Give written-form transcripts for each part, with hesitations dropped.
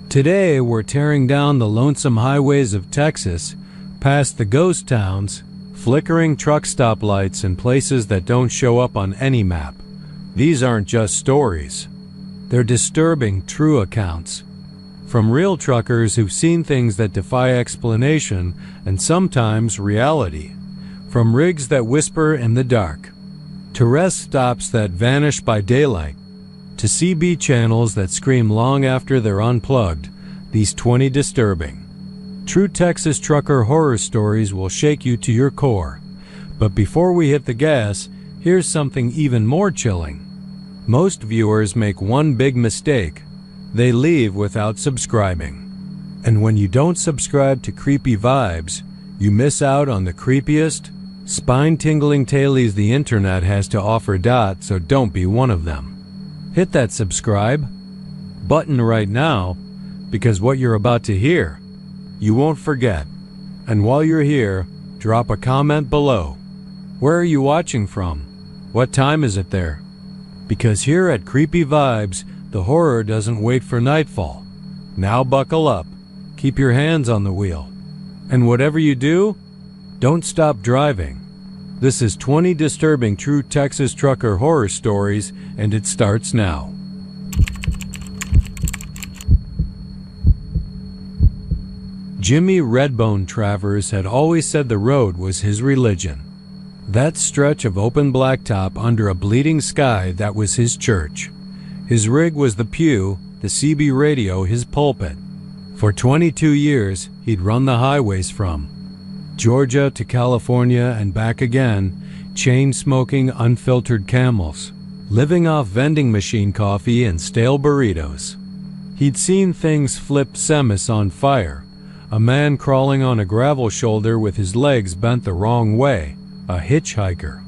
Today we're tearing down the lonesome highways of Texas, past the ghost towns, flickering truck stoplights, and places that don't show up on any map. These aren't just stories. They're disturbing, true accounts. From real truckers who've seen things that defy explanation and sometimes reality. From rigs that whisper in the dark, to rest stops that vanish by daylight, to CB channels that scream long after they're unplugged, these 20 disturbing, true Texas trucker horror stories will shake you to your core. But before we hit the gas, here's something even more chilling. Most viewers make one big mistake. They leave without subscribing. And when you don't subscribe to Creepy Vibes, you miss out on the creepiest, spine-tingling tales the internet has to offer. So don't be one of them. Hit that subscribe button right now, because what you're about to hear, you won't forget. And while you're here, drop a comment below. Where are you watching from? What time is it there? Because here at Creepy Vibes, the horror doesn't wait for nightfall. Now buckle up, keep your hands on the wheel, and whatever you do, don't stop driving. This is 20 disturbing true Texas trucker horror stories, and it starts now. Jimmy Redbone Travers had always said the road was his religion. That stretch of open blacktop under a bleeding sky, that was his church. His rig was the pew, the CB radio his pulpit. For 22 years, he'd run the highways from Georgia to California and back again, chain-smoking unfiltered Camels, living off vending machine coffee and stale burritos. He'd seen things flip semis on fire, a man crawling on a gravel shoulder with his legs bent the wrong way, a hitchhiker,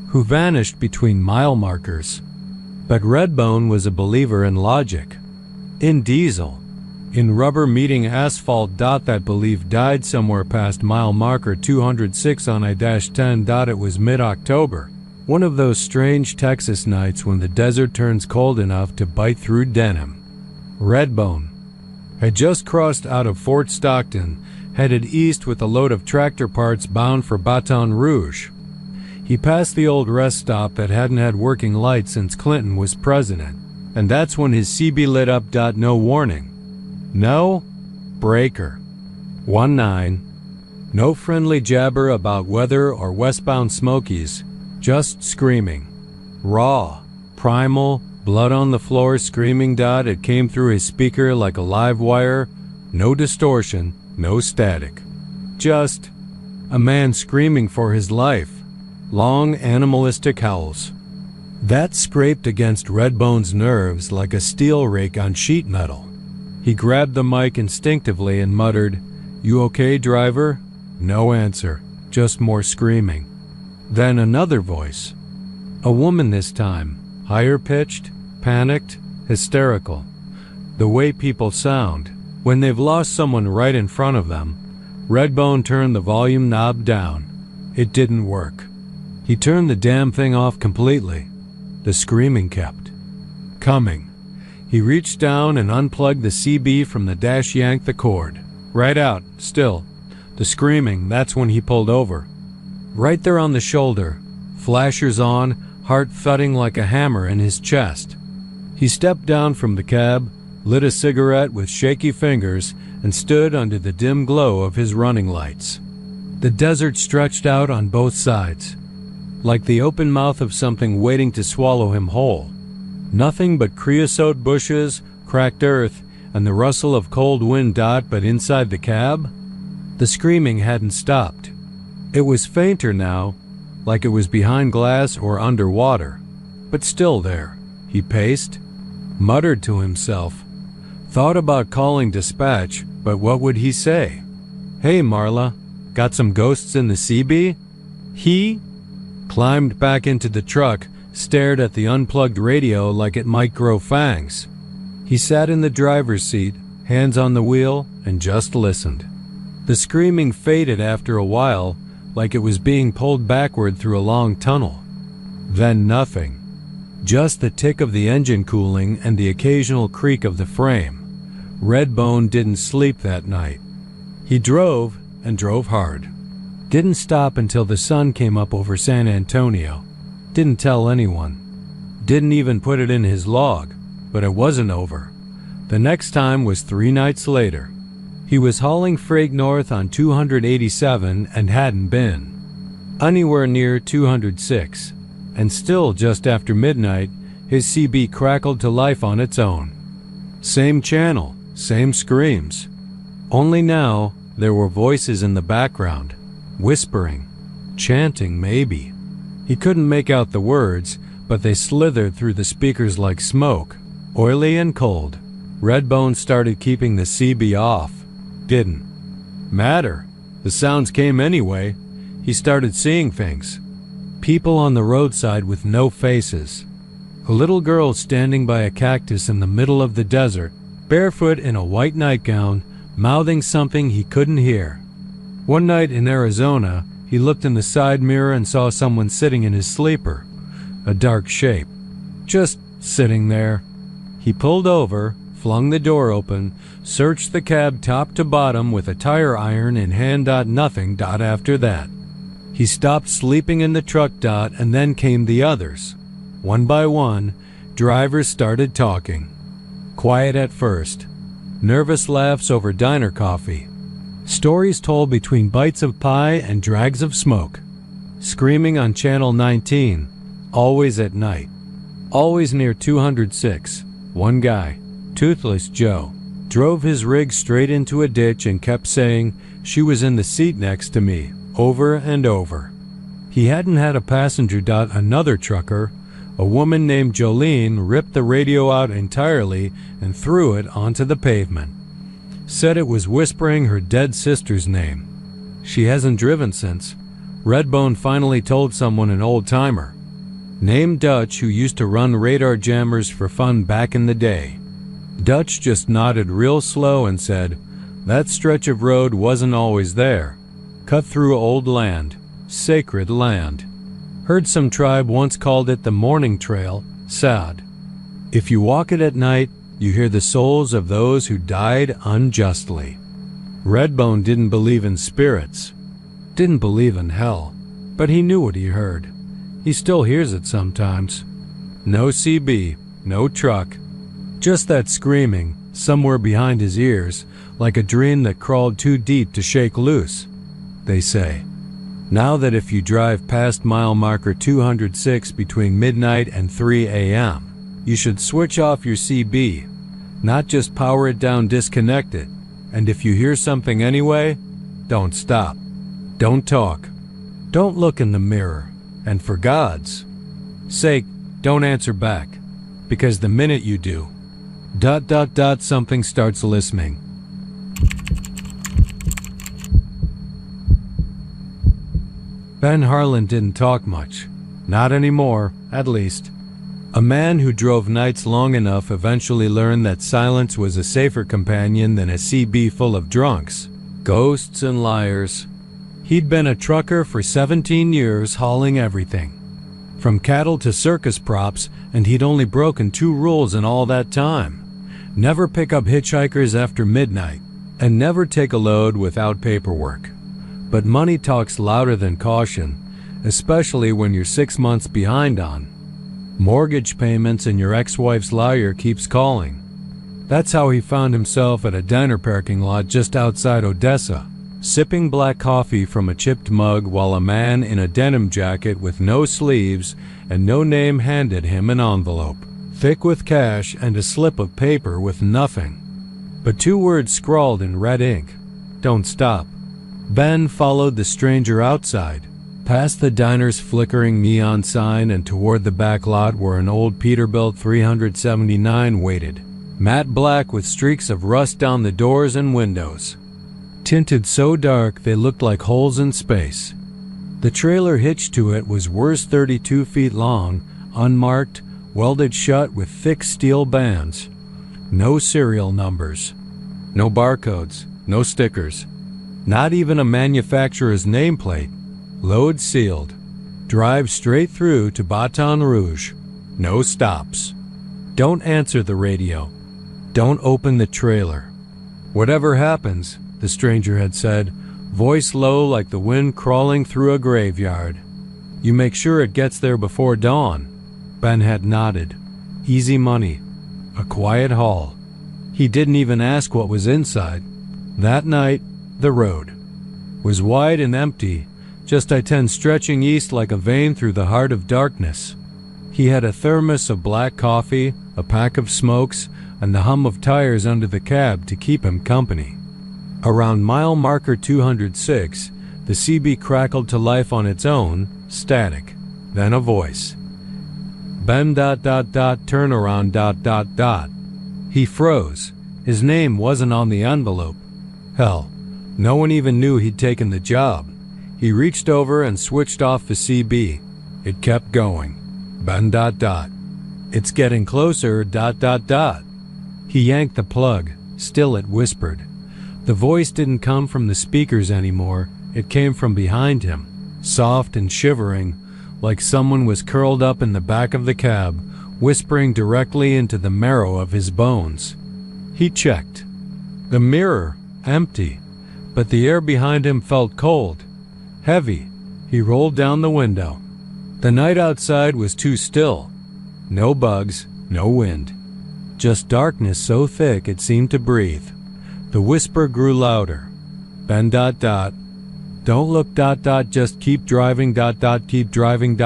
who vanished between mile markers. But Redbone was a believer in logic, in diesel, in rubber meeting asphalt. That belief died somewhere past mile marker 206 on I-10. It was mid-October, one of those strange Texas nights when the desert turns cold enough to bite through denim. Redbone had just crossed out of Fort Stockton, headed east with a load of tractor parts bound for Baton Rouge. He passed the old rest stop that hadn't had working lights since Clinton was president, and that's when his CB lit up. No warning. No breaker. 19. No friendly jabber about weather or westbound Smokies, just screaming. Raw, primal, blood on the floor screaming. It came through his speaker like a live wire, no distortion, no static. Just a man screaming for his life. Long animalistic howls. That scraped against Redbone's nerves like a steel rake on sheet metal. He grabbed the mic instinctively and muttered, "You okay, driver?" No answer, just more screaming. Then another voice. A woman this time, higher pitched, panicked, hysterical. The way people sound when they've lost someone right in front of them. Redbone turned the volume knob down. It didn't work. He turned the damn thing off completely. The screaming kept coming. He reached down and unplugged the CB from the dash, yanked the cord. Right out, still. The screaming, that's when he pulled over. Right there on the shoulder, flashers on, heart thudding like a hammer in his chest. He stepped down from the cab, lit a cigarette with shaky fingers, and stood under the dim glow of his running lights. The desert stretched out on both sides, like the open mouth of something waiting to swallow him whole. Nothing but creosote bushes, cracked earth, and the rustle of cold wind. But inside the cab, the screaming hadn't stopped. It was fainter now, like it was behind glass or underwater, but still there. He paced, muttered to himself, thought about calling dispatch, but what would he say? "Hey Marla, got some ghosts in the CB?" He climbed back into the truck, stared at the unplugged radio like it might grow fangs. He sat in the driver's seat, hands on the wheel, and just listened. The screaming faded after a while, like it was being pulled backward through a long tunnel. Then nothing. Just the tick of the engine cooling and the occasional creak of the frame. Redbone didn't sleep that night. He drove and drove hard. Didn't stop until the sun came up over San Antonio. Didn't tell anyone. Didn't even put it in his log, but it wasn't over. The next time was 3 nights later. He was hauling freight north on 287 and hadn't been anywhere near 206, and still just after midnight, his CB crackled to life on its own. Same channel, same screams. Only now, there were voices in the background, whispering, chanting maybe. He couldn't make out the words, but they slithered through the speakers like smoke, oily and cold. Redbone started keeping the CB off. Didn't matter. The sounds came anyway. He started seeing things. People on the roadside with no faces. A little girl standing by a cactus in the middle of the desert, barefoot in a white nightgown, mouthing something he couldn't hear. One night in Arizona, he looked in the side mirror and saw someone sitting in his sleeper, a dark shape, just sitting there. He pulled over, flung the door open, searched the cab top to bottom with a tire iron in hand. Nothing after that. He stopped sleeping in the truck. And then came the others. One by one, drivers started talking. Quiet at first. Nervous laughs over diner coffee. Stories told between bites of pie and drags of smoke. Screaming on Channel 19, always at night. Always near 206. One guy, Toothless Joe, drove his rig straight into a ditch and kept saying, "She was in the seat next to me," over and over. He hadn't had a passenger. Another trucker, a woman named Jolene, ripped the radio out entirely and threw it onto the pavement. Said it was whispering her dead sister's name. She hasn't driven since. Redbone finally told someone, an old-timer, named Dutch, who used to run radar jammers for fun back in the day. Dutch just nodded real slow and said, "That stretch of road wasn't always there. Cut through old land, sacred land. Heard some tribe once called it the Morning Trail. Sad. If you walk it at night, you hear the souls of those who died unjustly." Redbone didn't believe in spirits, didn't believe in hell, but he knew what he heard. He still hears it sometimes. No CB, no truck, just that screaming somewhere behind his ears, like a dream that crawled too deep to shake loose. They say, now that if you drive past mile marker 206 between midnight and 3 a.m., you should switch off your CB, not just power it down, disconnect it. And if you hear something anyway, don't stop. Don't talk. Don't look in the mirror. And for God's sake, don't answer back. Because the minute you do, ... something starts listening. Ben Harlan didn't talk much. Not anymore, at least. A man who drove nights long enough eventually learned that silence was a safer companion than a CB full of drunks, ghosts and liars. He'd been a trucker for 17 years, hauling everything, from cattle to circus props, and he'd only broken 2 rules in all that time. Never pick up hitchhikers after midnight, and never take a load without paperwork. But money talks louder than caution, especially when you're 6 months behind on mortgage payments and your ex-wife's lawyer keeps calling. That's how he found himself at a diner parking lot just outside Odessa, sipping black coffee from a chipped mug while a man in a denim jacket with no sleeves and no name handed him an envelope, thick with cash and a slip of paper with nothing but 2 words scrawled in red ink. Don't stop. Ben followed the stranger outside, past the diner's flickering neon sign and toward the back lot where an old Peterbilt 379 waited, matte black with streaks of rust down the doors and windows, tinted so dark they looked like holes in space. The trailer hitched to it was worse 32 feet long, unmarked, welded shut with thick steel bands. No serial numbers, no barcodes, no stickers, not even a manufacturer's nameplate. Load sealed. Drive straight through to Baton Rouge. No stops. Don't answer the radio. Don't open the trailer. "Whatever happens," the stranger had said, voice low like the wind crawling through a graveyard, "you make sure it gets there before dawn." Ben had nodded. Easy money. A quiet hall. He didn't even ask what was inside. That night, the road was wide and empty, just I-10 stretching east like a vein through the heart of darkness. He had a thermos of black coffee, a pack of smokes, and the hum of tires under the cab to keep him company. Around mile marker 206, the CB crackled to life on its own, static. Then a voice. "Ben ... turn around ... He froze. His name wasn't on the envelope. Hell, no one even knew he'd taken the job. He reached over and switched off the CB. It kept going. Ben ... It's getting closer ... He yanked the plug. Still it whispered. The voice didn't come from the speakers anymore. It came from behind him, soft and shivering, like someone was curled up in the back of the cab, whispering directly into the marrow of his bones. He checked. The mirror, empty, but the air behind him felt cold, heavy. He rolled down the window. The night outside was too still. No bugs, no wind. Just darkness so thick it seemed to breathe. The whisper grew louder. Ben ... Don't look ... just keep driving ... keep driving ...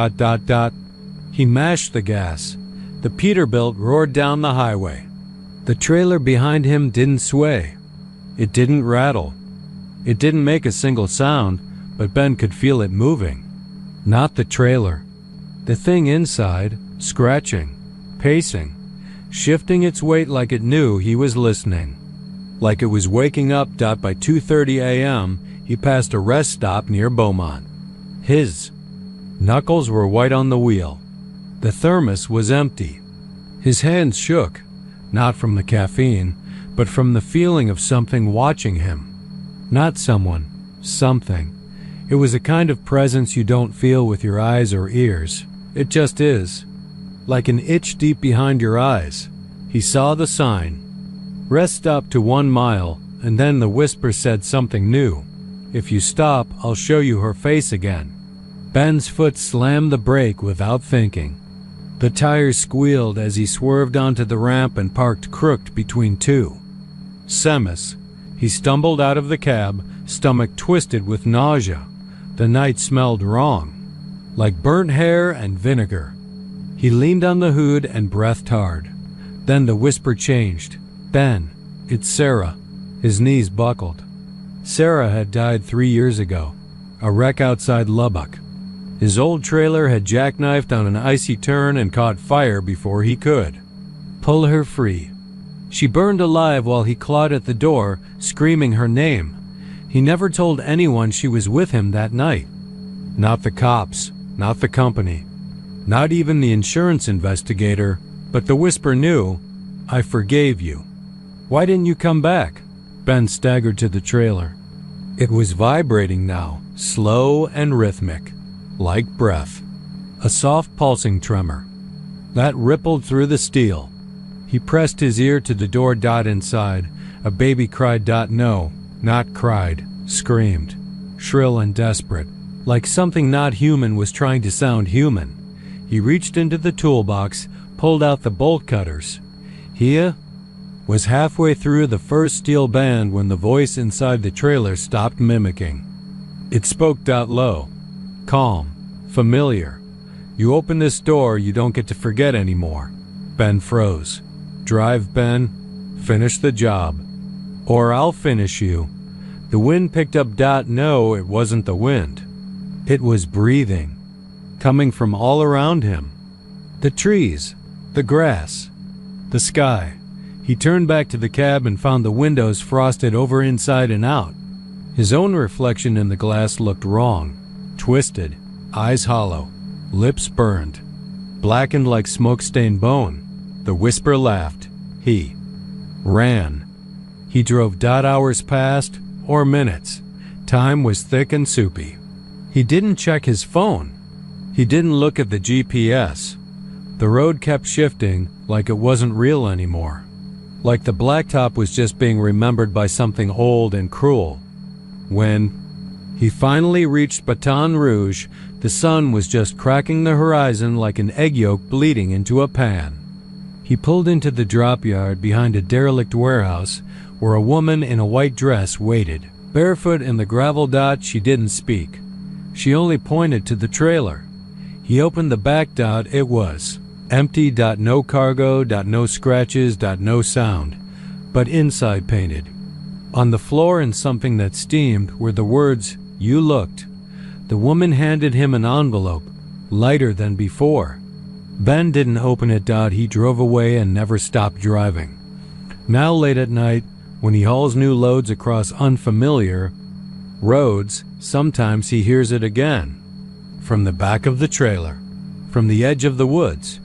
He mashed the gas. The Peterbilt roared down the highway. The trailer behind him didn't sway. It didn't rattle. It didn't make a single sound, but Ben could feel it moving. Not the trailer. The thing inside, scratching, pacing, shifting its weight like it knew he was listening. Like it was waking up. By 2:30 a.m., he passed a rest stop near Beaumont. His knuckles were white on the wheel. The thermos was empty. His hands shook, not from the caffeine, but from the feeling of something watching him. Not someone, something. It was a kind of presence you don't feel with your eyes or ears. It just is. Like an itch deep behind your eyes. He saw the sign. Rest stop to 1 mile, and then the whisper said something new. If you stop, I'll show you her face again. Ben's foot slammed the brake without thinking. The tires squealed as he swerved onto the ramp and parked crooked between two. Semis. He stumbled out of the cab, stomach twisted with nausea. The night smelled wrong, like burnt hair and vinegar. He leaned on the hood and breathed hard. Then the whisper changed. "Ben, it's Sarah." His knees buckled. Sarah had died 3 years ago. A wreck outside Lubbock. His old trailer had jackknifed on an icy turn and caught fire before he could pull her free. She burned alive while he clawed at the door, screaming her name. He never told anyone she was with him that night. Not the cops, not the company, not even the insurance investigator, but the whisper knew, "I forgave you." "Why didn't you come back?" Ben staggered to the trailer. It was vibrating now, slow and rhythmic, like breath. A soft pulsing tremor that rippled through the steel. He pressed his ear to the door. Inside, a baby cried. No, not cried, screamed, shrill and desperate, like something not human was trying to sound human. He reached into the toolbox, pulled out the bolt cutters. He was halfway through the first steel band when the voice inside the trailer stopped mimicking. It spoke low, calm, familiar. "You open this door, you don't get to forget anymore." Ben froze. "Drive, Ben. Finish the job. Or I'll finish you." The wind picked up. No, it wasn't the wind. It was breathing, coming from all around him. The trees, the grass, the sky. He turned back to the cab and found the windows frosted over inside and out. His own reflection in the glass looked wrong, twisted, eyes hollow, lips burned, blackened like smoke-stained bone. The whisper laughed. He ran. He drove. Hours passed, or minutes. Time was thick and soupy. He didn't check his phone. He didn't look at the GPS. The road kept shifting like it wasn't real anymore. like the blacktop was just being remembered by something old and cruel. When he finally reached Baton Rouge, the sun was just cracking the horizon like an egg yolk bleeding into a pan. He pulled into the drop yard behind a derelict warehouse where a woman in a white dress waited. Barefoot in the gravel dot, she didn't speak. She only pointed to the trailer. He opened the back dot. It was empty. No cargo. No scratches. No sound. But inside painted. On the floor in something that steamed were the words, "You looked." The woman handed him an envelope, lighter than before. Ben didn't open it. He drove away and never stopped driving. Now late at night, when he hauls new loads across unfamiliar roads, sometimes he hears it again. From the back of the trailer, from the edge of the woods,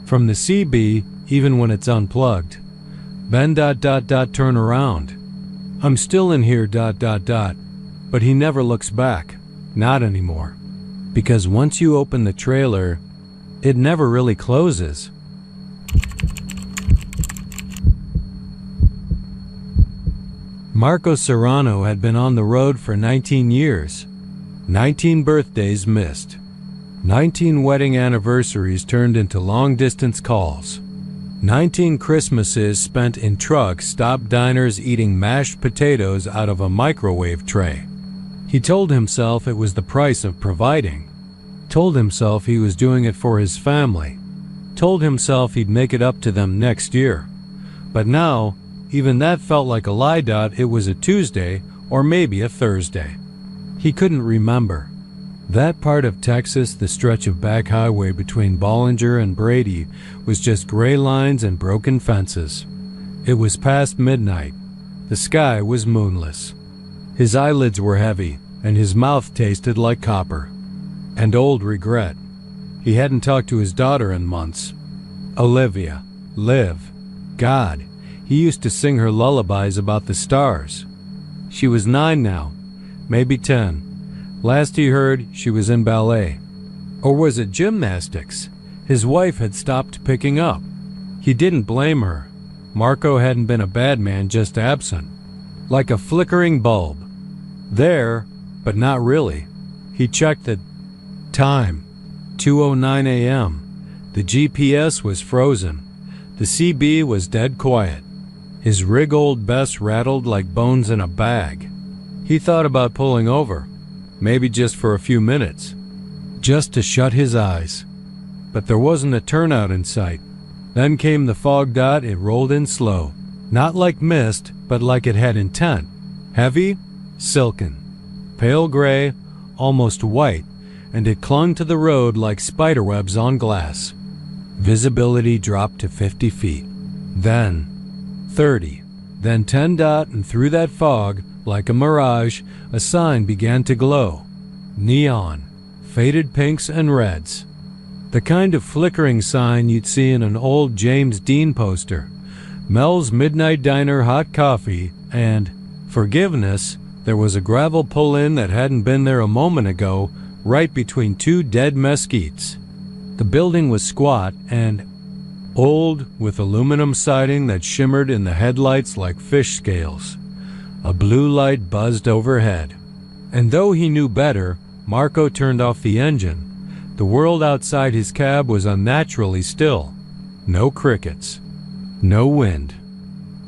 from the CB, even when it's unplugged. Ben ... turn around. I'm still in here ... But he never looks back. Not anymore. Because once you open the trailer, it never really closes. Marco Serrano had been on the road for 19 years. 19 birthdays missed. 19 wedding anniversaries turned into long-distance calls. 19 Christmases spent in trucks stopped diners eating mashed potatoes out of a microwave tray. He told himself it was the price of providing. Told himself he was doing it for his family. Told himself he'd make it up to them next year. But now, even that felt like a lie. It was a Tuesday or maybe a Thursday. He couldn't remember. That part of Texas, the stretch of back highway between Bollinger and Brady, was just gray lines and broken fences. It was past midnight. The sky was moonless. His eyelids were heavy, and his mouth tasted like copper. And old regret. He hadn't talked to his daughter in months. Olivia. Liv. God. He used to sing her lullabies about the stars. She was 9 now, maybe 10. Last he heard, she was in ballet. Or was it gymnastics? His wife had stopped picking up. He didn't blame her. Marco hadn't been a bad man, just absent. Like a flickering bulb. There, but not really. He checked the time. 2:09 a.m. The GPS was frozen. The CB was dead quiet. His rig old Bess rattled like bones in a bag. He thought about pulling over. Maybe just for a few minutes. Just to shut his eyes. But there wasn't a turnout in sight. Then came the fog. It rolled in slow. Not like mist, but like it had intent. Heavy, silken, pale gray, almost white, and it clung to the road like spiderwebs on glass. Visibility dropped to 50 feet. Then 30. Then 10. And through that fog, like a mirage, a sign began to glow. Neon. Faded pinks and reds. The kind of flickering sign you'd see in an old James Dean poster. Mel's Midnight Diner hot coffee and forgiveness. There was a gravel pull-in that hadn't been there a moment ago, right between 2 dead mesquites. The building was squat and old, with aluminum siding that shimmered in the headlights like fish scales. A blue light buzzed overhead. And though he knew better, Marco turned off the engine. The world outside his cab was unnaturally still. No crickets. No wind.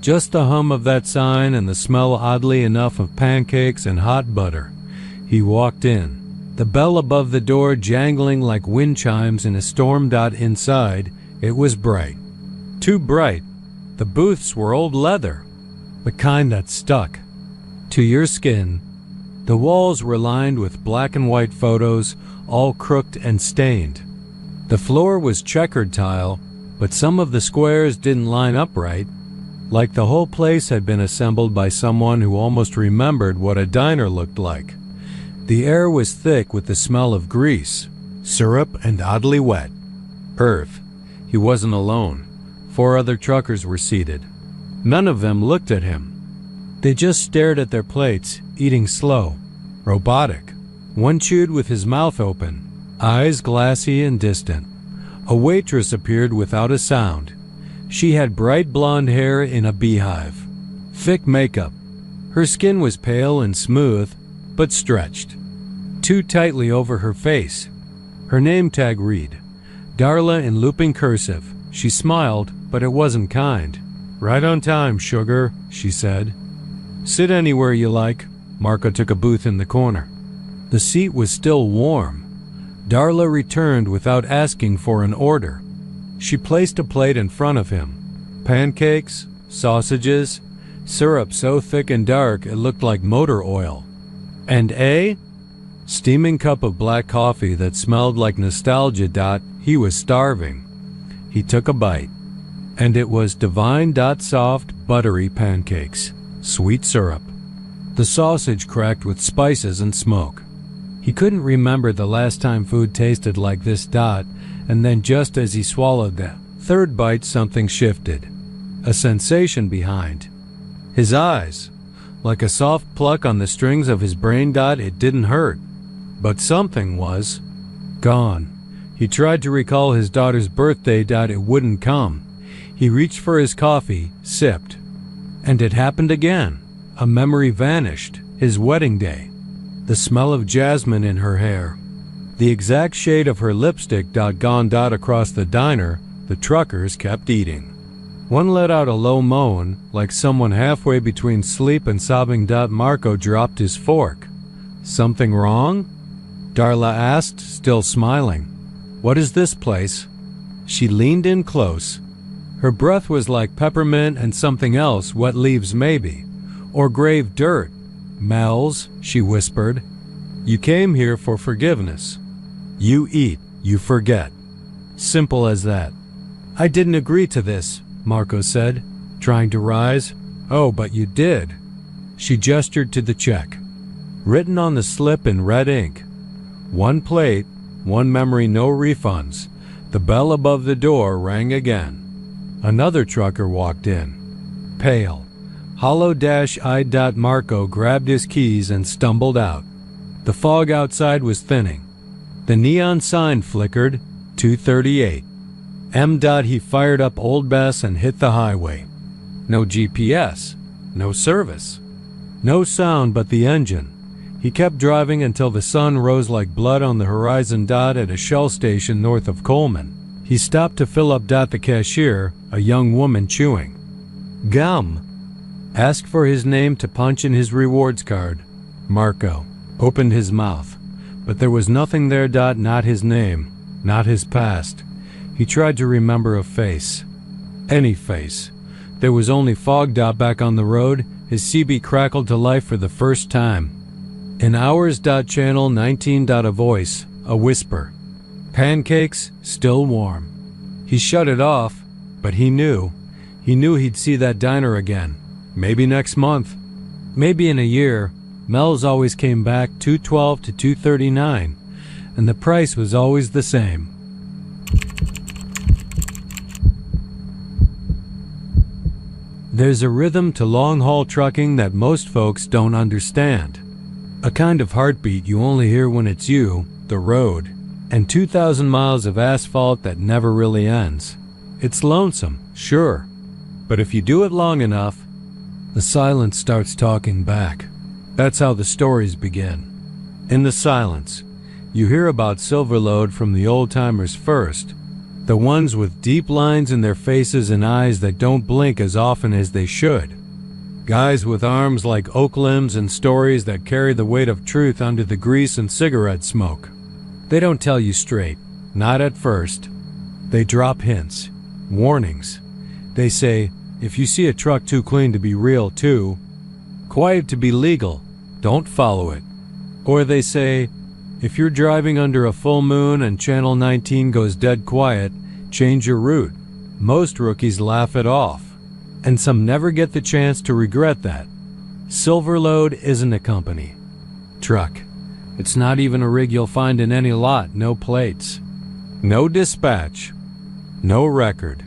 Just the hum of that sign and the smell, oddly enough, of pancakes and hot butter. He walked in. The bell above the door jangling like wind chimes in a storm. Inside, it was bright. Too bright. The booths were old leather. The kind that stuck to your skin. The walls were lined with black and white photos, all crooked and stained. The floor was checkered tile, but some of the squares didn't line up right, like the whole place had been assembled by someone who almost remembered what a diner looked like. The air was thick with the smell of grease, syrup, and oddly wet. Earth. He wasn't alone. 4 other truckers were seated. None of them looked at him. They just stared at their plates, eating slow, robotic. One chewed with his mouth open, eyes glassy and distant. A waitress appeared without a sound. She had bright blonde hair in a beehive, thick makeup. Her skin was pale and smooth, but stretched too tightly over her face. Her name tag read, Darla in looping cursive. She smiled, but it wasn't kind. "Right on time, sugar," she said. "Sit anywhere you like." Marco took a booth in the corner. The seat was still warm. Darla returned without asking for an order. She placed a plate in front of him. Pancakes, sausages, syrup so thick and dark it looked like motor oil. And a steaming cup of black coffee that smelled like nostalgia. He was starving. He took a bite. And it was divine. Soft, buttery pancakes. Sweet syrup. The sausage cracked with spices and smoke. He couldn't remember the last time food tasted like this. And then just as he swallowed the third bite, something shifted. A sensation behind his eyes. Like a soft pluck on the strings of his brain. It didn't hurt. But something was gone. He tried to recall his daughter's birthday. It wouldn't come. He reached for his coffee, sipped. And it happened again. A memory vanished. His wedding day. The smell of jasmine in her hair. The exact shade of her lipstick. Gone. Across the diner, the truckers kept eating. One let out a low moan, like someone halfway between sleep and sobbing. Marco dropped his fork. "Something wrong?" Darla asked, still smiling. "What is this place?" She leaned in close. Her breath was like peppermint and something else, wet leaves maybe, or grave dirt. "Mel's," she whispered. "You came here for forgiveness. You eat, you forget. Simple as that." "I didn't agree to this," Marco said, trying to rise. "Oh, but you did." She gestured to the check. Written on the slip in red ink. One plate, one memory, no refunds. The bell above the door rang again. Another trucker walked in. Pale, hollow-eyed. Marco grabbed his keys and stumbled out. The fog outside was thinning. The neon sign flickered, 238. He fired up Old Bess and hit the highway. No GPS, no service, no sound but the engine. He kept driving until the sun rose like blood on the horizon. At a Shell station north of Coleman, he stopped to fill up. The cashier, a young woman chewing gum, asked for his name to punch in his rewards card. Marco opened his mouth, but there was nothing there. Not his name, not his past. He tried to remember a face. Any face. There was only fog. Back on the road, his CB crackled to life for the first time. In hours. Channel 19. A voice, a whisper. Pancakes, still warm. He shut it off, but he knew. He knew he'd see that diner again. Maybe next month. Maybe in a year. Mel's always came back, $2.12 to $2.39, and the price was always the same. There's a rhythm to long-haul trucking that most folks don't understand. A kind of heartbeat you only hear when it's you, the road, and 2,000 miles of asphalt that never really ends. It's lonesome, sure, but if you do it long enough, the silence starts talking back. That's how the stories begin. In the silence, you hear about Silverlode from the old-timers first, the ones with deep lines in their faces and eyes that don't blink as often as they should. Guys with arms like oak limbs and stories that carry the weight of truth under the grease and cigarette smoke. They don't tell you straight, not at first. They drop hints, warnings. They say, if you see a truck too clean to be real, too quiet to be legal, don't follow it. Or they say, if you're driving under a full moon and Channel 19 goes dead quiet, change your route. Most rookies laugh it off, and some never get the chance to regret that. Silverlode isn't a company. Truck. It's not even a rig you'll find in any lot, no plates. No dispatch. No record.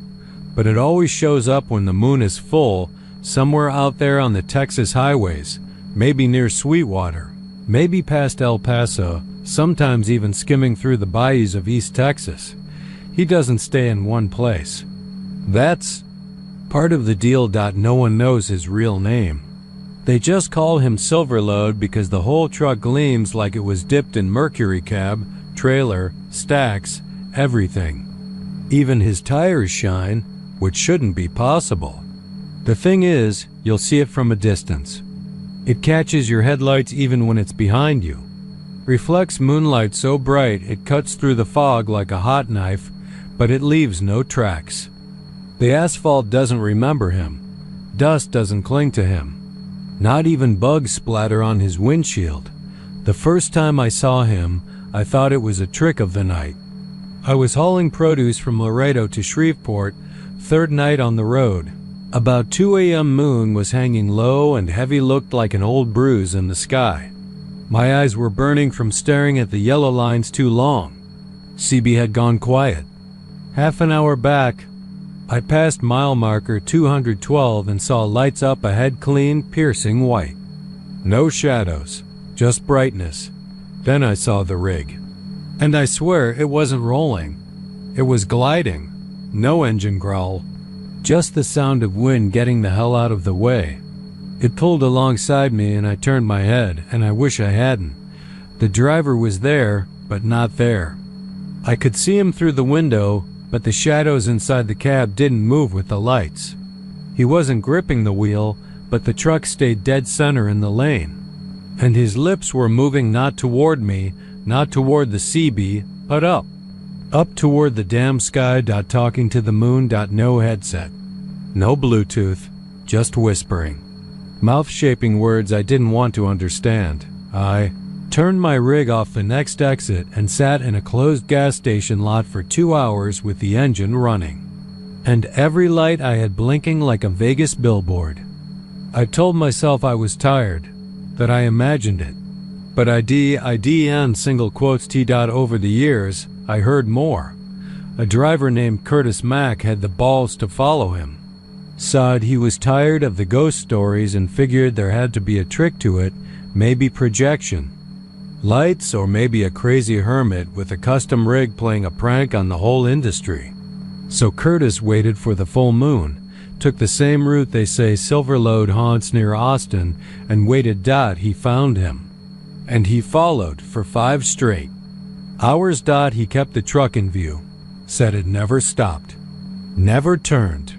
But it always shows up when the moon is full, somewhere out there on the Texas highways, maybe near Sweetwater, maybe past El Paso, sometimes even skimming through the bayous of East Texas. He doesn't stay in one place. That's Part of the deal. No one knows his real name. They just call him Silverload because the whole truck gleams like it was dipped in mercury. Cab, trailer, stacks, everything. Even his tires shine, which shouldn't be possible. The thing is, you'll see it from a distance. It catches your headlights even when it's behind you. Reflects moonlight so bright it cuts through the fog like a hot knife, but it leaves no tracks. The asphalt doesn't remember him. Dust doesn't cling to him. Not even bugs splatter on his windshield. The first time I saw him, I thought it was a trick of the night. I was hauling produce from Laredo to Shreveport, third night on the road. About 2 a.m. moon was hanging low and heavy, looked like an old bruise in the sky. My eyes were burning from staring at the yellow lines too long. CB had gone quiet. Half an hour back, I passed mile marker 212 and saw lights up ahead, clean, piercing white. No shadows, just brightness. Then I saw the rig. And I swear it wasn't rolling. It was gliding. No engine growl. Just the sound of wind getting the hell out of the way. It pulled alongside me and I turned my head, and I wish I hadn't. The driver was there, but not there. I could see him through the window, but the shadows inside the cab didn't move with the lights. He wasn't gripping the wheel, but the truck stayed dead center in the lane. And his lips were moving not toward me, not toward the CB, but up. Up toward the damn sky. Talking to the moon. No headset. No Bluetooth, just whispering. Mouth-shaping words I didn't want to understand. I turned my rig off the next exit and sat in a closed gas station lot for 2 hours with the engine running. And every light I had blinking like a Vegas billboard. I told myself I was tired, that I imagined it. But IDN single quotes T. Over the years, I heard more. A driver named Curtis Mack had the balls to follow him. Said he was tired of the ghost stories and figured there had to be a trick to it, maybe projection. Lights, or maybe a crazy hermit with a custom rig playing a prank on the whole industry. So Curtis waited for the full moon, took the same route they say Silverload haunts near Austin, and waited. He found him. And he followed for 5 straight hours. He kept the truck in view, said it never stopped, never turned,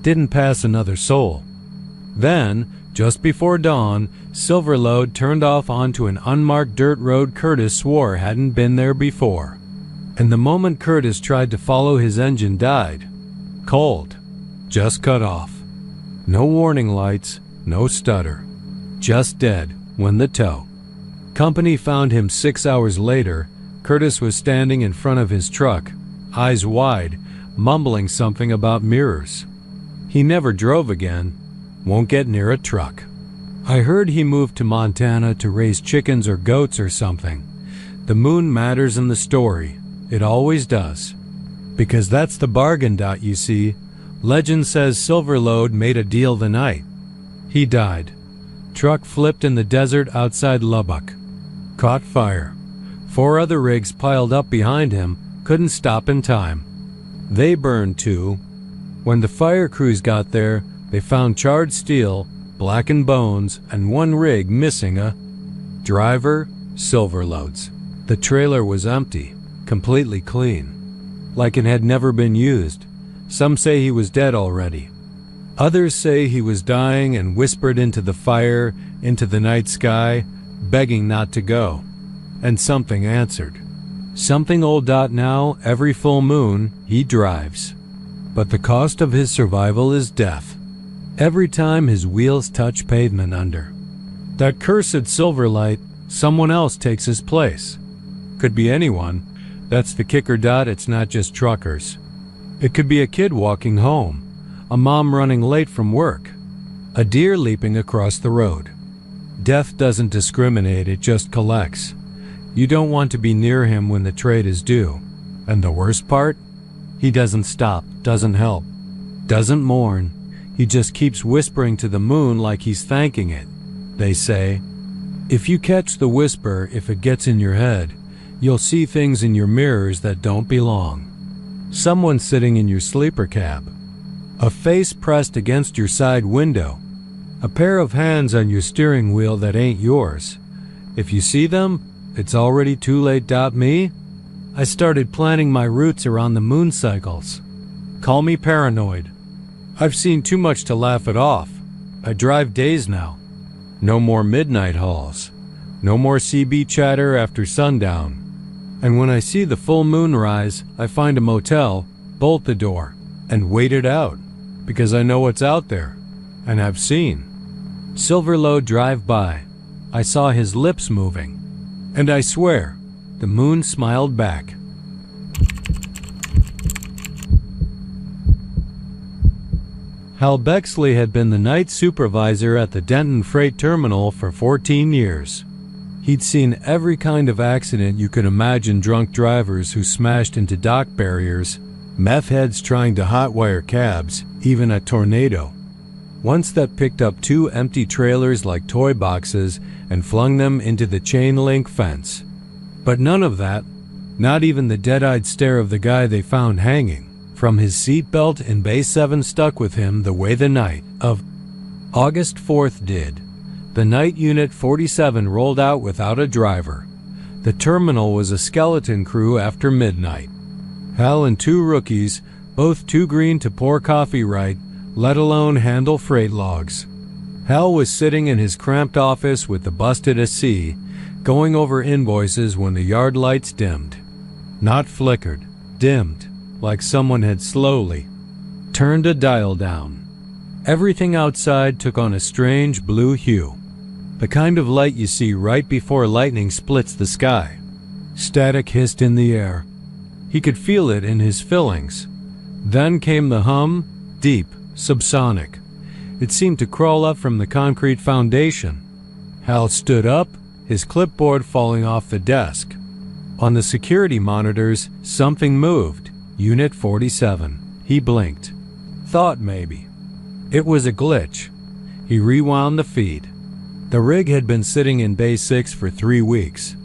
didn't pass another soul. Then, just before dawn, Silverload turned off onto an unmarked dirt road Curtis swore hadn't been there before. And the moment Curtis tried to follow, his engine died. Cold. Just cut off. No warning lights, no stutter. Just dead when the tow. Company found him 6 hours later. Curtis was standing in front of his truck, eyes wide, mumbling something about mirrors. He never drove again. Won't get near a truck. I heard he moved to Montana to raise chickens or goats or something. The moon matters in the story. It always does. Because that's the bargain. You see, legend says Silverload made a deal the night he died. Truck flipped in the desert outside Lubbock. Caught fire. 4 other rigs piled up behind him, couldn't stop in time. They burned too. When the fire crews got there, they found charred steel, blackened bones, and 1 rig missing a driver. Silverload's. The trailer was empty, completely clean, like it had never been used. Some say he was dead already. Others say he was dying and whispered into the fire, into the night sky, begging not to go. And something answered. Something old. Now, every full moon, he drives. But the cost of his survival is death. Every time his wheels touch pavement under. That cursed Silverlight, someone else takes his place. Could be anyone. That's the kicker. It's not just truckers. It could be a kid walking home, a mom running late from work, a deer leaping across the road. Death doesn't discriminate, it just collects. You don't want to be near him when the trade is due. And the worst part? He doesn't stop, doesn't help, doesn't mourn. He just keeps whispering to the moon like he's thanking it. They say, if you catch the whisper, if it gets in your head, you'll see things in your mirrors that don't belong. Someone sitting in your sleeper cab. A face pressed against your side window. A pair of hands on your steering wheel that ain't yours. If you see them, it's already too late. Me? I started planning my routes around the moon cycles. Call me paranoid. I've seen too much to laugh it off. I drive days now. No more midnight hauls. No more CB chatter after sundown. And when I see the full moon rise, I find a motel, bolt the door, and wait it out, because I know what's out there, and have seen. Silverlow drive by. I saw his lips moving, and I swear, the moon smiled back. Hal Bexley had been the night supervisor at the Denton Freight Terminal for 14 years. He'd seen every kind of accident you could imagine: drunk drivers who smashed into dock barriers, meth heads trying to hotwire cabs, even a tornado. Once that picked up 2 empty trailers like toy boxes and flung them into the chain-link fence. But none of that, not even the dead-eyed stare of the guy they found hanging from his seatbelt in Bay 7, stuck with him the way the night of August 4th did. The night Unit 47 rolled out without a driver. The terminal was a skeleton crew after midnight. Hal and 2 rookies, both too green to pour coffee right, let alone handle freight logs. Hal was sitting in his cramped office with the busted SC, going over invoices when the yard lights dimmed. Not flickered, dimmed, like someone had slowly turned a dial down. Everything outside took on a strange blue hue, the kind of light you see right before lightning splits the sky. Static hissed in the air. He could feel it in his fillings. Then came the hum, deep, subsonic. It seemed to crawl up from the concrete foundation. Hal stood up, his clipboard falling off the desk. On the security monitors, something moved. Unit 47. He blinked. Thought maybe it was a glitch. He rewound the feed. The rig had been sitting in Bay 6 for 3 weeks.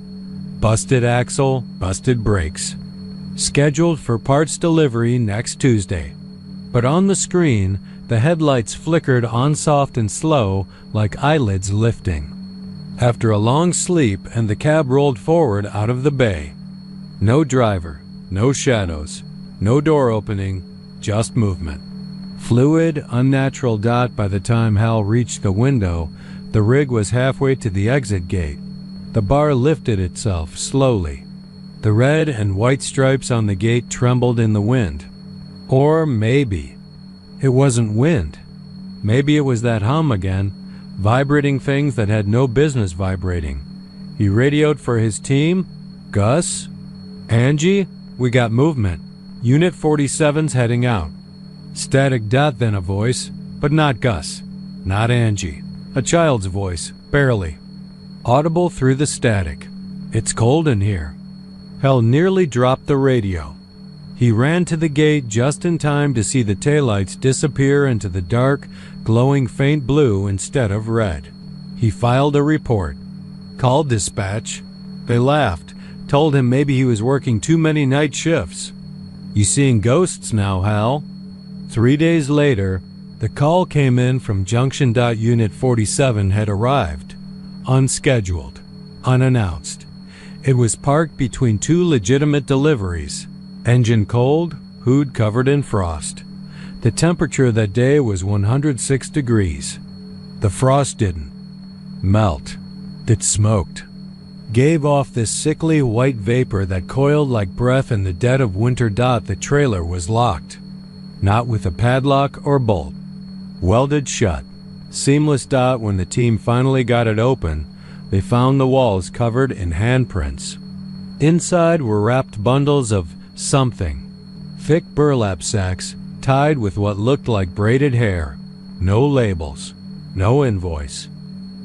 Busted axle, busted brakes. Scheduled for parts delivery next Tuesday. But on the screen, the headlights flickered on soft and slow, like eyelids lifting. After a long sleep, and the cab rolled forward out of the bay. No driver, no shadows, no door opening, just movement. Fluid, unnatural. By the time Hal reached the window, the rig was halfway to the exit gate. The bar lifted itself slowly. The red and white stripes on the gate trembled in the wind. Or maybe it wasn't wind. Maybe it was that hum again, vibrating things that had no business vibrating. He radioed for his team. Gus? Angie? We got movement. Unit 47's heading out. Static. Then a voice, but not Gus, not Angie. A child's voice, barely audible through the static. It's cold in here. Hal nearly dropped the radio. He ran to the gate just in time to see the taillights disappear into the dark, glowing faint blue instead of red. He filed a report. Called dispatch. They laughed, told him maybe he was working too many night shifts. You seeing ghosts now, Hal? 3 days later, the call came in from Junction. Unit 47 had arrived. Unscheduled. Unannounced. It was parked between 2 legitimate deliveries. Engine cold, hood covered in frost. The temperature that day was 106 degrees. The frost didn't melt. It smoked. Gave off this sickly white vapor that coiled like breath in the dead of winter. The trailer was locked. Not with a padlock or bolt. Welded shut. Seamless. When the team finally got it open, they found the walls covered in handprints. Inside were wrapped bundles of something. Thick burlap sacks tied with what looked like braided hair. No labels. No invoice.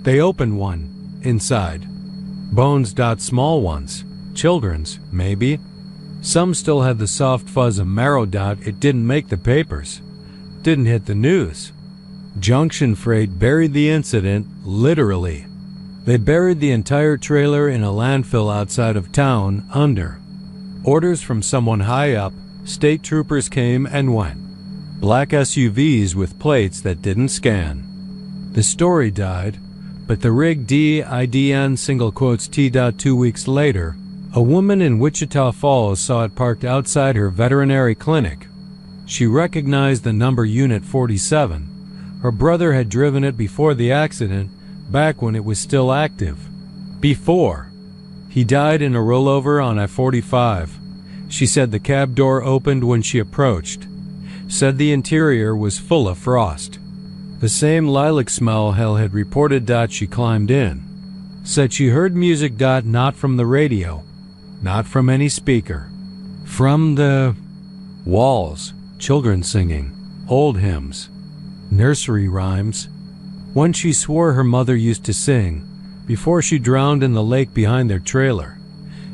They opened one. Inside. Bones. Small ones. Children's, maybe. Some still had the soft fuzz of marrow. It didn't make the papers. Didn't hit the news. Junction Freight buried the incident, literally. They buried the entire trailer in a landfill outside of town, under orders from someone high up. State troopers came and went. black SUVs with plates that didn't scan. The story died, but the rig DIDN single quotes T.2 weeks later, a woman in Wichita Falls saw it parked outside her veterinary clinic. She recognized the number Unit 47. Her brother had driven it before the accident, back when it was still active. Before. He died in a rollover on I-45. She said the cab door opened when she approached. Said the interior was full of frost. The same lilac smell Hal had reported. She climbed in. Said she heard music. Not from the radio. Not from any speaker. From the walls. Children singing. Old hymns. Nursery rhymes. One she swore her mother used to sing before she drowned in the lake behind their trailer.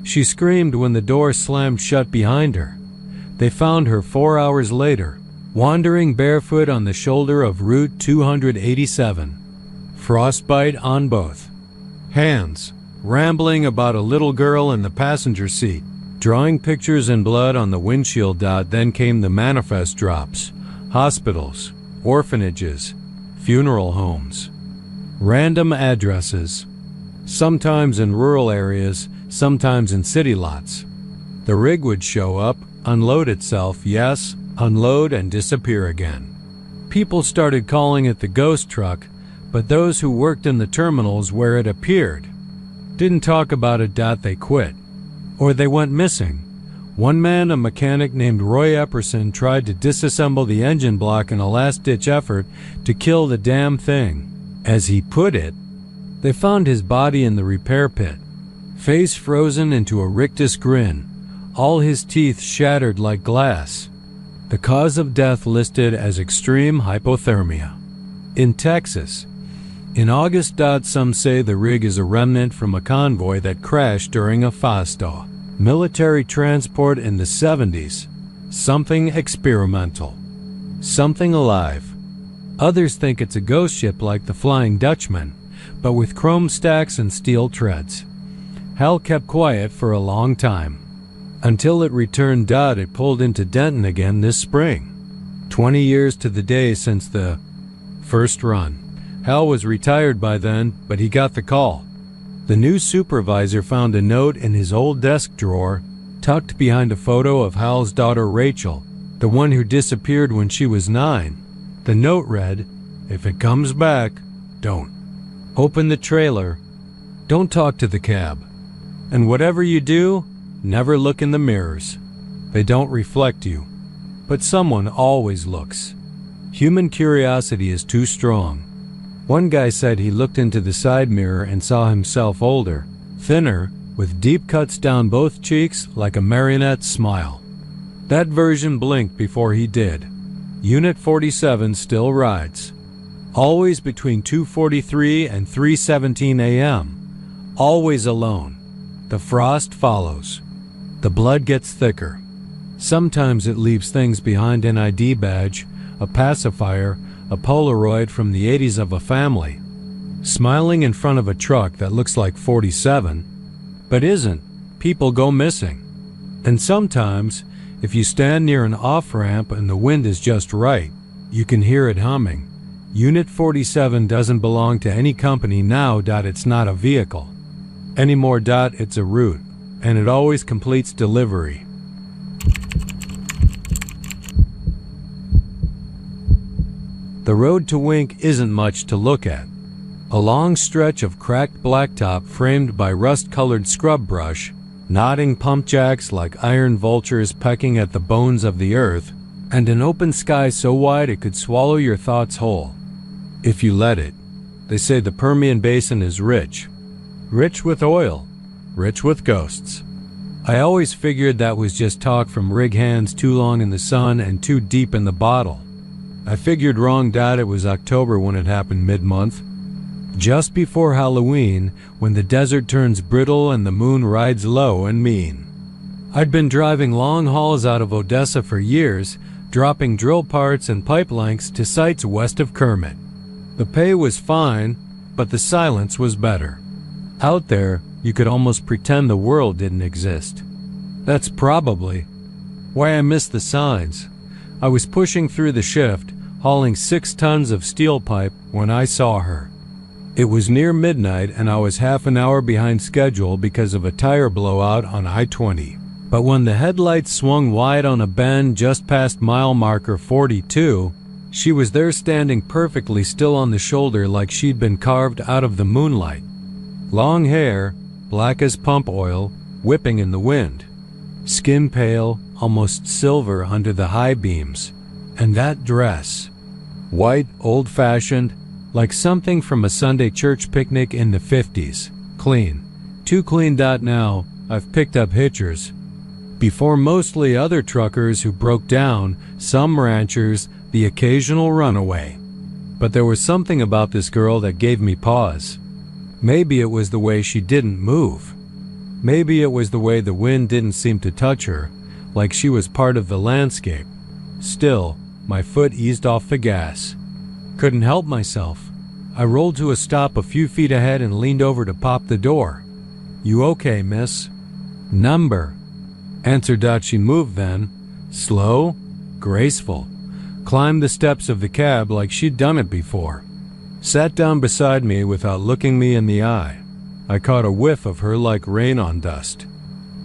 She screamed when the door slammed shut behind her. They found her 4 hours later, wandering barefoot on the shoulder of Route 287. Frostbite on both hands, rambling about a little girl in the passenger seat, drawing pictures in blood on the windshield. Then came the manifest drops. Hospitals, orphanages, funeral homes, random addresses, sometimes in rural areas, sometimes in city lots. The rig would show up, unload itself, yes, unload and disappear again. People started calling it the ghost truck, but those who worked in the terminals where it appeared didn't talk about it. They quit, or they went missing. One man, a mechanic named Roy Epperson, tried to disassemble the engine block in a last-ditch effort to kill the damn thing. As he put it, they found his body in the repair pit, face frozen into a rictus grin, all his teeth shattered like glass. The cause of death listed as extreme hypothermia. In Texas, in August. Some say the rig is a remnant from a convoy that crashed during a FASTA military transport in the 70s. Something experimental. Something alive. Others think it's a ghost ship like the Flying Dutchman, but with chrome stacks and steel treads. Hal kept quiet for a long time, until it returned. It pulled into Denton again this spring. 20 years to the day since the first run. Hal was retired by then, but he got the call. The new supervisor found a note in his old desk drawer, tucked behind a photo of Hal's daughter Rachel, the one who disappeared when she was 9. The note read, "If it comes back, don't open the trailer, don't talk to the cab, and whatever you do, never look in the mirrors. They don't reflect you, but someone always looks. Human curiosity is too strong." One guy said he looked into the side mirror and saw himself older, thinner, with deep cuts down both cheeks like a marionette smile. That version blinked before he did. Unit 47 still rides. Always between 2:43 and 3:17 a.m. Always alone. The frost follows. The blood gets thicker. Sometimes it leaves things behind: an ID badge, a pacifier, a Polaroid from the 80s of a family, smiling in front of a truck that looks like 47, but isn't. People go missing. And sometimes, if you stand near an off-ramp and the wind is just right, you can hear it humming. Unit 47 doesn't belong to any company now. It's not a vehicle anymore. It's a route, and it always completes delivery. The road to Wink isn't much to look at. A long stretch of cracked blacktop framed by rust-colored scrub brush, nodding pump jacks like iron vultures pecking at the bones of the earth, and an open sky so wide it could swallow your thoughts whole, if you let it. They say the Permian Basin is rich. Rich with oil. Rich with ghosts. I always figured that was just talk from rig hands too long in the sun and too deep in the bottle. I figured wrong. It was October when it happened, mid-month. Just before Halloween, when the desert turns brittle and the moon rides low and mean. I'd been driving long hauls out of Odessa for years, dropping drill parts and pipe lengths to sites west of Kermit. The pay was fine, but the silence was better. Out there, you could almost pretend the world didn't exist. That's probably why I miss the signs. I was pushing through the shift, hauling 6 tons of steel pipe when I saw her. It was near midnight and I was half an hour behind schedule because of a tire blowout on I-20. But when the headlights swung wide on a bend just past mile marker 42, she was there standing perfectly still on the shoulder like she'd been carved out of the moonlight. Long hair, black as pump oil, whipping in the wind. Skin pale, almost silver under the high beams. And that dress. White, old-fashioned, like something from a Sunday church picnic in the 50s. Clean. Too clean. Now, I've picked up hitchers. Before mostly other truckers who broke down, some ranchers, the occasional runaway. But there was something about this girl that gave me pause. Maybe it was the way she didn't move. Maybe it was the way the wind didn't seem to touch her, like she was part of the landscape. Still, my foot eased off the gas. Couldn't help myself. I rolled to a stop a few feet ahead and leaned over to pop the door. "You okay, miss?" "Number," answered. She moved then. Slow, graceful. Climbed the steps of the cab like she'd done it before. Sat down beside me without looking me in the eye. I caught a whiff of her like rain on dust.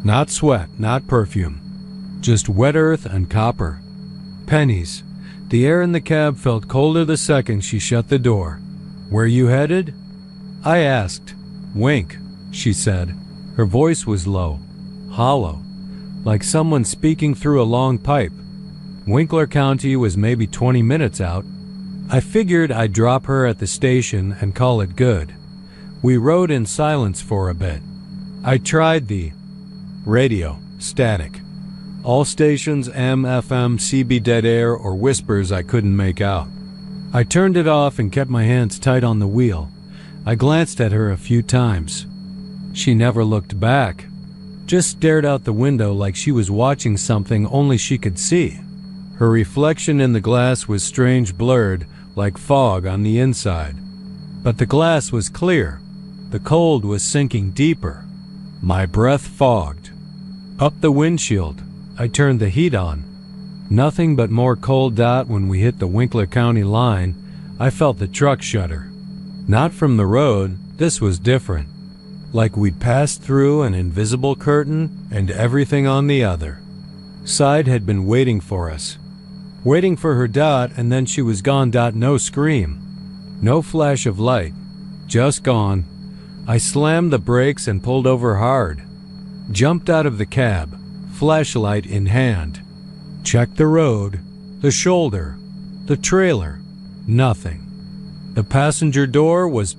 Not sweat, not perfume. Just wet earth and copper. Pennies. The air in the cab felt colder the second she shut the door. "Where you headed?" I asked. "Wink," she said. Her voice was low, hollow, like someone speaking through a long pipe. Winkler County was maybe 20 minutes out. I figured I'd drop her at the station and call it good. We rode in silence for a bit. I tried the radio, static. All stations, AM, FM, CB dead air, or whispers I couldn't make out. I turned it off and kept my hands tight on the wheel. I glanced at her a few times. She never looked back, just stared out the window like she was watching something only she could see. Her reflection in the glass was strange blurred, like fog on the inside. But the glass was clear. The cold was sinking deeper. My breath fogged. Up the windshield, I turned the heat on. Nothing but more cold. When we hit the Winkler County line, I felt the truck shudder. Not from the road, this was different. Like we'd passed through an invisible curtain and everything on the other side had been waiting for us. Waiting for her. And then she was gone. No scream. No flash of light. Just gone. I slammed the brakes and pulled over hard. Jumped out of the cab, flashlight in hand. Checked the road, the shoulder, the trailer. Nothing. The passenger door was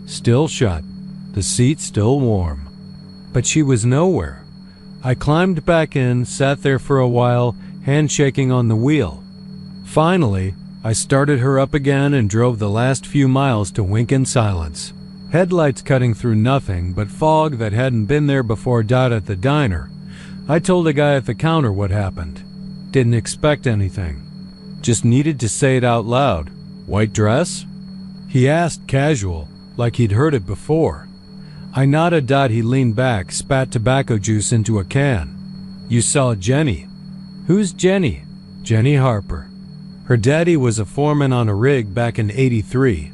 still shut, the seat still warm. But she was nowhere. I climbed back in, sat there for a while, handshaking on the wheel. Finally, I started her up again and drove the last few miles to Wink in silence. Headlights cutting through nothing but fog that hadn't been there before. At the diner, I told a guy at the counter what happened. Didn't expect anything. Just needed to say it out loud. "White dress?" He asked casual, like he'd heard it before. I nodded. He leaned back, spat tobacco juice into a can. "You saw Jenny." "Who's Jenny?" "Jenny Harper. Her daddy was a foreman on a rig back in '83.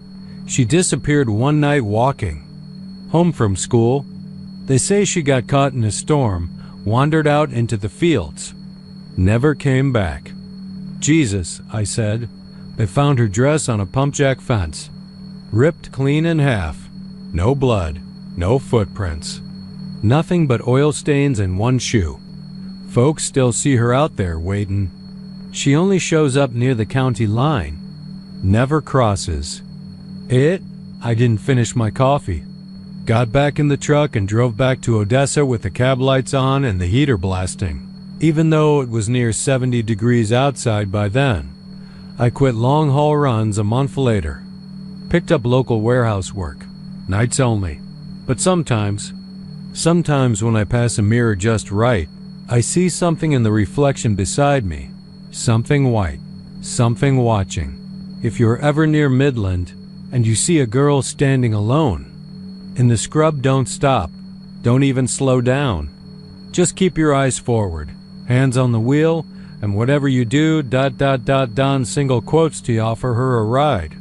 She disappeared one night walking home from school. They say she got caught in a storm, wandered out into the fields. Never came back." "Jesus," I said. "They found her dress on a pump jack fence. Ripped clean in half. No blood, no footprints. Nothing but oil stains in one shoe. Folks still see her out there waiting. She only shows up near the county line. Never crosses." I didn't finish my coffee. Got back in the truck and drove back to Odessa with the cab lights on and the heater blasting, even though it was near 70 degrees outside by then. I quit long-haul runs a month later. Picked up local warehouse work, nights only. But sometimes when I pass a mirror just right, I see something in the reflection beside me. Something white, something watching. If you're ever near Midland and you see a girl standing alone in the scrub, don't stop. Don't even slow down. Just keep your eyes forward, hands on the wheel, And whatever you do, ... Don single quotes to offer her a ride.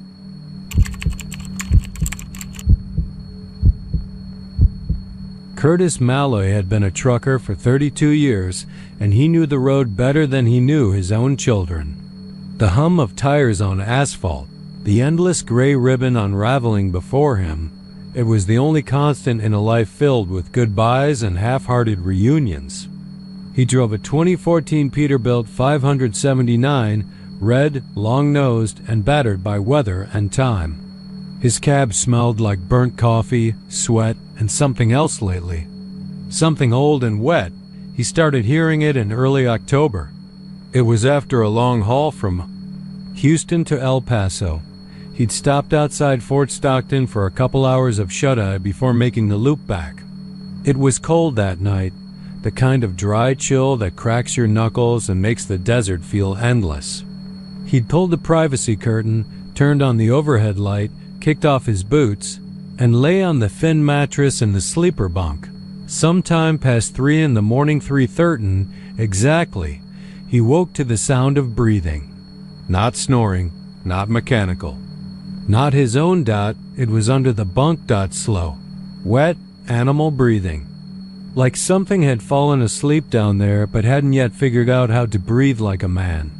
Curtis Malloy had been a trucker for 32 years, and he knew the road better than he knew his own children. The hum of tires on asphalt, the endless gray ribbon unraveling before him, it was the only constant in a life filled with goodbyes and half-hearted reunions. He drove a 2014 Peterbilt 579, red, long-nosed, and battered by weather and time. His cab smelled like burnt coffee, sweat, and something else lately. Something old and wet. He started hearing it in early October. It was after a long haul from Houston to El Paso. He'd stopped outside Fort Stockton for a couple hours of shut-eye before making the loop back. It was cold that night, the kind of dry chill that cracks your knuckles and makes the desert feel endless. He'd pulled the privacy curtain, turned on the overhead light, kicked off his boots, and lay on the thin mattress in the sleeper bunk. Sometime past 3 in the morning, 3:13 exactly, he woke to the sound of breathing. Not snoring, not mechanical. Not his own. It was under the bunk. Slow, wet, animal breathing. Like something had fallen asleep down there but hadn't yet figured out how to breathe like a man.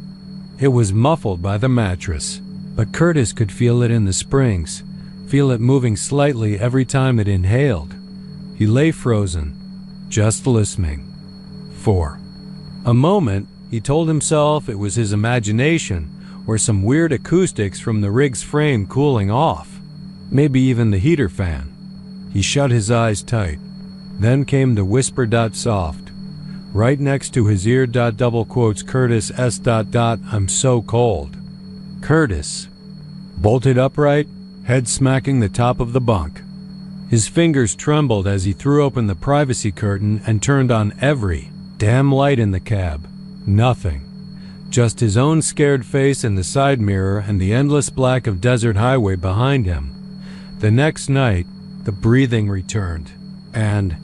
It was muffled by the mattress, but Curtis could feel it in the springs, feel it moving slightly every time it inhaled. He lay frozen, just listening. For a moment, he told himself it was his imagination or some weird acoustics from the rig's frame cooling off, maybe even the heater fan. He shut his eyes tight. Then came the whisper. Soft, right next to his ear. Double quotes Curtis S. I'm so cold. Curtis bolted upright, head smacking the top of the bunk. His fingers trembled as he threw open the privacy curtain and turned on every damn light in the cab. Nothing. Just his own scared face in the side mirror and the endless black of desert highway behind him. The next night, the breathing returned. And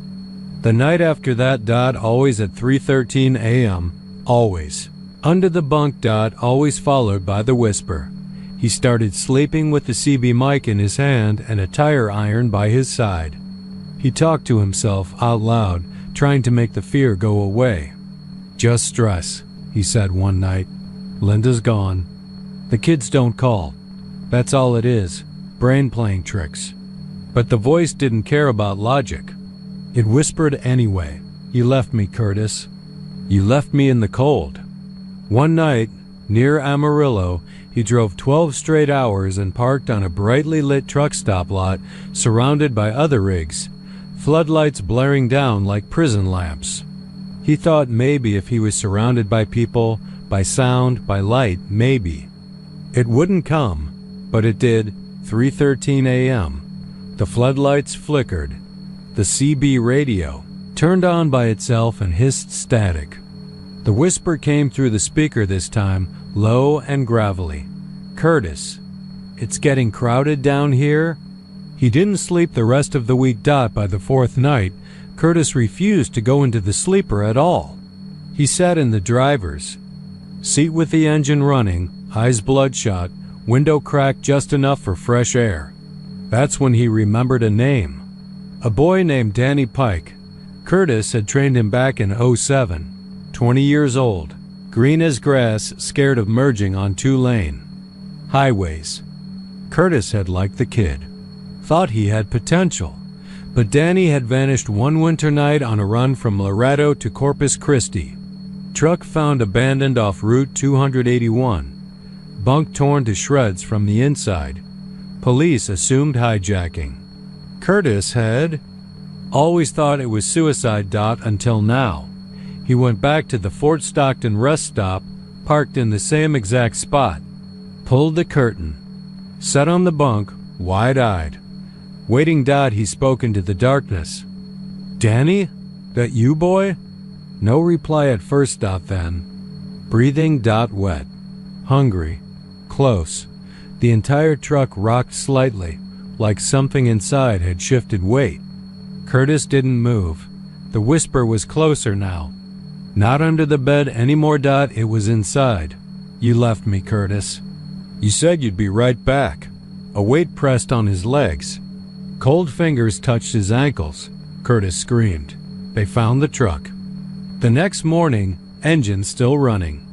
the night after that. Always at 3:13 a.m. Always. Under the bunk. Always followed by the whisper. He started sleeping with the CB mic in his hand and a tire iron by his side. He talked to himself out loud, trying to make the fear go away. Just stress, he said one night. Linda's gone. The kids don't call. That's all it is. Brain playing tricks. But the voice didn't care about logic. It whispered anyway. You left me, Curtis. You left me in the cold. One night, near Amarillo, he drove 12 straight hours and parked on a brightly lit truck stop lot surrounded by other rigs, floodlights blaring down like prison lamps. He thought maybe if he was surrounded by people, by sound, by light, maybe. It wouldn't come, but it did. 3:13 a.m. The floodlights flickered. The CB radio turned on by itself and hissed static. The whisper came through the speaker this time, low and gravelly. Curtis, it's getting crowded down here? He didn't sleep the rest of the week. By the fourth night, Curtis refused to go into the sleeper at all. He sat in the driver's seat with the engine running, eyes bloodshot, window cracked just enough for fresh air. That's when he remembered a name. A boy named Danny Pike. Curtis had trained him back in '07. 20 years old, green as grass, scared of merging on 2-lane highways. Curtis had liked the kid, thought he had potential, but Danny had vanished one winter night on a run from Laredo to Corpus Christi. Truck found abandoned off Route 281, bunk torn to shreds from the inside. Police assumed hijacking. Curtis had always thought it was suicide. Until now. He went back to the Fort Stockton rest stop, parked in the same exact spot, pulled the curtain, sat on the bunk, wide-eyed. Waiting. He spoke into the darkness. Danny? That you, boy? No reply at first. Then. Breathing. Wet. Hungry. Close. The entire truck rocked slightly, like something inside had shifted weight. Curtis didn't move. The whisper was closer now. Not under the bed anymore, it was inside. You left me, Curtis. You said you'd be right back. A weight pressed on his legs. Cold fingers touched his ankles. Curtis screamed. They found the truck. The next morning, engine still running.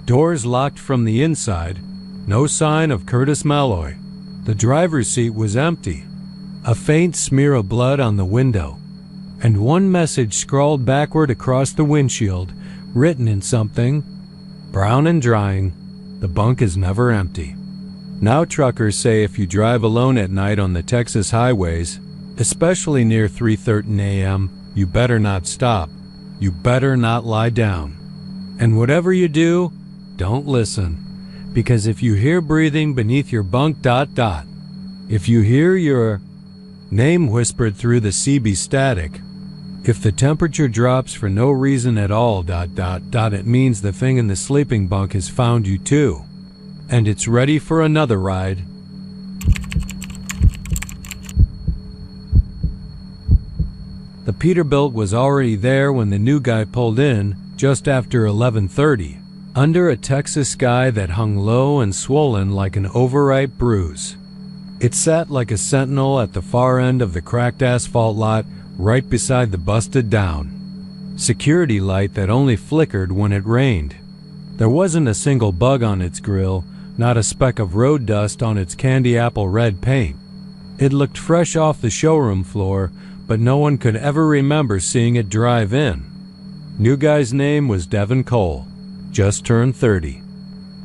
Doors locked from the inside. No sign of Curtis Malloy. The driver's seat was empty. A faint smear of blood on the window. And one message scrawled backward across the windshield, written in something brown and drying. The bunk is never empty. Now truckers say if you drive alone at night on the Texas highways, especially near 3:13 a.m., you better not stop. You better not lie down. And whatever you do, don't listen. Because if you hear breathing beneath your bunk, if you hear your name whispered through the CB static, if the temperature drops for no reason at all, it means the thing in the sleeping bunk has found you too. And it's ready for another ride. The Peterbilt was already there when the new guy pulled in just after 11:30, under a Texas sky that hung low and swollen like an overripe bruise. It sat like a sentinel at the far end of the cracked asphalt lot right beside the busted down security light that only flickered when it rained. There wasn't a single bug on its grill, not a speck of road dust on its candy apple red paint. It looked fresh off the showroom floor, but no one could ever remember seeing it drive in. New guy's name was Devin Cole, just turned 30.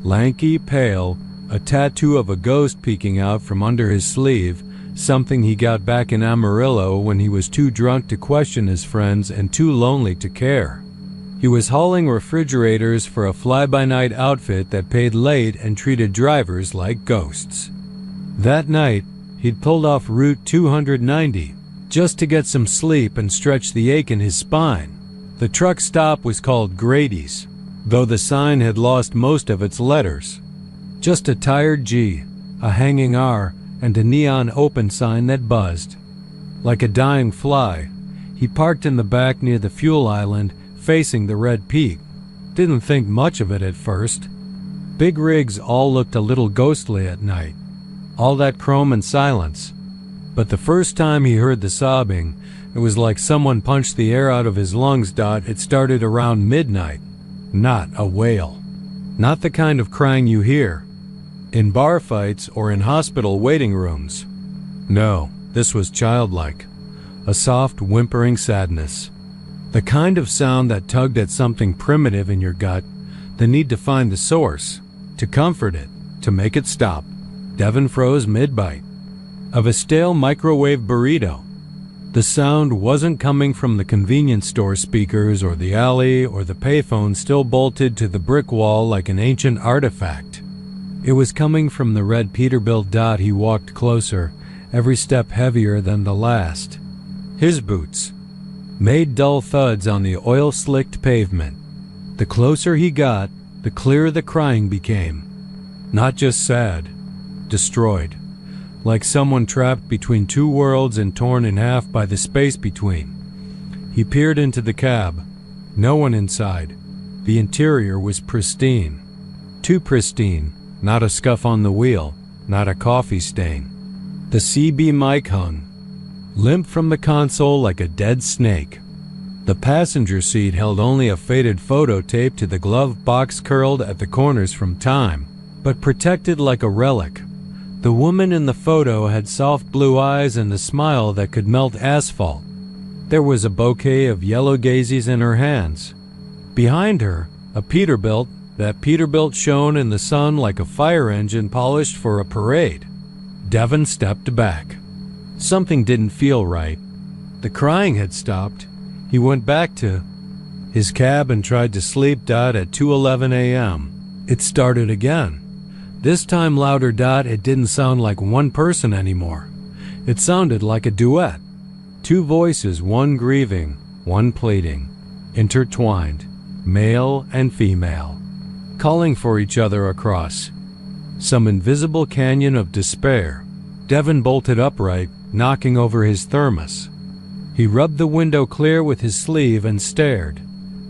Lanky, pale, a tattoo of a ghost peeking out from under his sleeve, something he got back in Amarillo when he was too drunk to question his friends and too lonely to care. He was hauling refrigerators for a fly-by-night outfit that paid late and treated drivers like ghosts. That night, he'd pulled off Route 290 just to get some sleep and stretch the ache in his spine. The truck stop was called Grady's, though the sign had lost most of its letters. Just a tired G, a hanging R, and a neon open sign that buzzed. Like a dying fly, he parked in the back near the fuel island, facing the red peak. Didn't think much of it at first. Big rigs all looked a little ghostly at night. All that chrome and silence. But the first time he heard the sobbing, it was like someone punched the air out of his lungs. It started around midnight. Not a wail. Not the kind of crying you hear in bar fights or in hospital waiting rooms. No, this was childlike. A soft, whimpering sadness. The kind of sound that tugged at something primitive in your gut, the need to find the source, to comfort it, to make it stop. Devin froze mid-bite of a stale microwave burrito. The sound wasn't coming from the convenience store speakers or the alley or the payphone still bolted to the brick wall like an ancient artifact. It was coming from the red Peterbilt. He walked closer, every step heavier than the last. His boots made dull thuds on the oil-slicked pavement. The closer he got, the clearer the crying became. Not just sad, destroyed. Like someone trapped between two worlds and torn in half by the space between. He peered into the cab. No one inside. The interior was pristine. Too pristine. Not a scuff on the wheel. Not a coffee stain. The CB mic hung, limp from the console like a dead snake. The passenger seat held only a faded photo taped to the glove box curled at the corners from time, but protected like a relic. The woman in the photo had soft blue eyes and a smile that could melt asphalt. There was a bouquet of yellow daisies in her hands. Behind her, a Peterbilt. That Peterbilt shone in the sun like a fire engine polished for a parade. Devin stepped back. Something didn't feel right. The crying had stopped. He went back to his cab and tried to sleep. At 2:11 a.m. It started again. This time louder. It didn't sound like one person anymore. It sounded like a duet. Two voices, one grieving, one pleading, intertwined, male and female, calling for each other across some invisible canyon of despair. Devin bolted upright, knocking over his thermos. He rubbed the window clear with his sleeve and stared.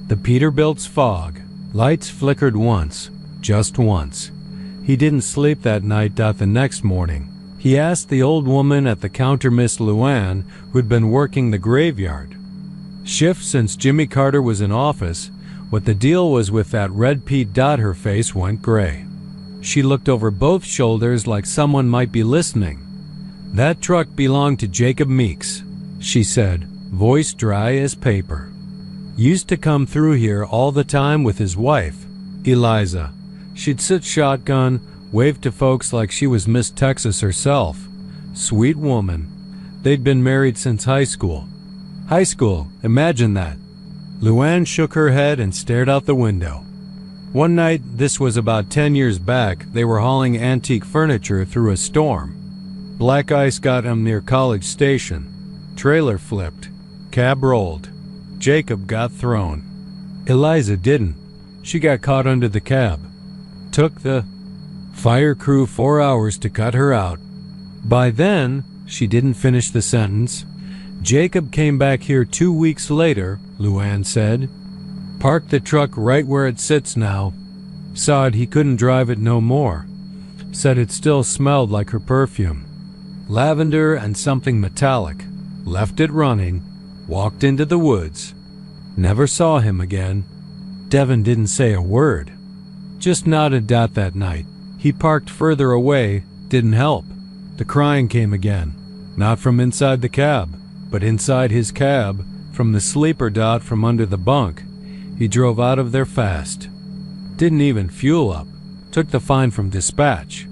The Peterbilt's fog. Lights flickered once, just once. He didn't sleep that night. The next morning, he asked the old woman at the counter, Miss Luann, who'd been working the graveyard shift since Jimmy Carter was in office, what the deal was with that red Pete. Her face went gray. She looked over both shoulders like someone might be listening. "That truck belonged to Jacob Meeks," she said, voice dry as paper. "Used to come through here all the time with his wife, Eliza. She'd sit shotgun, wave to folks like she was Miss Texas herself. Sweet woman. They'd been married since high school. High school, imagine that." Luann shook her head and stared out the window. One night, this was about 10 years back, they were hauling antique furniture through a storm. Black ice got 'em near College Station. Trailer flipped. Cab rolled. Jacob got thrown. Eliza didn't. She got caught under the cab. Took the fire crew 4 hours to cut her out. By then, she didn't finish the sentence. Jacob came back here 2 weeks later, Luann said. Parked the truck right where it sits now. Saw he couldn't drive it no more. Said it still smelled like her perfume. Lavender and something metallic. Left it running. Walked into the woods. Never saw him again. Devin didn't say a word. Just nodded that night. He parked further away. Didn't help. The crying came again. Not from inside the cab, but inside his cab, from the sleeper from under the bunk. He drove out of there fast. Didn't even fuel up. Took the fine from dispatch.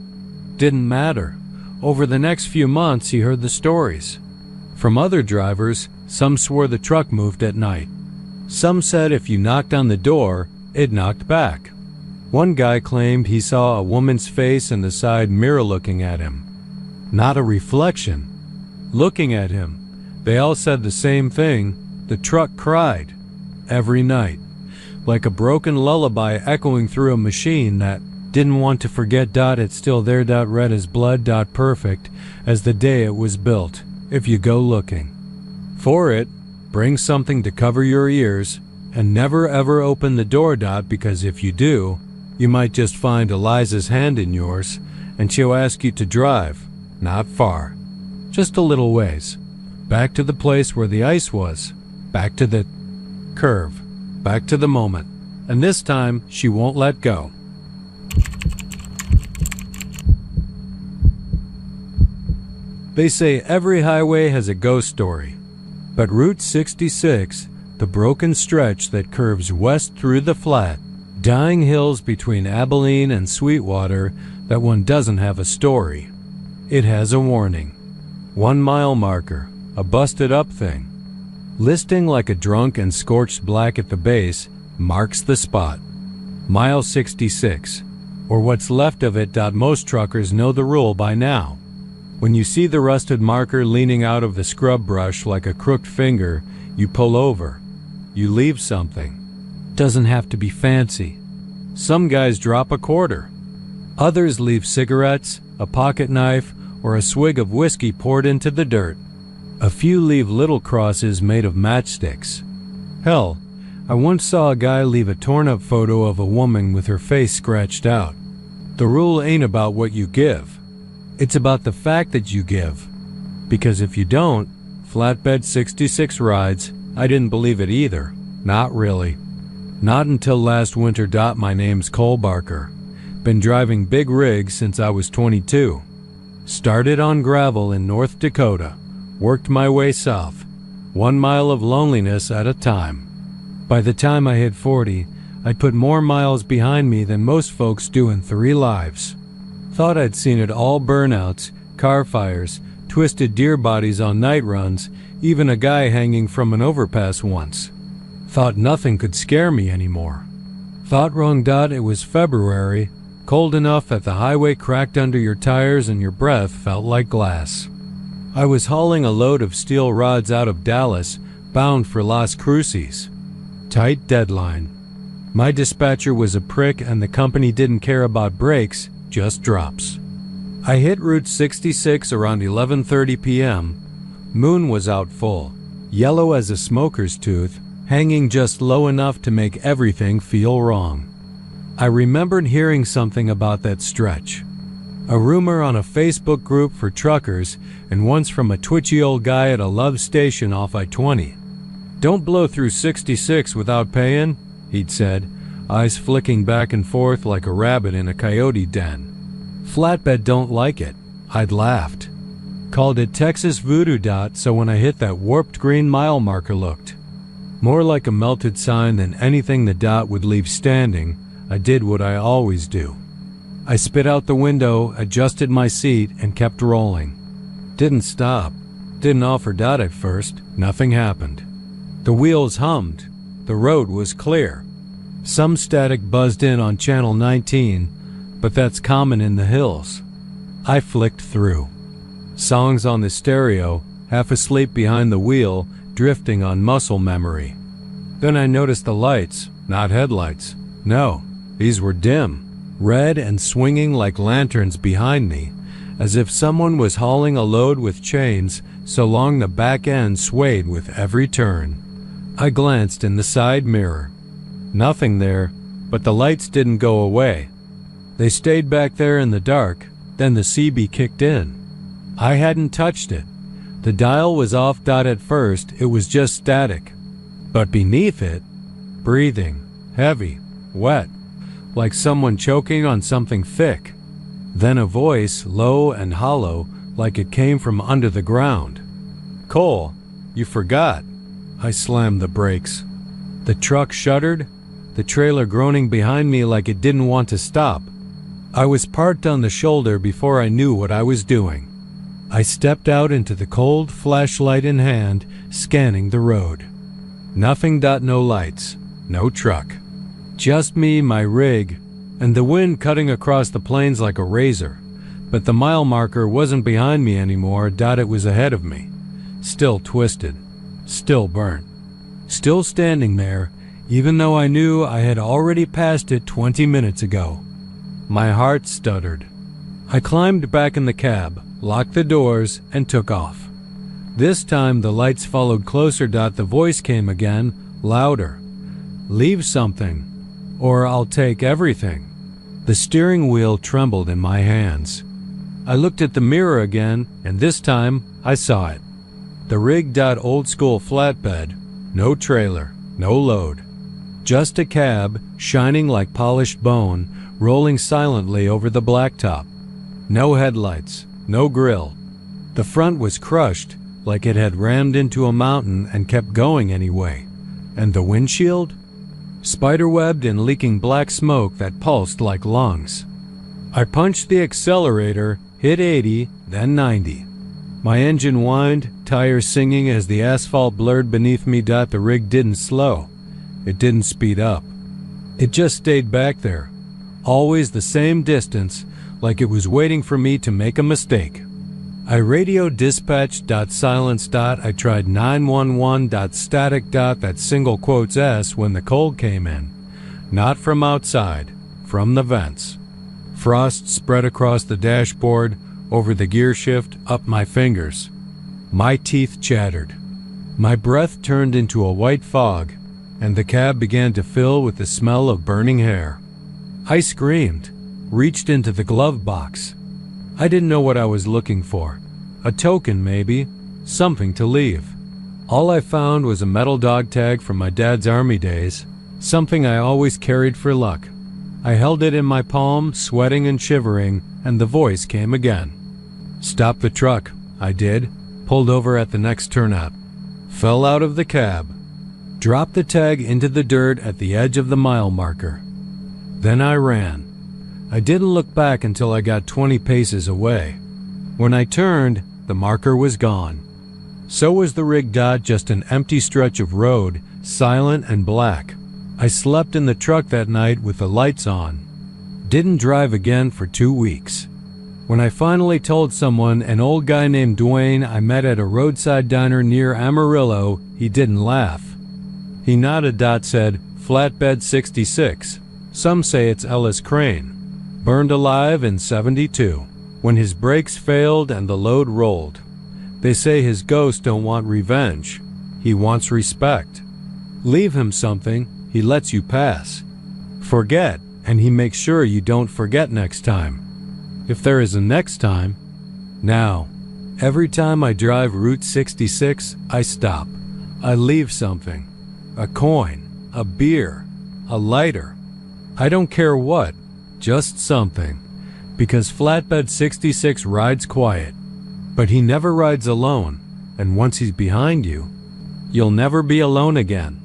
Didn't matter. Over the next few months he heard the stories. From other drivers, some swore the truck moved at night. Some said if you knocked on the door, it knocked back. One guy claimed he saw a woman's face in the side mirror looking at him. Not a reflection. Looking at him. They all said the same thing. The truck cried. Every night. Like a broken lullaby echoing through a machine that didn't want to forget. It's still there. Red as blood. Perfect as the day it was built, if you go looking. For it, bring something to cover your ears, and never ever open the door. Because if you do, you might just find Eliza's hand in yours, and she'll ask you to drive. Not far. Just a little ways. Back to the place where the ice was. Back to the curve. Back to the moment. And this time, she won't let go. They say every highway has a ghost story. But Route 66, the broken stretch that curves west through the flat, dying hills between Abilene and Sweetwater, that one doesn't have a story. It has a warning. 1 mile marker, a busted up thing. Listing like a drunk and scorched black at the base, marks the spot. Mile 66, or what's left of it. Most truckers know the rule by now. When you see the rusted marker leaning out of the scrub brush like a crooked finger, you pull over. You leave something. Doesn't have to be fancy. Some guys drop a quarter. Others leave cigarettes, a pocket knife, or a swig of whiskey poured into the dirt. A few leave little crosses made of matchsticks. Hell, I once saw a guy leave a torn-up photo of a woman with her face scratched out. The rule ain't about what you give. It's about the fact that you give. Because if you don't, flatbed 66 rides, I didn't believe it either. Not really. Not until last winter. My name's Cole Barker. Been driving big rigs since I was 22. Started on gravel in North Dakota. Worked my way south. 1 mile of loneliness at a time. By the time I hit 40, I'd put more miles behind me than most folks do in 3 lives. Thought I'd seen it all: burnouts, car fires, twisted deer bodies on night runs, even a guy hanging from an overpass once. Thought nothing could scare me anymore. Thought wrong. It was February, cold enough that the highway cracked under your tires and your breath felt like glass. I was hauling a load of steel rods out of Dallas, bound for Las Cruces. Tight deadline. My dispatcher was a prick and the company didn't care about brakes, just drops. I hit Route 66 around 11:30 p.m. Moon was out full, yellow as a smoker's tooth, hanging just low enough to make everything feel wrong. I remembered hearing something about that stretch. A rumor on a Facebook group for truckers, and once from a twitchy old guy at a love station off I-20. "Don't blow through 66 without paying," he'd said, eyes flicking back and forth like a rabbit in a coyote den. "Flatbed don't like it," I'd laughed. Called it Texas Voodoo Dot, so when I hit that warped green mile marker looked more like a melted sign than anything the dot would leave standing, I did what I always do. I spit out the window, adjusted my seat, and kept rolling. Didn't stop. Didn't offer dot at first. Nothing happened. The wheels hummed. The road was clear. Some static buzzed in on channel 19, but that's common in the hills. I flicked through. Songs on the stereo, half asleep behind the wheel, drifting on muscle memory. Then I noticed the lights, not headlights. No, these were dim, red and swinging like lanterns behind me, as if someone was hauling a load with chains so long the back end swayed with every turn. I glanced in the side mirror. Nothing there, but the lights didn't go away. They stayed back there in the dark, then the CB kicked in. I hadn't touched it. The dial was off dot at first, it was just static. But beneath it, breathing, heavy, wet, like someone choking on something thick. Then a voice, low and hollow, like it came from under the ground. "Cole, you forgot." I slammed the brakes. The truck shuddered, the trailer groaning behind me like it didn't want to stop. I was parked on the shoulder before I knew what I was doing. I stepped out into the cold, flashlight in hand, scanning the road. Nothing. No lights. No truck. Just me, my rig, and the wind cutting across the plains like a razor. But the mile marker wasn't behind me anymore. It was ahead of me. Still twisted. Still burnt. Still standing there, even though I knew I had already passed it 20 minutes ago. My heart stuttered. I climbed back in the cab, locked the doors, and took off. This time the lights followed closer. The voice came again, louder. "Leave something, or I'll take everything." The steering wheel trembled in my hands. I looked at the mirror again, and this time I saw it. The rig. Old school flatbed, no trailer, no load. Just a cab, shining like polished bone, rolling silently over the blacktop. No headlights, no grill. The front was crushed, like it had rammed into a mountain and kept going anyway. And the windshield? Spiderwebbed and leaking black smoke that pulsed like lungs. I punched the accelerator, hit 80, then 90. My engine whined, tires singing as the asphalt blurred beneath me. The rig didn't slow. It didn't speed up. It just stayed back there, always the same distance, like it was waiting for me to make a mistake. I radioed dispatch. Silence. I tried 911. Static. That single quotes S when the cold came in. Not from outside, from the vents. Frost spread across the dashboard, over the gear shift, up my fingers. My teeth chattered. My breath turned into a white fog, and the cab began to fill with the smell of burning hair. I screamed, reached into the glove box. I didn't know what I was looking for. A token, maybe. Something to leave. All I found was a metal dog tag from my dad's army days, something I always carried for luck. I held it in my palm, sweating and shivering, and the voice came again. "Stop the truck." I did. Pulled over at the next turnout. Fell out of the cab. Dropped the tag into the dirt at the edge of the mile marker. Then I ran. I didn't look back until I got 20 paces away. When I turned, the marker was gone. So was the rig. Just an empty stretch of road, silent and black. I slept in the truck that night with the lights on. Didn't drive again for 2 weeks. When I finally told someone, an old guy named Dwayne I met at a roadside diner near Amarillo, he didn't laugh. He nodded. Said, "Flatbed 66. Some say it's Ellis Crane. Burned alive in 72, when his brakes failed and the load rolled. They say his ghost don't want revenge. He wants respect." Leave him something, he lets you pass. Forget, and he makes sure you don't forget next time. If there is a next time. Now, every time I drive Route 66, I stop. I leave something. A coin, a beer, a lighter. I don't care what, just something. Because Flatbed 66 rides quiet. But he never rides alone, and once he's behind you, you'll never be alone again.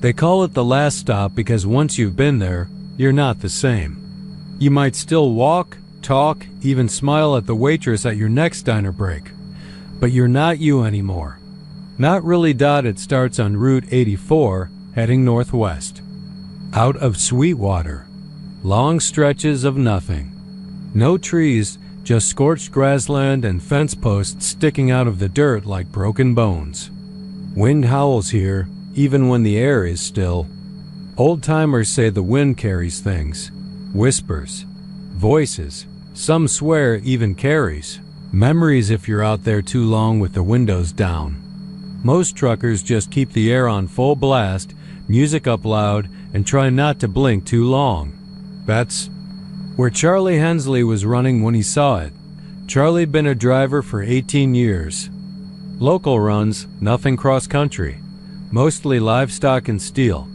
They call it the last stop because once you've been there, you're not the same. You might still walk, talk, even smile at the waitress at your next diner break. But you're not you anymore. Not really. It starts on Route 84, heading northwest. Out of Sweetwater. Long stretches of nothing. No trees, just scorched grassland and fence posts sticking out of the dirt like broken bones. Wind howls here, even when the air is still. Old-timers say the wind carries things. Whispers. Voices. Some swear even carries. Memories if you're out there too long with the windows down. Most truckers just keep the air on full blast, music up loud, and try not to blink too long. That's where Charlie Hensley was running when he saw it. Charlie'd been a driver for 18 years. Local runs, nothing cross-country. Mostly livestock and steel.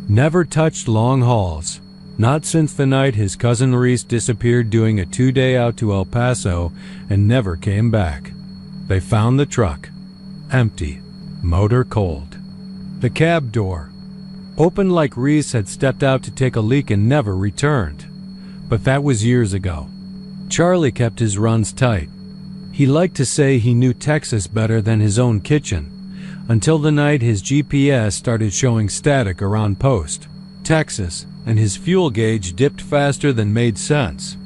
Never touched long hauls. Not since the night his cousin Reese disappeared doing a 2-day out to El Paso and never came back. They found the truck. Empty. Motor cold. The cab door opened like Reese had stepped out to take a leak and never returned. But that was years ago. Charlie kept his runs tight. He liked to say he knew Texas better than his own kitchen, until the night his GPS started showing static around post, Texas, and his fuel gauge dipped faster than made sense.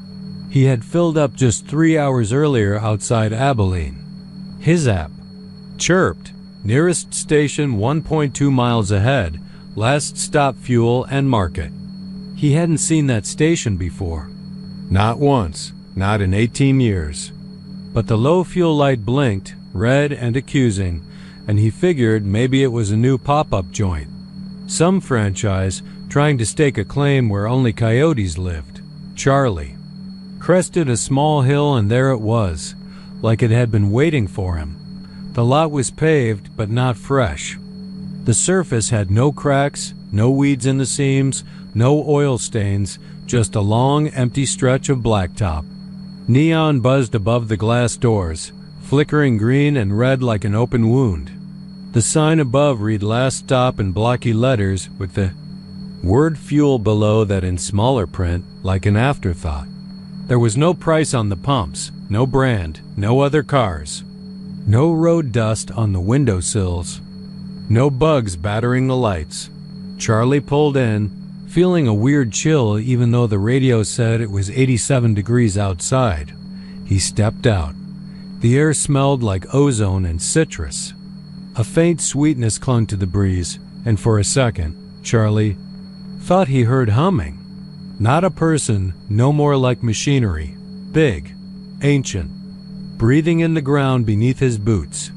He had filled up just 3 hours earlier outside Abilene. His app chirped, nearest station 1.2 miles ahead, last stop fuel and market. He hadn't seen that station before. Not once, not in 18 years. But the low fuel light blinked, red and accusing, and he figured maybe it was a new pop-up joint. Some franchise trying to stake a claim where only coyotes lived. Charlie crested a small hill and there it was, like it had been waiting for him. The lot was paved but not fresh. The surface had no cracks, no weeds in the seams, no oil stains, just a long, empty stretch of blacktop. Neon buzzed above the glass doors, flickering green and red like an open wound. The sign above read last stop in blocky letters with the word fuel below that in smaller print, like an afterthought. There was no price on the pumps, no brand, no other cars. No road dust on the windowsills. No bugs battering the lights. Charlie pulled in, feeling a weird chill even though the radio said it was 87 degrees outside. He stepped out. The air smelled like ozone and citrus. A faint sweetness clung to the breeze, and for a second, Charlie thought he heard humming. Not a person, no more like machinery. Big, ancient, breathing in the ground beneath his boots.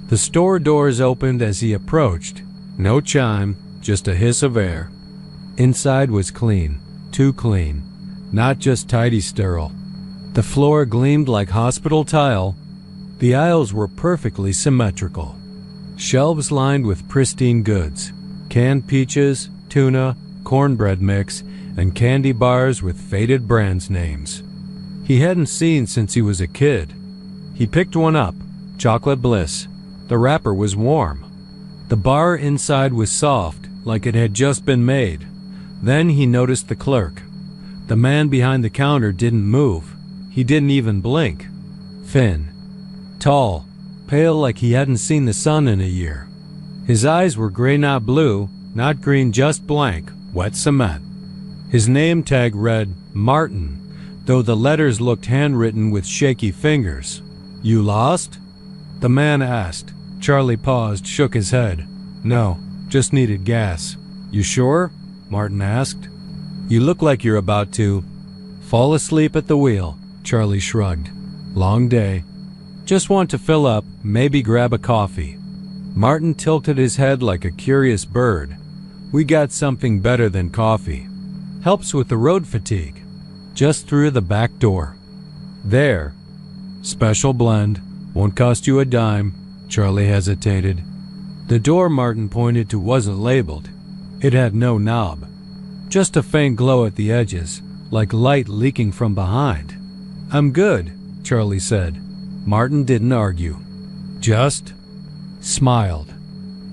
The store doors opened as he approached. No chime, just a hiss of air. Inside was clean, too clean, not just tidy sterile. The floor gleamed like hospital tile. The aisles were perfectly symmetrical. Shelves lined with pristine goods, canned peaches, tuna, cornbread mix, and candy bars with faded brands names he hadn't seen since he was a kid. He picked one up, Chocolate Bliss. The wrapper was warm. The bar inside was soft, like it had just been made. Then he noticed the clerk. The man behind the counter didn't move. He didn't even blink. Thin, tall, pale like he hadn't seen the sun in a year. His eyes were gray, not blue, not green, just blank, wet cement. His name tag read Martin, though the letters looked handwritten with shaky fingers. "You lost?" the man asked. Charlie paused, shook his head. "No, just needed gas." "You sure?" Martin asked. "You look like you're about to." "Fall asleep at the wheel," Charlie shrugged. "Long day." Just want to fill up, maybe grab a coffee. Martin tilted his head like a curious bird. We got something better than coffee. Helps with the road fatigue. Just through the back door. There. Special blend. Won't cost you a dime. Charlie hesitated. The door Martin pointed to wasn't labeled. It had no knob. Just a faint glow at the edges, like light leaking from behind. I'm good, Charlie said. Martin didn't argue. Just smiled.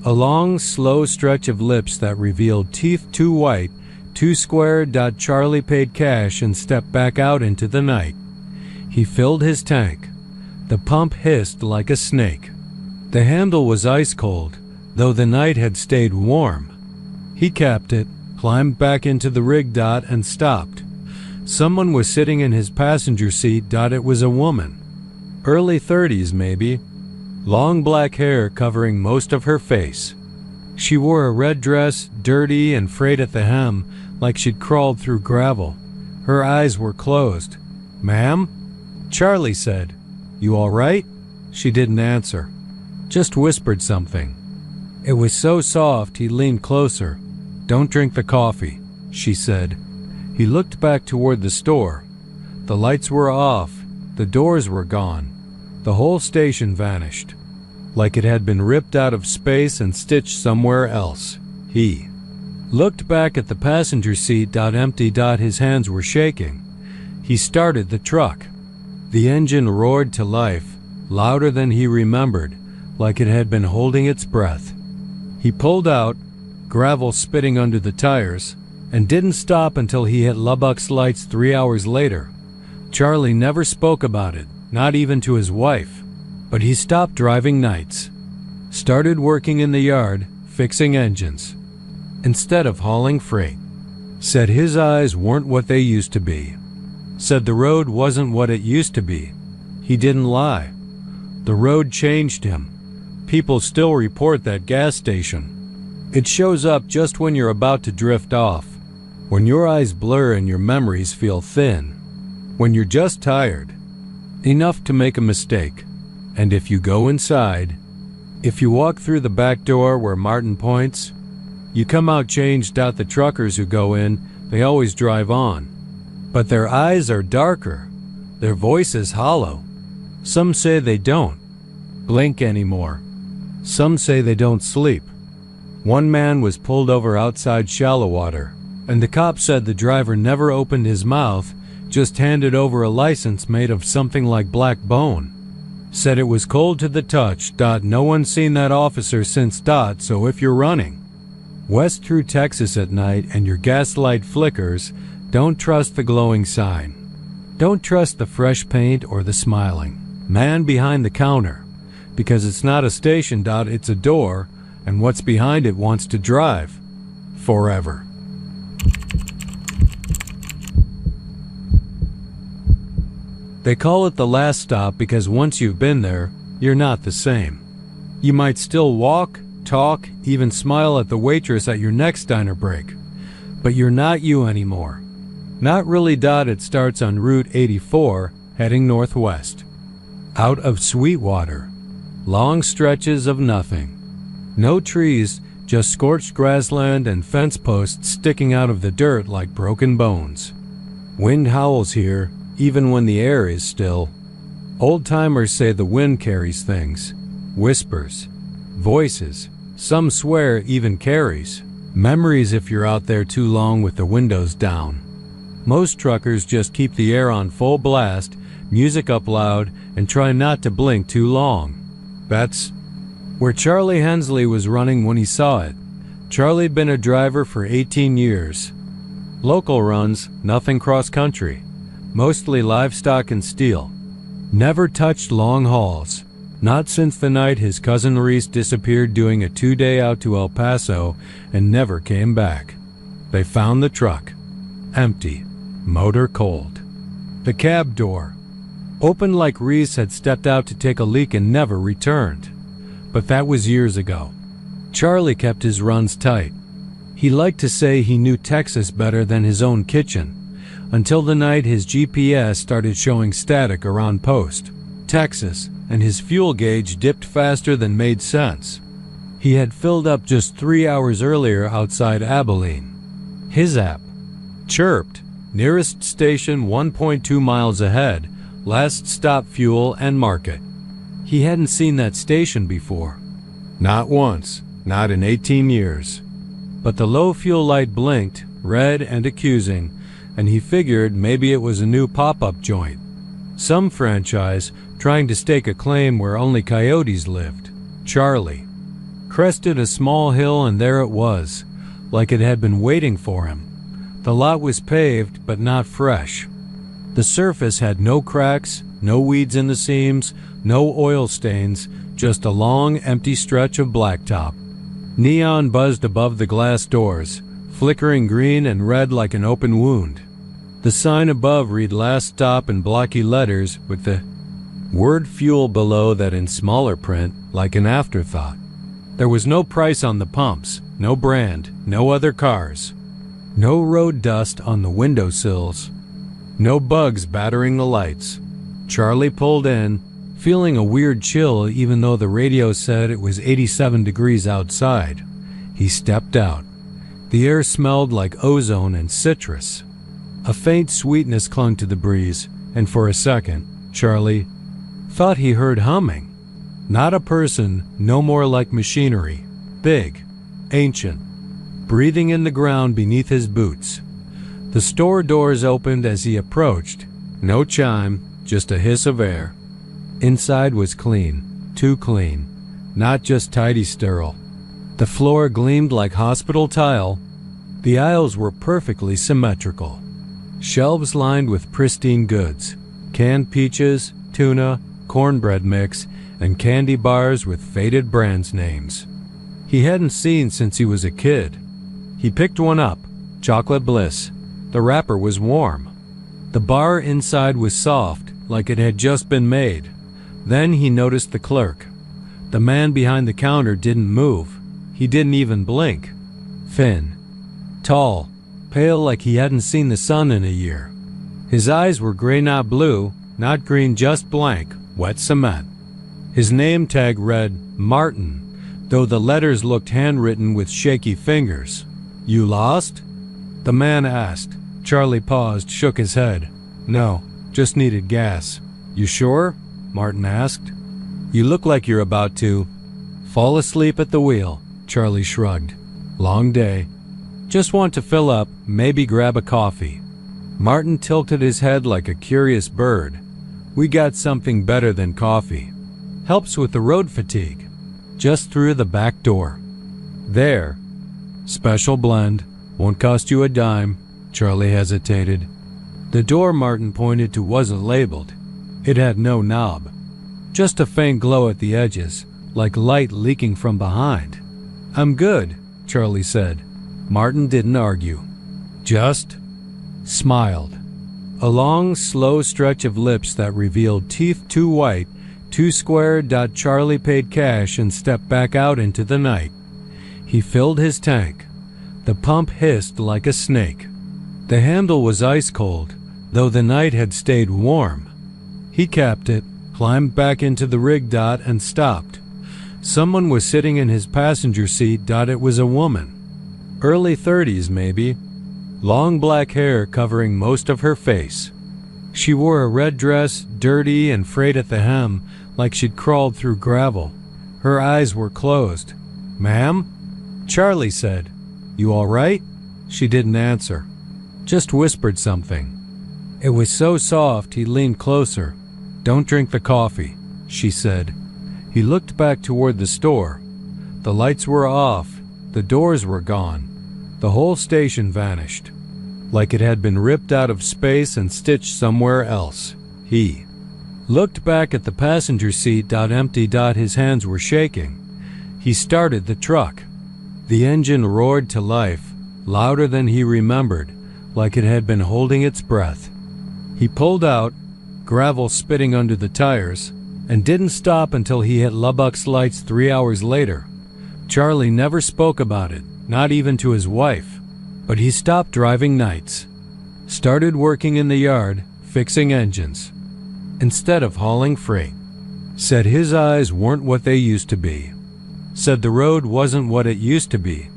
A long, slow stretch of lips that revealed teeth too white, too square. Charlie paid cash and stepped back out into the night. He filled his tank. The pump hissed like a snake. The handle was ice cold, though the night had stayed warm. He capped it, climbed back into the rig. And stopped. Someone was sitting in his passenger seat. It was a woman. Early 30s maybe. Long black hair covering most of her face. She wore a red dress, dirty and frayed at the hem, like she'd crawled through gravel. Her eyes were closed. Ma'am? Charlie said. You all right? She didn't answer. Just whispered something. It was so soft he leaned closer. Don't drink the coffee, she said. He looked back toward the store. The lights were off. The doors were gone. The whole station vanished. Like it had been ripped out of space and stitched somewhere else. He looked back at the passenger seat. Empty. His hands were shaking. He started the truck. The engine roared to life, louder than he remembered, like it had been holding its breath. He pulled out, gravel spitting under the tires, and didn't stop until he hit Lubbock's lights 3 hours later. Charlie never spoke about it, not even to his wife, but he stopped driving nights. Started working in the yard, fixing engines, instead of hauling freight. Said his eyes weren't what they used to be. Said the road wasn't what it used to be. He didn't lie. The road changed him. People still report that gas station. It shows up just when you're about to drift off, when your eyes blur and your memories feel thin, when you're just tired, enough to make a mistake. And if you go inside, if you walk through the back door where Martin points, you come out changed. The truckers who go in, they always drive on. But their eyes are darker, their voices hollow. Some say they don't blink anymore. Some say they don't sleep. One man was pulled over outside shallow water, and the cop said the driver never opened his mouth, just handed over a license made of something like black bone. Said it was cold to the touch. No one's seen that officer since. So if you're running west through Texas at night and your gas light flickers, don't trust the glowing sign. Don't trust the fresh paint or the smiling man behind the counter, because it's not a station. It's a door, and what's behind it wants to drive forever. They call it the last stop because once you've been there, you're not the same. You might still walk, talk, even smile at the waitress at your next diner break, but you're not you anymore. Not really. It starts on Route 84, heading northwest. Out of Sweetwater. Long stretches of nothing. No trees, just scorched grassland and fence posts sticking out of the dirt like broken bones. Wind howls here, even when the air is still. Old-timers say the wind carries things. Whispers. Voices. Some swear it even carries memories if you're out there too long with the windows down. Most truckers just keep the air on full blast, music up loud, and try not to blink too long. That's where Charlie Hensley was running when he saw it. Charlie'd been a driver for 18 years. Local runs, nothing cross-country. Mostly livestock and steel. Never touched long hauls. Not since the night his cousin Reese disappeared doing a 2-day out to El Paso and never came back. They found the truck. Empty. Motor cold. The cab door opened like Reese had stepped out to take a leak and never returned. But that was years ago. Charlie kept his runs tight. He liked to say he knew Texas better than his own kitchen, until the night his GPS started showing static around post. Texas, and his fuel gauge dipped faster than made sense. He had filled up just 3 hours earlier outside Abilene. His app chirped, nearest station 1.2 miles ahead, last stop fuel and market. He hadn't seen that station before. Not once, not in 18 years. But the low fuel light blinked, red and accusing, and he figured maybe it was a new pop-up joint. Some franchise trying to stake a claim where only coyotes lived. Charlie crested a small hill, and there it was, like it had been waiting for him. The lot was paved, but not fresh. The surface had no cracks, no weeds in the seams, no oil stains, just a long, empty stretch of blacktop. Neon buzzed above the glass doors, flickering green and red like an open wound. The sign above read last stop in blocky letters, with the word fuel below that in smaller print, like an afterthought. There was no price on the pumps, no brand, no other cars. No road dust on the windowsills. No bugs battering the lights. Charlie pulled in, feeling a weird chill even though the radio said it was 87 degrees outside. He stepped out. The air smelled like ozone and citrus. A faint sweetness clung to the breeze, and for a second, Charlie thought he heard humming. Not a person, no more like machinery. Big, ancient, breathing in the ground beneath his boots. The store doors opened as he approached. No chime, just a hiss of air. Inside was clean, too clean, not just tidy sterile. The floor gleamed like hospital tile. The aisles were perfectly symmetrical. Shelves lined with pristine goods, canned peaches, tuna, cornbread mix, and candy bars with faded brands names. He hadn't seen since he was a kid. He picked one up, Chocolate Bliss. The wrapper was warm. The bar inside was soft, like it had just been made. Then he noticed the clerk. The man behind the counter didn't move. He didn't even blink. Thin, tall, pale like he hadn't seen the sun in a year. His eyes were gray, not blue, not green, just blank, wet cement. His name tag read Martin, though the letters looked handwritten with shaky fingers. "You lost?" the man asked. Charlie paused, shook his head. "No, just needed gas." "You sure?" Martin asked. "You look like you're about to fall asleep at the wheel." Charlie shrugged. "Long day. Just want to fill up, maybe grab a coffee." Martin tilted his head like a curious bird. "We got something better than coffee. Helps with the road fatigue. Just through the back door. There. Special blend. Won't cost you a dime." Charlie hesitated. The door Martin pointed to wasn't labeled. It had no knob. Just a faint glow at the edges, like light leaking from behind. "I'm good," Charlie said. Martin didn't argue. Just smiled. A long, slow stretch of lips that revealed teeth too white, too square. Charlie paid cash and stepped back out into the night. He filled his tank. The pump hissed like a snake. The handle was ice cold, though the night had stayed warm. He capped it, climbed back into the rig. And stopped. Someone was sitting in his passenger seat. It was a woman. Early 30s maybe. Long black hair covering most of her face. She wore a red dress, dirty and frayed at the hem, like she'd crawled through gravel. Her eyes were closed. "Ma'am?" Charlie said. "You all right?" She didn't answer. Just whispered something. It was so soft he leaned closer. "Don't drink the coffee," she said. He looked back toward the store. The lights were off. The doors were gone. The whole station vanished, like it had been ripped out of space and stitched somewhere else. He looked back at the passenger seat. Empty. His hands were shaking. He started the truck. The engine roared to life, louder than he remembered, like it had been holding its breath. He pulled out, gravel spitting under the tires, and didn't stop until he hit Lubbock's lights 3 hours later. Charlie never spoke about it, not even to his wife, but he stopped driving nights. Started working in the yard, fixing engines, instead of hauling freight. Said his eyes weren't what they used to be. Said the road wasn't what it used to be.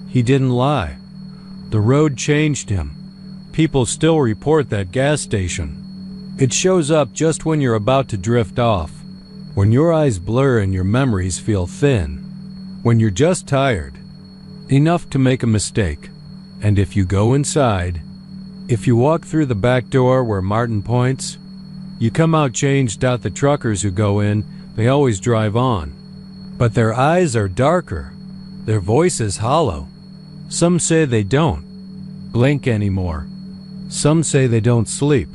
He didn't lie. The road changed him. People still report that gas station. It shows up just when you're about to drift off, when your eyes blur and your memories feel thin, when you're just tired, enough to make a mistake. And if you go inside, if you walk through the back door where Martin points, you come out changed. The truckers who go in, they always drive on. But their eyes are darker. Their voice is hollow. Some say they don't blink anymore. Some say they don't sleep.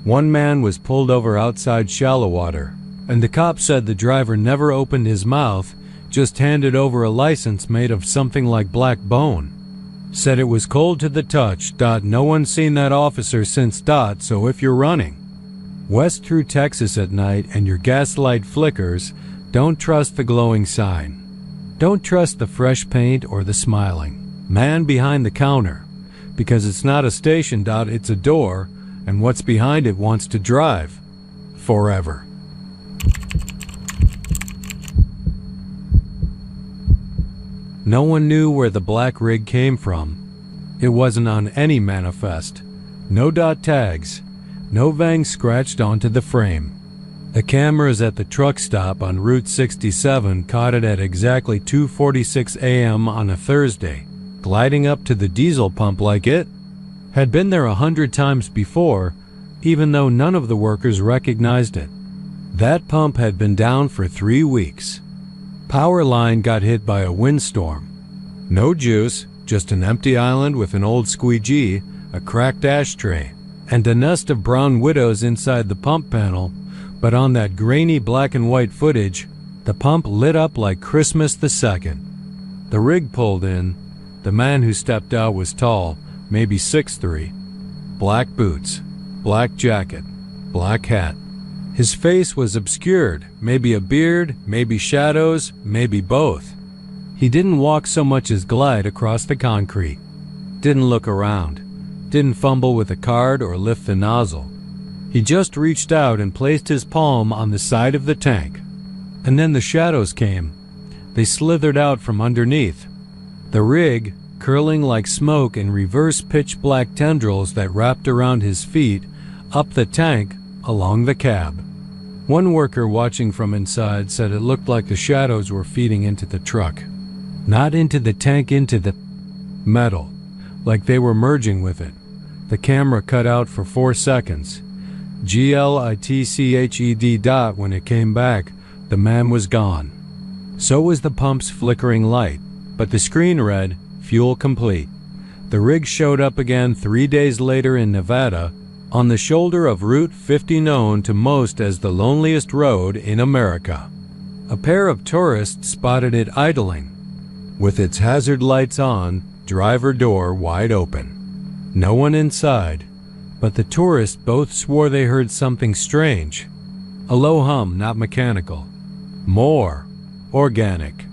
One man was pulled over outside shallow water, and the cop said the driver never opened his mouth, just handed over a license made of something like black bone. Said it was cold to the touch. No one's seen that officer since. So if you're running west through Texas at night and your gas light flickers, don't trust the glowing sign. Don't trust the fresh paint or the smiling man behind the counter, because it's not a station. It's a door, and what's behind it wants to drive forever. No one knew where the black rig came from. It wasn't on any manifest. No tags. No vangs scratched onto the frame. The cameras at the truck stop on Route 67 caught it at exactly 2:46 a.m. on a Thursday, gliding up to the diesel pump like it had been there 100 times before, even though none of the workers recognized it. That pump had been down for 3 weeks. Power line got hit by a windstorm. No juice, just an empty island with an old squeegee, a cracked ashtray, and a nest of brown widows inside the pump panel. But on that grainy black and white footage, the pump lit up like Christmas the 2nd. The rig pulled in. The man who stepped out was tall, maybe 6'3". Black boots, black jacket, black hat. His face was obscured, maybe a beard, maybe shadows, maybe both. He didn't walk so much as glide across the concrete. Didn't look around. Didn't fumble with a card or lift the nozzle. He just reached out and placed his palm on the side of the tank. And then the shadows came. They slithered out from underneath. The rig, curling like smoke in reverse pitch black tendrils that wrapped around his feet, up the tank, along the cab. One worker watching from inside said it looked like the shadows were feeding into the truck. Not into the tank, into the metal, like they were merging with it. The camera cut out for 4 seconds. GLITCHED. When it came back, the man was gone. So was the pump's flickering light, but the screen read, "Fuel complete." The rig showed up again 3 days later in Nevada, on the shoulder of Route 50, known to most as the loneliest road in America. A pair of tourists spotted it idling, with its hazard lights on, driver door wide open. No one inside, but the tourists both swore they heard something strange. A low hum, not mechanical. More organic.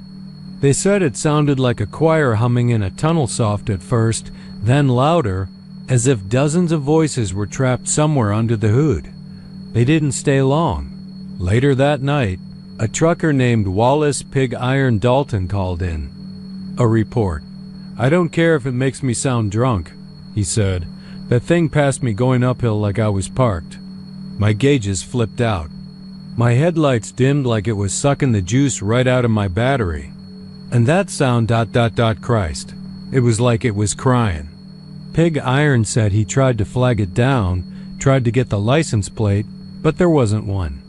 They said it sounded like a choir humming in a tunnel soft at first, then louder, as if dozens of voices were trapped somewhere under the hood. They didn't stay long. Later that night, a trucker named Wallace Pig Iron Dalton called in. A report. "I don't care if it makes me sound drunk," he said. "That thing passed me going uphill like I was parked. My gauges flipped out. My headlights dimmed like it was sucking the juice right out of my battery. And that sound ... Christ. It was like it was crying." Pig Iron said he tried to flag it down, tried to get the license plate, but there wasn't one.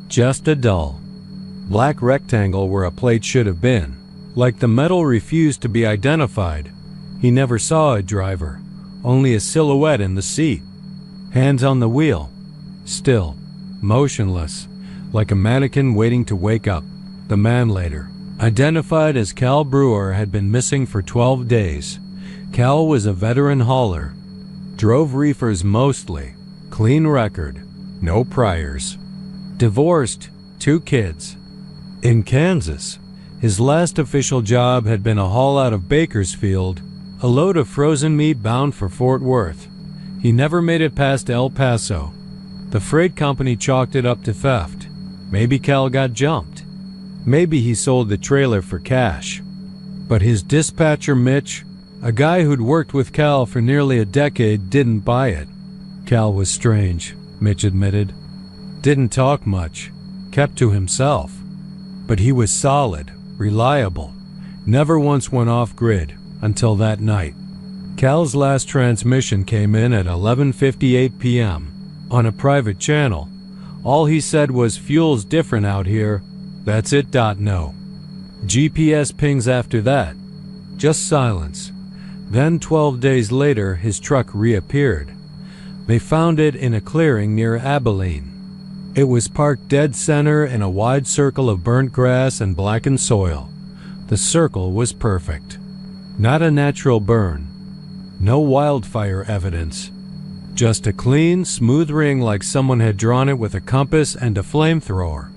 Just a dull black rectangle where a plate should have been. Like the metal refused to be identified. He never saw a driver, only a silhouette in the seat. Hands on the wheel. Still, motionless, like a mannequin waiting to wake up. The man later, identified as Cal Brewer, had been missing for 12 days. Cal was a veteran hauler. Drove reefers mostly. Clean record. No priors. Divorced. 2 kids. In Kansas, his last official job had been a haul out of Bakersfield, a load of frozen meat bound for Fort Worth. He never made it past El Paso. The freight company chalked it up to theft. Maybe Cal got jumped. Maybe he sold the trailer for cash. But his dispatcher, Mitch, a guy who'd worked with Cal for nearly a decade, didn't buy it. Cal was strange, Mitch admitted. Didn't talk much, kept to himself. But he was solid, reliable, never once went off-grid until that night. Cal's last transmission came in at 11:58 p.m. on a private channel. All he said was, "Fuel's different out here. That's it. No." GPS pings after that. Just silence. Then 12 days later, his truck reappeared. They found it in a clearing near Abilene. It was parked dead center in a wide circle of burnt grass and blackened soil. The circle was perfect. Not a natural burn. No wildfire evidence. Just a clean, smooth ring like someone had drawn it with a compass and a flamethrower.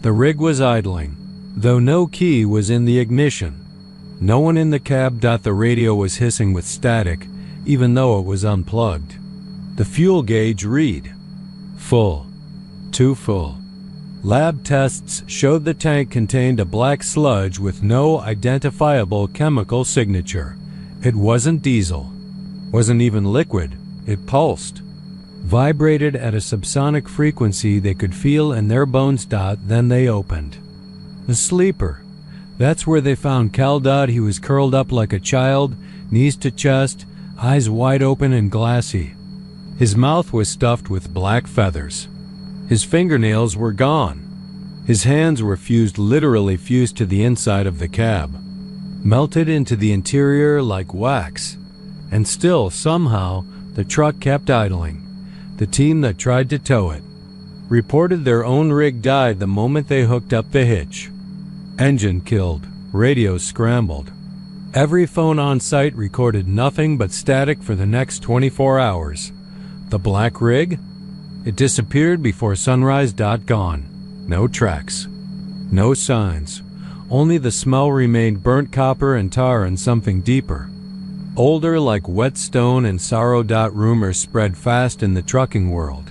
The rig was idling, though no key was in the ignition. No one in the cab. The radio was hissing with static, even though it was unplugged. The fuel gauge read, full. Too full. Lab tests showed the tank contained a black sludge with no identifiable chemical signature. It wasn't diesel. Wasn't even liquid. It pulsed. Vibrated at a subsonic frequency they could feel in their bones. Then they opened. The sleeper. That's where they found Cal. He was curled up like a child, knees to chest, eyes wide open and glassy. His mouth was stuffed with black feathers. His fingernails were gone. His hands were literally fused to the inside of the cab, melted into the interior like wax. And still, somehow, the truck kept idling. The team that tried to tow it reported their own rig died the moment they hooked up the hitch. Engine killed, radios scrambled. Every phone on site recorded nothing but static for the next 24 hours. The black rig? It disappeared before sunrise. Gone. No tracks. No signs. Only the smell remained: burnt copper and tar and something deeper. Older, like wet stone and sorrow. Rumors spread fast in the trucking world.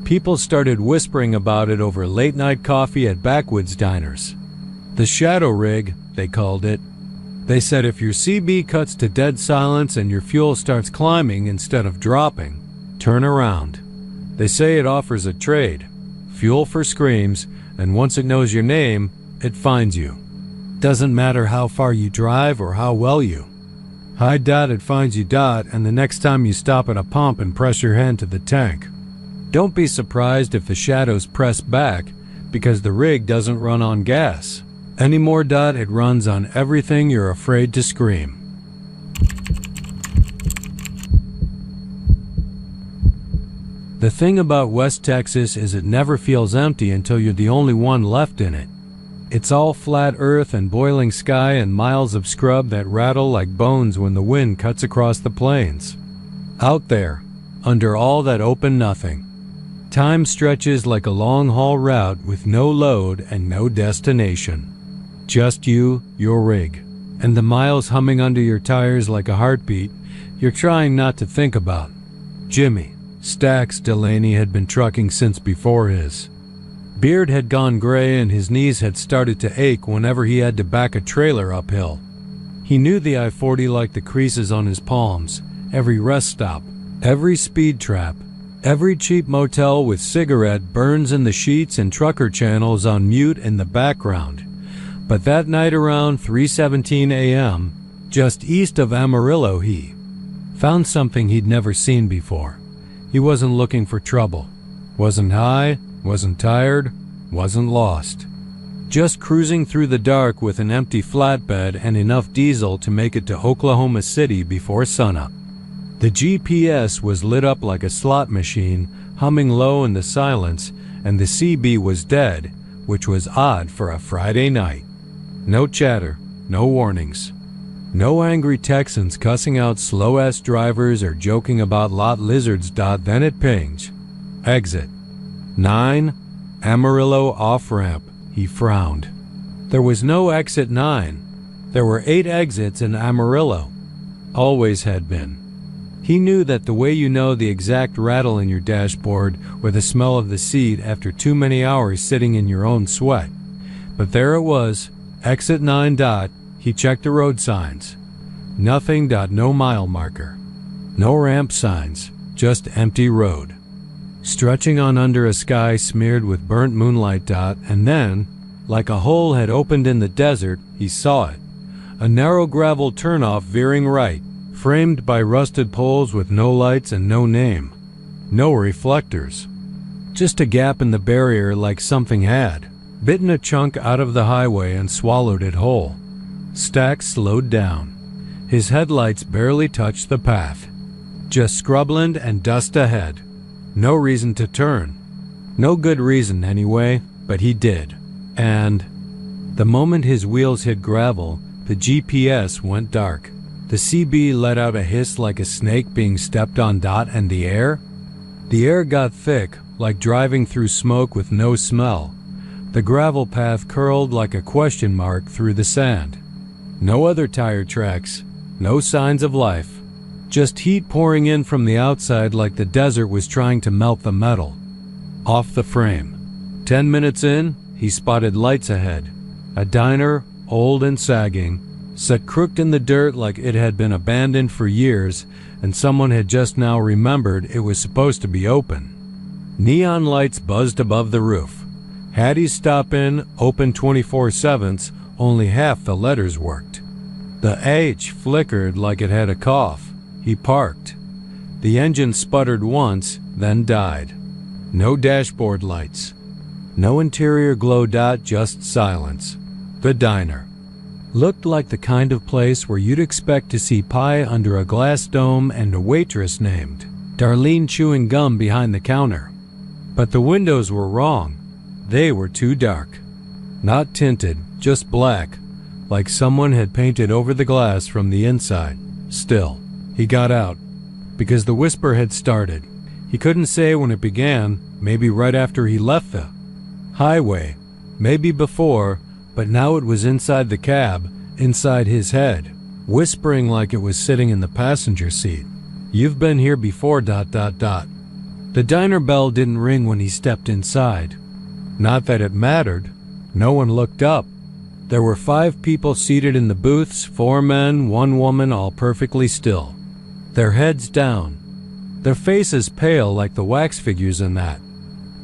People started whispering about it over late-night coffee at backwoods diners. The shadow rig, they called it. They said if your CB cuts to dead silence and your fuel starts climbing instead of dropping, turn around. They say it offers a trade. Fuel for screams, and once it knows your name, it finds you. Doesn't matter how far you drive or how well you hide. It finds you. And the next time you stop at a pump and press your hand to the tank, don't be surprised if the shadows press back, because the rig doesn't run on gas anymore. It runs on everything you're afraid to scream. The thing about West Texas is it never feels empty until you're the only one left in it. It's all flat earth and boiling sky and miles of scrub that rattle like bones when the wind cuts across the plains. Out there, under all that open nothing, time stretches like a long-haul route with no load and no destination. Just you, your rig, and the miles humming under your tires like a heartbeat you're trying not to think about. Jimmy Stax Delaney had been trucking since before his beard had gone gray and his knees had started to ache whenever he had to back a trailer uphill. He knew the I-40 like the creases on his palms, every rest stop, every speed trap, every cheap motel with cigarette burns in the sheets and trucker channels on mute in the background. But that night around 3:17 a.m., just east of Amarillo, he found something he'd never seen before. He wasn't looking for trouble. Wasn't high, wasn't tired, wasn't lost. Just cruising through the dark with an empty flatbed and enough diesel to make it to Oklahoma City before sunup. The GPS was lit up like a slot machine, humming low in the silence, and the CB was dead, which was odd for a Friday night. No chatter, no warnings. No angry Texans cussing out slow-ass drivers or joking about lot lizards. Then it pinged. Exit 9, Amarillo off-ramp. He frowned. There was no exit 9. There were 8 exits in Amarillo. Always had been. He knew that the way you know the exact rattle in your dashboard or the smell of the seat after too many hours sitting in your own sweat. But there it was, exit 9. He checked the road signs. Nothing. No mile marker. No ramp signs, just empty road. Stretching on under a sky smeared with burnt moonlight. And then, like a hole had opened in the desert, he saw it. A narrow gravel turnoff veering right, framed by rusted poles with no lights and no name. No reflectors. Just a gap in the barrier like something had bitten a chunk out of the highway and swallowed it whole. Stack slowed down. His headlights barely touched the path. Just scrubland and dust ahead. No reason to turn. No good reason anyway, but he did. And the moment his wheels hit gravel, the GPS went dark. The CB let out a hiss like a snake being stepped on. And the air got thick, like driving through smoke with no smell. The gravel path curled like a question mark through the sand. No other tire tracks, no signs of life. Just heat pouring in from the outside like the desert was trying to melt the metal off the frame. 10 minutes in, he spotted lights ahead. A diner, old and sagging, set crooked in the dirt like it had been abandoned for years, and someone had just now remembered it was supposed to be open. Neon lights buzzed above the roof. Hattie's Stop In, open 24/7, only half the letters worked. The H flickered like it had a cough. He parked. The engine sputtered once, then died. No dashboard lights. No interior glow. Just silence. The diner looked like the kind of place where you'd expect to see pie under a glass dome and a waitress named Darlene chewing gum behind the counter. But the windows were wrong. They were too dark. Not tinted, just black, like someone had painted over the glass from the inside. Still, he got out, because the whisper had started. He couldn't say when it began, maybe right after he left the highway, maybe before, but now it was inside the cab, inside his head, whispering like it was sitting in the passenger seat. You've been here before. The diner bell didn't ring when he stepped inside. Not that it mattered. No one looked up. There were 5 people seated in the booths, 4 men, 1 woman, all perfectly still. Their heads down. Their faces pale like the wax figures in that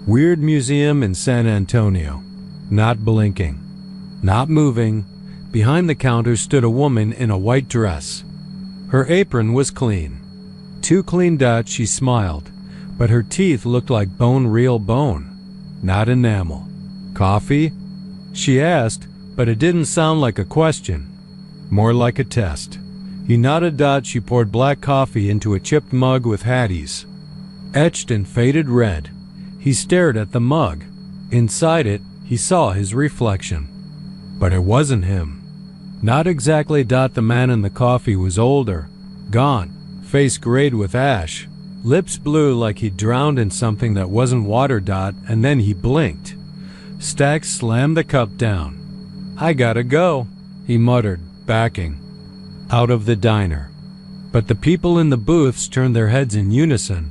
weird museum in San Antonio. Not blinking. Not moving. Behind the counter stood a woman in a white dress. Her apron was clean. Too clean. She smiled, but her teeth looked like bone, real bone. Not enamel. Coffee? She asked, but it didn't sound like a question. More like a test. He nodded. She poured black coffee into a chipped mug with Hattie's etched in faded red. He stared at the mug. Inside it, he saw his reflection. But it wasn't him. Not exactly. The man in the coffee was older, gaunt, face grayed with ash, lips blue like he'd drowned in something that wasn't water. And then he blinked. Stack slammed the cup down. I gotta go, he muttered, backing out of the diner. But the people in the booths turned their heads in unison.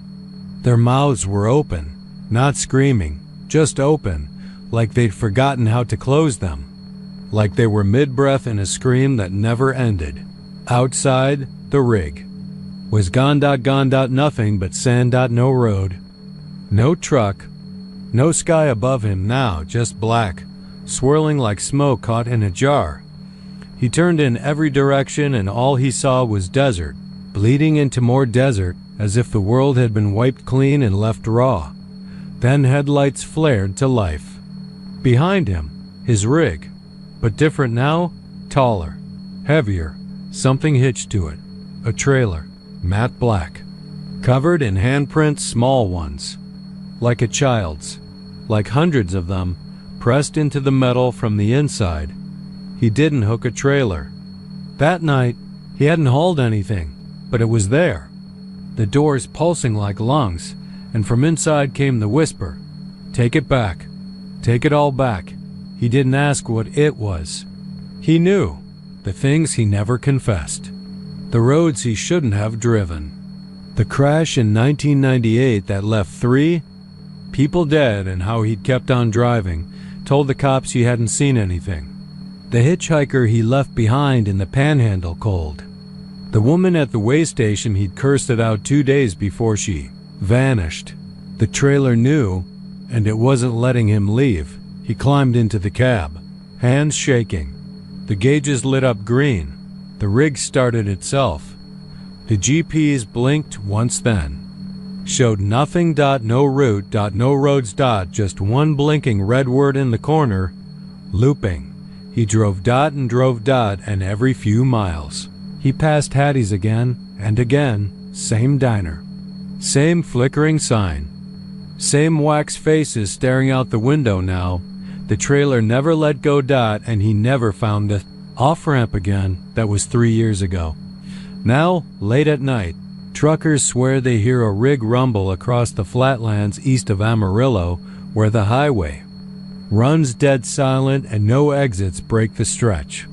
Their mouths were open, not screaming, just open, like they'd forgotten how to close them. Like they were mid-breath in a scream that never ended. Outside, the rig was gone. Nothing but sand. No road. No truck. No sky above him now, just black, swirling like smoke caught in a jar. He turned in every direction and all he saw was desert, bleeding into more desert, as if the world had been wiped clean and left raw. Then headlights flared to life. Behind him, his rig, but different now, taller, heavier, something hitched to it. A trailer, matte black, covered in handprints, small ones, like a child's, like hundreds of them, pressed into the metal from the inside. He didn't hook a trailer. That night, he hadn't hauled anything, but it was there. The doors pulsing like lungs, and from inside came the whisper, "Take it back. Take it all back." He didn't ask what it was. He knew the things he never confessed, the roads he shouldn't have driven. The crash in 1998 that left 3 people dead and how he'd kept on driving told the cops he hadn't seen anything. The hitchhiker he left behind in the Panhandle cold. The woman at the way station he'd cursed it out 2 days before she vanished. The trailer knew, and it wasn't letting him leave. He climbed into the cab, hands shaking. The gauges lit up green. The rig started itself. The GPS blinked once then. Showed nothing. No route. No roads. Just one blinking red word in the corner. Looping. He drove and drove and every few miles. He passed Hattie's again and again. Same diner. Same flickering sign. Same wax faces staring out the window now. The trailer never let go. And he never found the off-ramp again. That was 3 years ago. Now, late at night, truckers swear they hear a rig rumble across the flatlands east of Amarillo, where the highway runs dead silent and no exits break the stretch.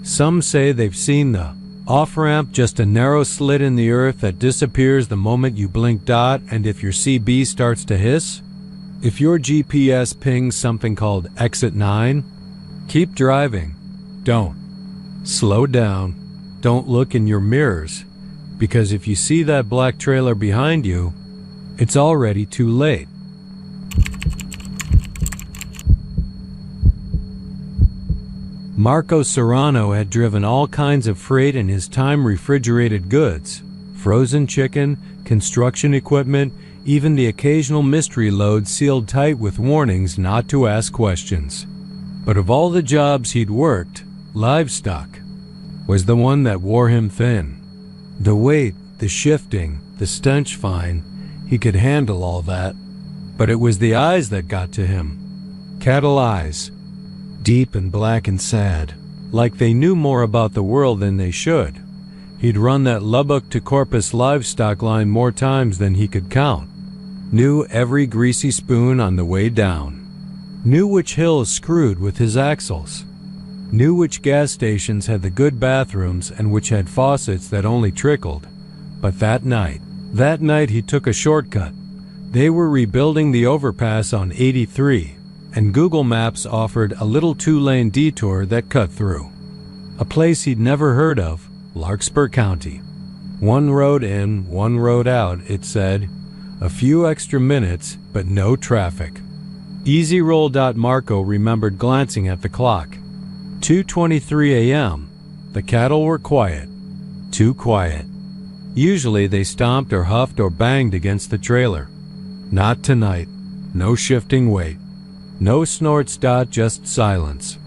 Some say they've seen the off-ramp, just a narrow slit in the earth that disappears the moment you blink. And if your CB starts to hiss, if your GPS pings something called exit 9, keep driving. Don't. Slow down. Don't look in your mirrors, because if you see that black trailer behind you, it's already too late. Marco Serrano had driven all kinds of freight in his time: refrigerated goods, frozen chicken, construction equipment, even the occasional mystery load sealed tight with warnings not to ask questions. But of all the jobs he'd worked, livestock was the one that wore him thin. The weight, the shifting, the stench, fine, he could handle all that. But it was the eyes that got to him. Cattle eyes, deep and black and sad, like they knew more about the world than they should. He'd run that Lubbock to Corpus livestock line more times than he could count. Knew every greasy spoon on the way down. Knew which hills screwed with his axles. Knew which gas stations had the good bathrooms and which had faucets that only trickled. But that night he took a shortcut. They were rebuilding the overpass on 83, and Google Maps offered a little 2-lane detour that cut through a place he'd never heard of, Larkspur County. 1 road in, 1 road out, it said. A few extra minutes, but no traffic. Easy roll. Marco remembered glancing at the clock. 2:23 a.m. The cattle were quiet. Too quiet. Usually they stomped or huffed or banged against the trailer. Not tonight. No shifting weight. No snorts. Just silence.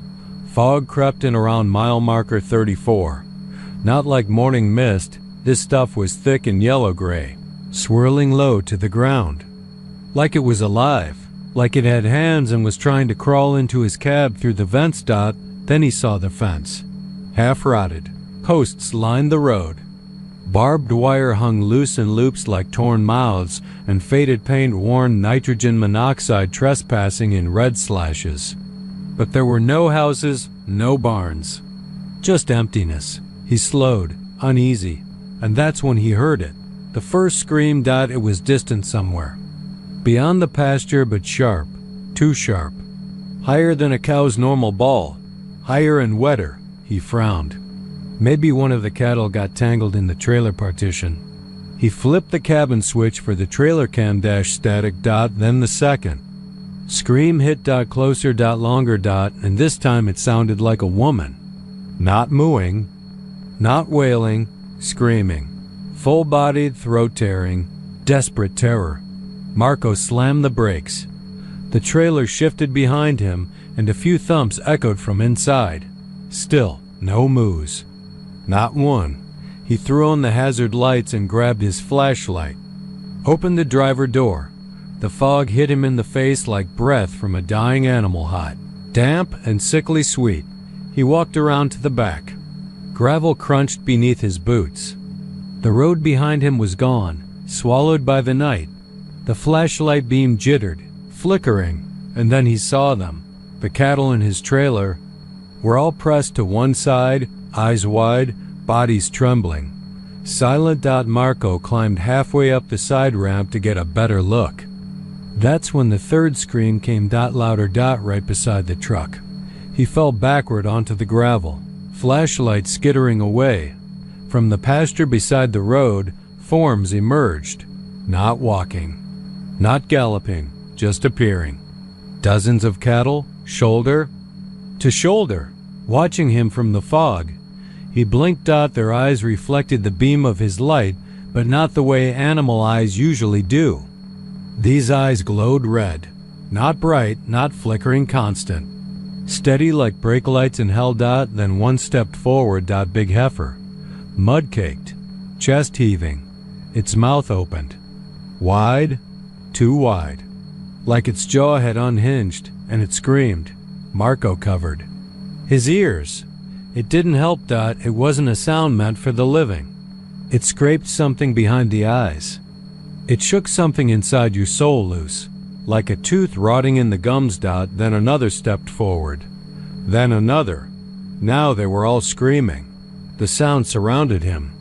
Fog crept in around mile marker 34. Not like morning mist. This stuff was thick and yellow-gray, swirling low to the ground. Like it was alive. Like it had hands and was trying to crawl into his cab through the vents. Then he saw the fence. Half-rotted. Posts lined the road. Barbed wire hung loose in loops like torn mouths, and faded paint warned nitrogen monoxide trespassing in red slashes. But there were no houses, no barns. Just emptiness. He slowed, uneasy, and that's when he heard it. The first scream. It was distant somewhere. Beyond the pasture, but sharp. Too sharp. Higher than a cow's normal bawl. Higher and wetter. He frowned. Maybe one of the cattle got tangled in the trailer partition. He flipped the cabin switch for the trailer cam dash static. Then the second. Scream hit. Closer. Longer. And this time it sounded like a woman. Not mooing. Not wailing. Screaming. Full-bodied, throat-tearing. Desperate terror. Marco slammed the brakes. The trailer shifted behind him, and a few thumps echoed from inside. Still, no moos. Not one. He threw on the hazard lights and grabbed his flashlight. Opened the driver door. The fog hit him in the face like breath from a dying animal, hot, damp, and sickly sweet. He walked around to the back. Gravel crunched beneath his boots. The road behind him was gone, swallowed by the night. The flashlight beam jittered, flickering, and then he saw them. The cattle in his trailer were all pressed to one side, eyes wide, bodies trembling. Silent. Marco climbed halfway up the side ramp to get a better look. That's when the third scream came. Louder. Right beside the truck. He fell backward onto the gravel, flashlight skittering away. From the pasture beside the road, forms emerged. Not walking, not galloping, just appearing. Dozens of cattle, shoulder to shoulder, watching him from the fog. He blinked. Their eyes reflected the beam of his light, but not the way animal eyes usually do. These eyes glowed red, not bright, not flickering, constant. Steady like brake lights in hell. Then one stepped forward. Big heifer, mud-caked, chest heaving, its mouth opened. Wide, too wide. Like its jaw had unhinged, and it screamed. Marco covered his ears. It didn't help. It wasn't a sound meant for the living. It scraped something behind the eyes. It shook something inside your soul loose, like a tooth rotting in the gums. Then another stepped forward. Then another. Now they were all screaming. The sound surrounded him,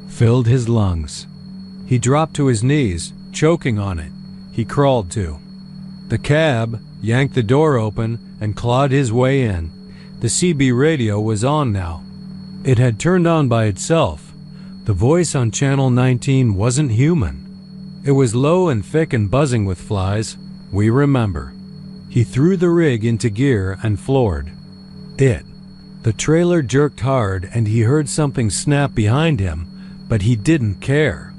filled his lungs. He dropped to his knees, choking on it. He crawled to the cab, yanked the door open, and clawed his way in. The CB radio was on now. It had turned on by itself. The voice on channel 19 wasn't human. It was low and thick and buzzing with flies. We remember. He threw the rig into gear and floored it. The trailer jerked hard and he heard something snap behind him, but he didn't care.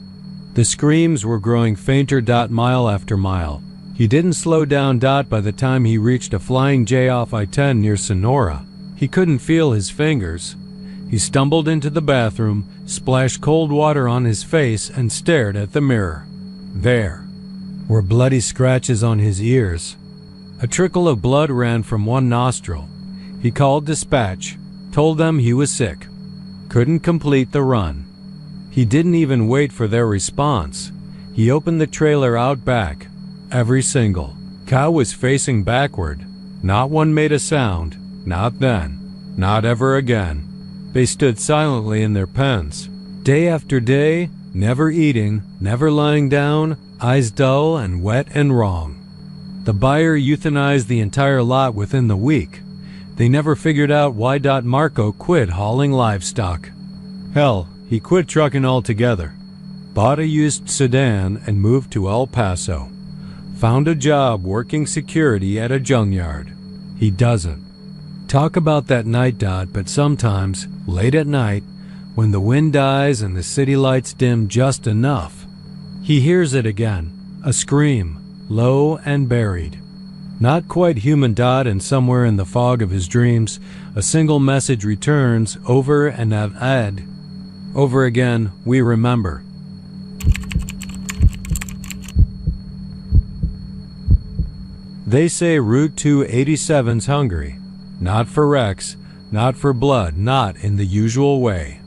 The screams were growing fainter. Mile after mile. He didn't slow down. By the time he reached a flying J off I-10 near Sonora, he couldn't feel his fingers. He stumbled into the bathroom, splashed cold water on his face, and stared at the mirror. There were bloody scratches on his ears. A trickle of blood ran from one nostril. He called dispatch, told them he was sick, couldn't complete the run. He didn't even wait for their response. He opened the trailer out back. Every single cow was facing backward. Not one made a sound. Not then. Not ever again. They stood silently in their pens. Day after day, never eating, never lying down, eyes dull and wet and wrong. The buyer euthanized the entire lot within the week. They never figured out why. Marco quit hauling livestock. Hell, he quit trucking altogether. Bought a used sedan and moved to El Paso. Found a job working security at a junkyard. He doesn't talk about that night. But sometimes, late at night, when the wind dies and the city lights dim just enough, he hears it again. A scream, low and buried. Not quite human. And somewhere in the fog of his dreams, a single message returns over and over again. We remember. They say Route 287's hungry. Not for wrecks, not for blood, not in the usual way.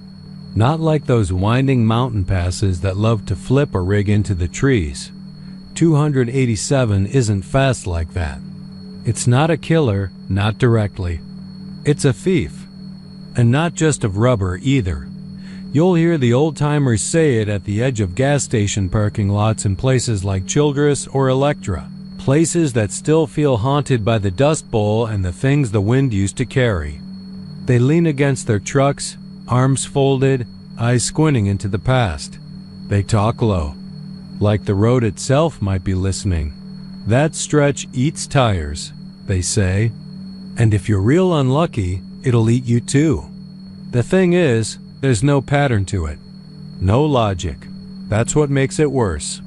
Not like those winding mountain passes that love to flip a rig into the trees. 287 isn't fast like that. It's not a killer, not directly. It's a thief. And not just of rubber either. You'll hear the old-timers say it at the edge of gas station parking lots in places like Childress or Electra. Places that still feel haunted by the Dust Bowl and the things the wind used to carry. They lean against their trucks, arms folded, eyes squinting into the past. They talk low, like the road itself might be listening. That stretch eats tires, they say, and if you're real unlucky, it'll eat you too. The thing is, there's no pattern to it. No logic. That's what makes it worse.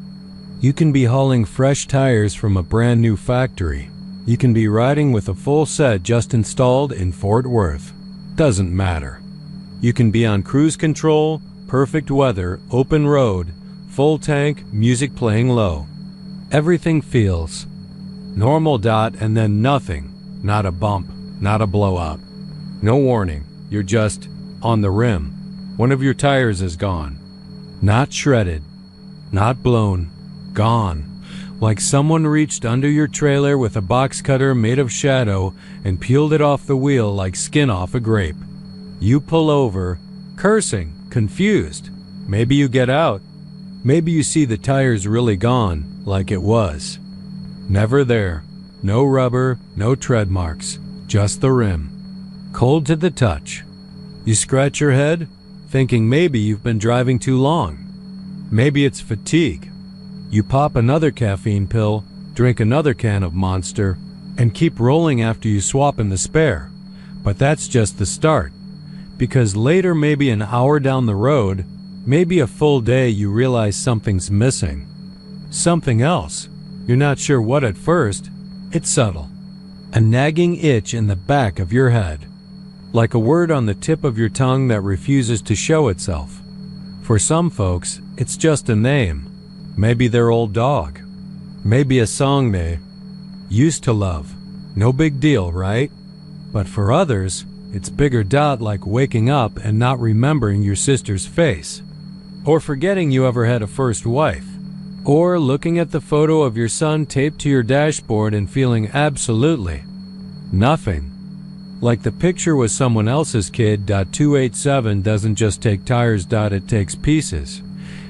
You can be hauling fresh tires from a brand new factory. You can be riding with a full set just installed in Fort Worth. Doesn't matter. You can be on cruise control, perfect weather, open road, full tank, music playing low. Everything feels normal. And then nothing. Not a bump, not a blow up. No warning. You're just on the rim. One of your tires is gone. Not shredded, not blown. Gone. Like someone reached under your trailer with a box cutter made of shadow and peeled it off the wheel like skin off a grape. You pull over, cursing, confused. Maybe you get out. Maybe you see the tires really gone, like it was. Never there. No rubber, no tread marks, just the rim. Cold to the touch. You scratch your head, thinking maybe you've been driving too long. Maybe it's fatigue. You pop another caffeine pill, drink another can of Monster, and keep rolling after you swap in the spare. But that's just the start. Because later, maybe an hour down the road, maybe a full day, you realize something's missing. Something else. You're not sure what at first. It's subtle. A nagging itch in the back of your head. Like a word on the tip of your tongue that refuses to show itself. For some folks, it's just a name. Maybe their old dog. Maybe a song they used to love. No big deal, right? But for others, it's bigger dot, like waking up and not remembering your sister's face. Or forgetting you ever had a first wife. Or looking at the photo of your son taped to your dashboard and feeling absolutely nothing. Like the picture was someone else's kid. 287 doesn't just take tires. It takes pieces.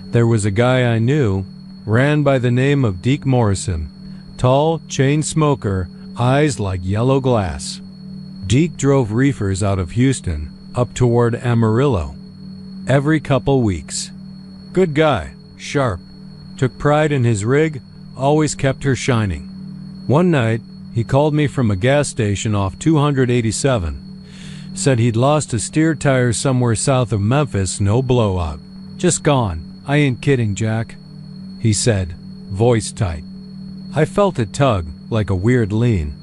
There was a guy I knew, ran by the name of Deke Morrison. Tall, chain smoker, eyes like yellow glass. Deke drove reefers out of Houston, up toward Amarillo. Every couple weeks. Good guy, sharp. Took pride in his rig, always kept her shining. One night, he called me from a gas station off 287. Said he'd lost a steer tire somewhere south of Memphis, no blowout. Just gone. I ain't kidding, Jack, he said, voice tight. I felt it tug, like a weird lean.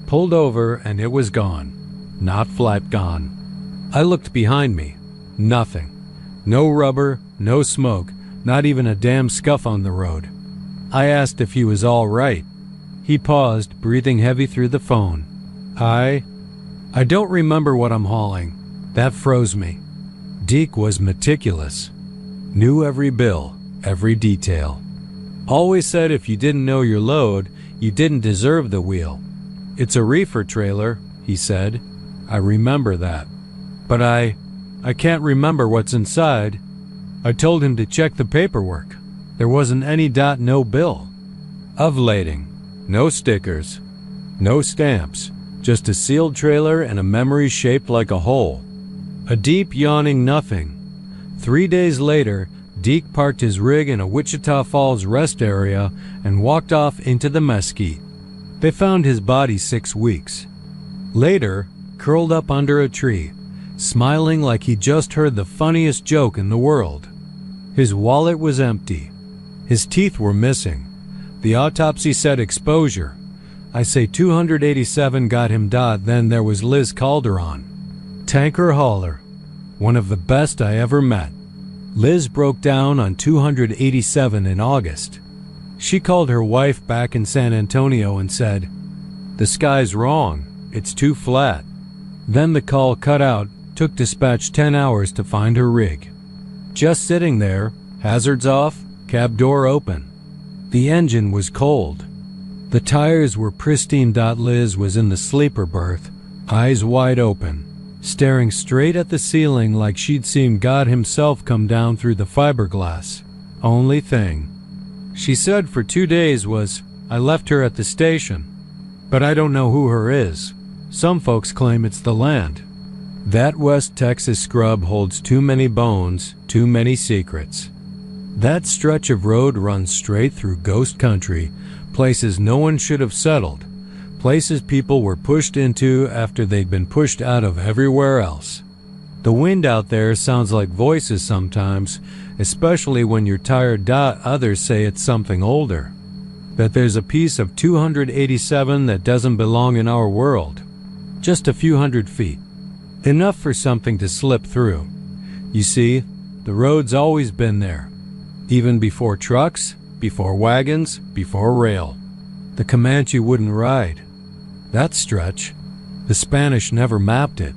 Pulled over and it was gone. Not flat gone. I looked behind me. Nothing. No rubber, no smoke, not even a damn scuff on the road. I asked if he was all right. He paused, breathing heavy through the phone. I don't remember what I'm hauling. That froze me. Deke was meticulous. Knew every bill, every detail. Always said if you didn't know your load, you didn't deserve the wheel. It's a reefer trailer, he said. I remember that. But I can't remember what's inside. I told him to check the paperwork. There wasn't any no bill. Ovulating. No stickers. No stamps. Just a sealed trailer and a memory shaped like a hole. A deep yawning nothing. 3 days later, Deke parked his rig in a Wichita Falls rest area and walked off into the mesquite. They found his body 6 weeks later, curled up under a tree, smiling like he just heard the funniest joke in the world. His wallet was empty. His teeth were missing. The autopsy said exposure. I say 287 got him. Then there was Liz Calderon. Tanker hauler. One of the best I ever met. Liz broke down on 287 in August. She called her wife back in San Antonio and said, "The sky's wrong. It's too flat." Then the call cut out. Took dispatch 10 hours to find her rig. Just sitting there, hazards off, cab door open. The engine was cold. The tires were pristine. Liz was in the sleeper berth, eyes wide open, staring straight at the ceiling like she'd seen God himself come down through the fiberglass. Only thing she said for 2 days was, "I left her at the station, but I don't know who her is. Some folks claim it's the land." That West Texas scrub holds too many bones, too many secrets. That stretch of road runs straight through ghost country, places no one should have settled, places people were pushed into after they'd been pushed out of everywhere else. The wind out there sounds like voices sometimes, especially when you're tired. Others say it's something older, that there's a piece of 287 that doesn't belong in our world. Just a few hundred feet. Enough for something to slip through. You see, the road's always been there. Even before trucks, before wagons, before rail. The Comanche wouldn't ride that stretch. The Spanish never mapped it.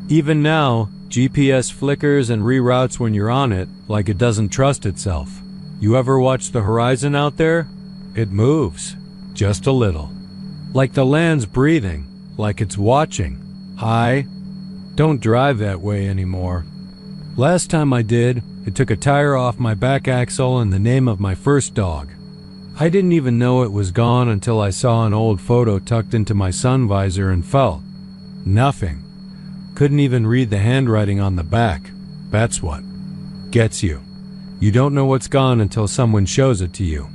Even now, GPS flickers and reroutes when you're on it, like it doesn't trust itself. You ever watch the horizon out there? It moves, just a little. Like the land's breathing, like it's watching. Don't drive that way anymore. Last time I did, It took a tire off my back axle and the name of my first dog. I didn't even know it was gone until I saw an old photo tucked into my sun visor and felt nothing. Couldn't even read the handwriting on the back. That's what gets you. You don't know what's gone until someone shows it to you.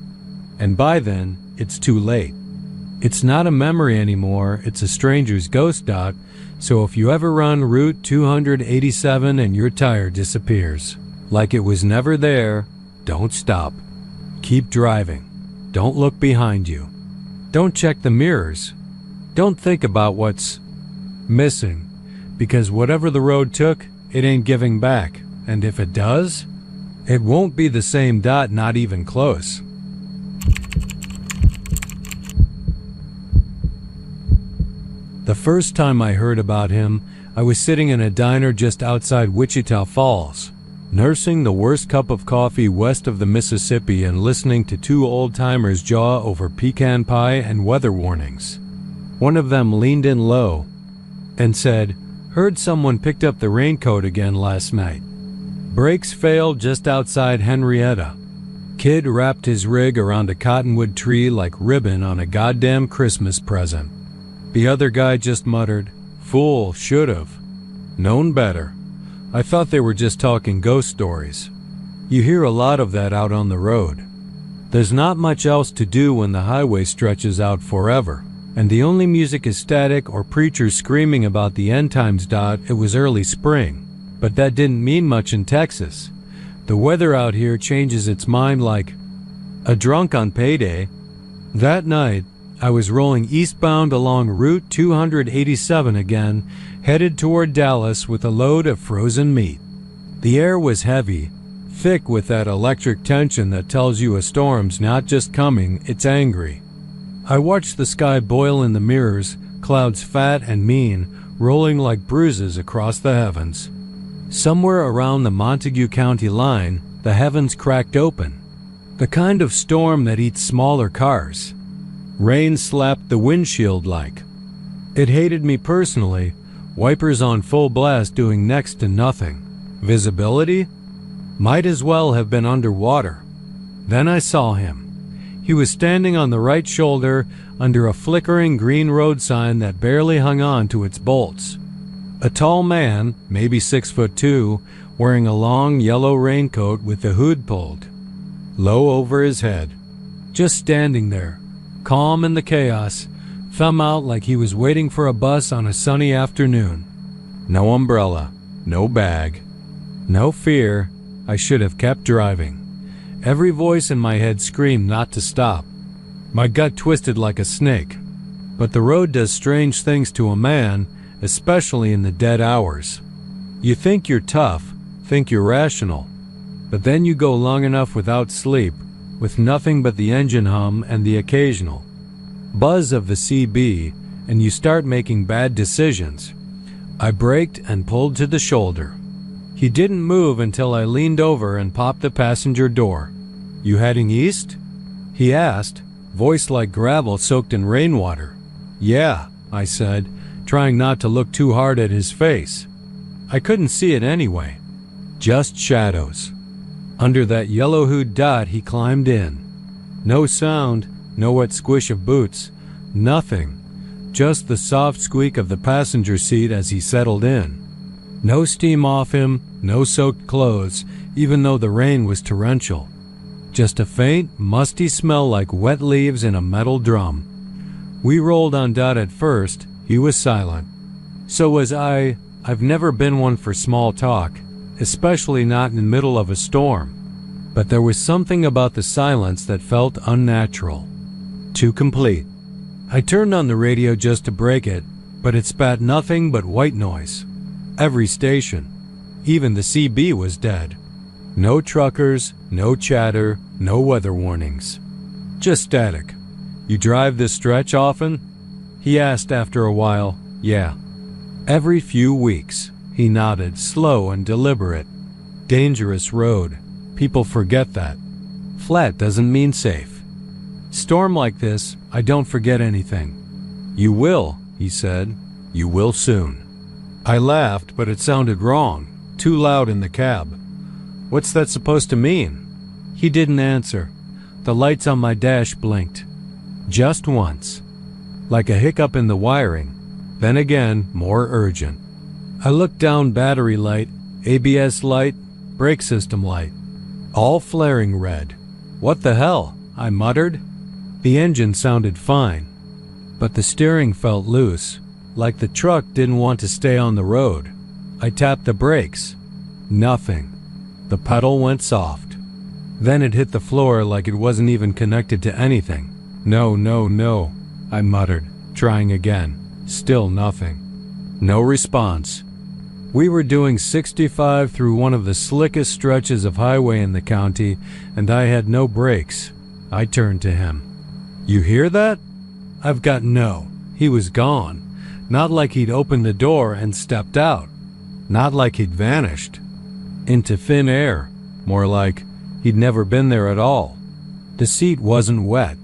And by then, it's too late. It's not a memory anymore, it's a stranger's ghost. So if you ever run Route 287 and your tire disappears, like it was never there, don't stop. Keep driving. Don't look behind you. Don't check the mirrors. Don't think about what's missing, because whatever the road took, it ain't giving back. And if it does, it won't be the same. Not even close. The first time I heard about him, I was sitting in a diner just outside Wichita Falls, nursing the worst cup of coffee west of the Mississippi and listening to two old-timers jaw over pecan pie and weather warnings. One of them leaned in low and said, "Heard someone picked up the raincoat again last night. Brakes failed just outside Henrietta. Kid wrapped his rig around a cottonwood tree like ribbon on a goddamn Christmas present." The other guy just muttered, "Fool, should've known better. I thought they were just talking ghost stories." You hear a lot of that out on the road. There's not much else to do when the highway stretches out forever, and the only music is static or preachers screaming about the end times. It was early spring, but that didn't mean much in Texas. The weather out here changes its mind like a drunk on payday. That night, I was rolling eastbound along Route 287 again, headed toward Dallas with a load of frozen meat. The air was heavy, thick with that electric tension that tells you a storm's not just coming, it's angry. I watched the sky boil in the mirrors, clouds fat and mean, rolling like bruises across the heavens. Somewhere around the Montague County line, the heavens cracked open. The kind of storm that eats smaller cars. Rain slapped the windshield like. It hated me personally, wipers on full blast doing next to nothing. Visibility? Might as well have been underwater. Then I saw him. He was standing on the right shoulder under a flickering green road sign that barely hung on to its bolts. A tall man, maybe 6'2", wearing a long yellow raincoat with the hood pulled low over his head. Just standing there, calm in the chaos, thumb out like he was waiting for a bus on a sunny afternoon. No umbrella, no bag, no fear. I should have kept driving. Every voice in my head screamed not to stop. My gut twisted like a snake. But the road does strange things to a man, especially in the dead hours. You think you're tough, think you're rational, but then you go long enough without sleep, with nothing but the engine hum and the occasional buzz of the CB, and you start making bad decisions. I braked and pulled to the shoulder. He didn't move until I leaned over and popped the passenger door. "You heading east?" he asked, voice like gravel soaked in rainwater. "Yeah," I said, trying not to look too hard at his face. I couldn't see it anyway. Just shadows. Under that yellow hood he climbed in. No sound, no wet squish of boots, nothing. Just the soft squeak of the passenger seat as he settled in. No steam off him, no soaked clothes, even though the rain was torrential. Just a faint, musty smell like wet leaves in a metal drum. We rolled on at first. He was silent. So was I. I've never been one for small talk, especially not in the middle of a storm. But there was something about the silence that felt unnatural. Too complete. I turned on the radio just to break it, but it spat nothing but white noise. Every station. Even the CB was dead. No truckers, no chatter, no weather warnings. Just static. "You drive this stretch often?" he asked after a while. "Yeah." "Every few weeks," he nodded, slow and deliberate. "Dangerous road. People forget that. Flat doesn't mean safe. Storm like this, I don't forget anything." "You will," he said. "You will soon." I laughed, but it sounded wrong, too loud in the cab. What's that supposed to mean? He didn't answer. The lights on my dash blinked. Just once. Like a hiccup in the wiring. Then again, more urgent. I looked down, battery light, ABS light, brake system light. All flaring red. What the hell? I muttered. The engine sounded fine, but the steering felt loose, like the truck didn't want to stay on the road. I tapped the brakes. Nothing. The pedal went soft. Then it hit the floor like it wasn't even connected to anything. No, no, no, I muttered, trying again. Still nothing. No response. We were doing 65 through one of the slickest stretches of highway in the county, and I had no brakes. I turned to him. You hear that? I've got no. He was gone. Not like he'd opened the door and stepped out. Not like he'd vanished. Into thin air. More like he'd never been there at all. The seat wasn't wet.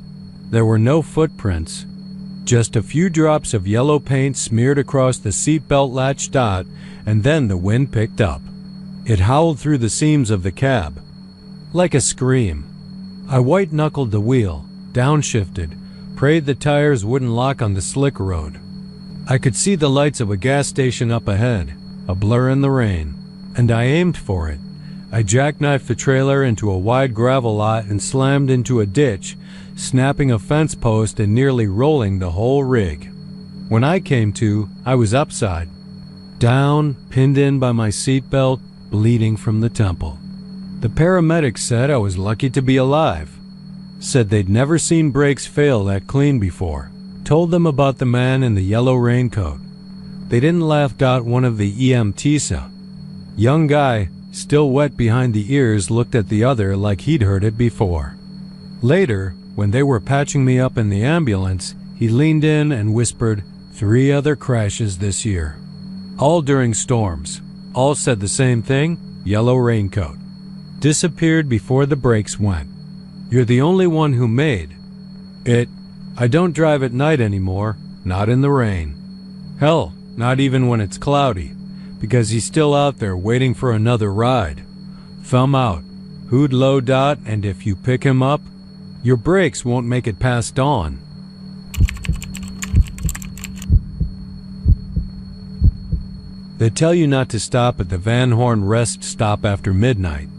There were no footprints. Just a few drops of yellow paint smeared across the seatbelt latch dot, and then the wind picked up. It howled through the seams of the cab. Like a scream. I white-knuckled the wheel, downshifted, prayed the tires wouldn't lock on the slick road. I could see the lights of a gas station up ahead, a blur in the rain, and I aimed for it. I jackknifed the trailer into a wide gravel lot and slammed into a ditch, snapping a fence post and nearly rolling the whole rig. When I came to, I was upside down, pinned in by my seatbelt, bleeding from the temple. The paramedics said I was lucky to be alive. Said they'd never seen brakes fail that clean before. Told them about the man in the yellow raincoat. They didn't laugh out one of the EMTs. Young guy, still wet behind the ears, looked at the other like he'd heard it before. Later, when they were patching me up in the ambulance, he leaned in and whispered, 3 other crashes this year. All during storms. All said the same thing, yellow raincoat. Disappeared before the brakes went. You're the only one who made it. I don't drive at night anymore, not in the rain. Hell, not even when it's cloudy, because he's still out there waiting for another ride. Thumb out. Who'd low dot, and if you pick him up, your brakes won't make it past dawn. They tell you not to stop at the Van Horn rest stop after midnight.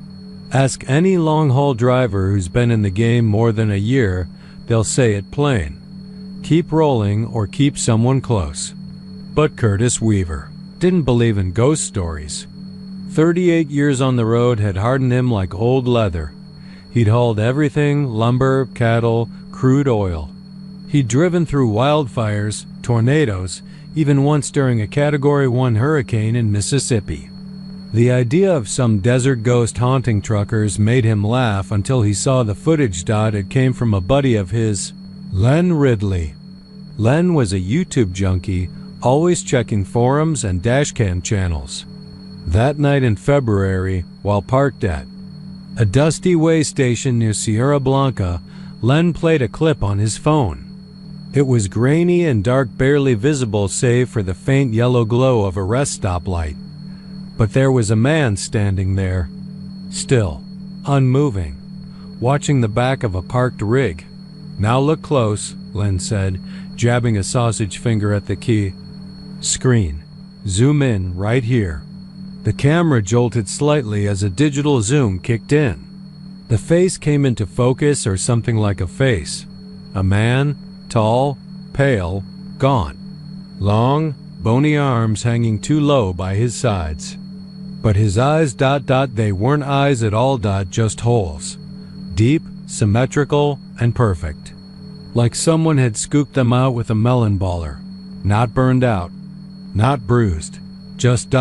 Ask any long-haul driver who's been in the game more than a year, they'll say it plain. Keep rolling or keep someone close. But Curtis Weaver didn't believe in ghost stories. 38 years on the road had hardened him like old leather. He'd hauled everything, lumber, cattle, crude oil. He'd driven through wildfires, tornadoes, even once during a Category 1 hurricane in Mississippi. The idea of some desert ghost haunting truckers made him laugh until he saw the footage. It came from a buddy of his, Len Ridley. Len was a YouTube junkie, always checking forums and dashcam channels. That night in February, while parked at a dusty way station near Sierra Blanca, Len played a clip on his phone. It was grainy and dark, barely visible save for the faint yellow glow of a rest stoplight. But there was a man standing there, still, unmoving, watching the back of a parked rig. Now look close, Len said, jabbing a sausage finger at the key. Screen. Zoom in right here. The camera jolted slightly as a digital zoom kicked in. The face came into focus, or something like a face. A man, tall, pale, gaunt. Long, bony arms hanging too low by his sides. But his eyes, they weren't eyes at all, just holes. Deep, symmetrical, and perfect. Like someone had scooped them out with a melon baller. Not burned out. Not bruised. Just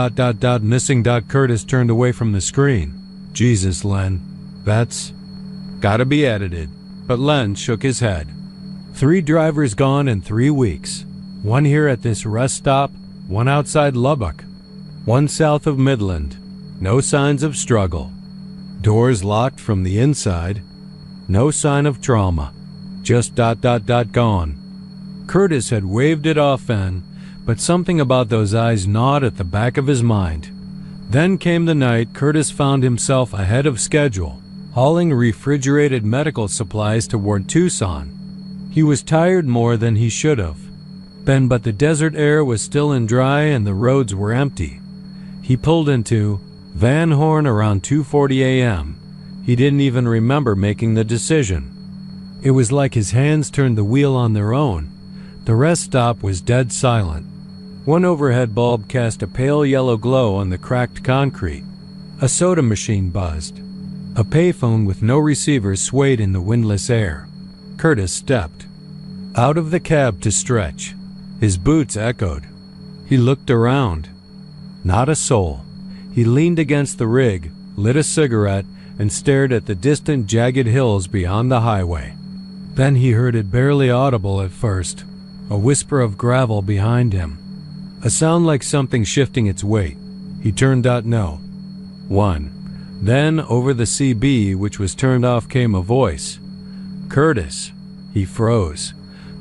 missing. Curtis turned away from the screen. Jesus, Len. That's gotta be edited. But Len shook his head. 3 drivers gone in 3 weeks. 1 here at this rest stop, 1 outside Lubbock, 1 south of Midland. No signs of struggle. Doors locked from the inside. No sign of trauma. Just gone. Curtis had waved it off then, but something about those eyes gnawed at the back of his mind. Then came the night Curtis found himself ahead of schedule, hauling refrigerated medical supplies toward Tucson. He was tired more than he should have. But the desert air was still and dry and the roads were empty. He pulled into Van Horn around 2:40 a.m. He didn't even remember making the decision. It was like his hands turned the wheel on their own. The rest stop was dead silent. One overhead bulb cast a pale yellow glow on the cracked concrete. A soda machine buzzed. A payphone with no receiver swayed in the windless air. Curtis stepped out of the cab to stretch. His boots echoed. He looked around. Not a soul. He leaned against the rig, lit a cigarette, and stared at the distant jagged hills beyond the highway. Then he heard it barely audible at first, a whisper of gravel behind him. A sound like something shifting its weight. He turned .no. 1. Then, over the CB, which was turned off, came a voice. Curtis. He froze.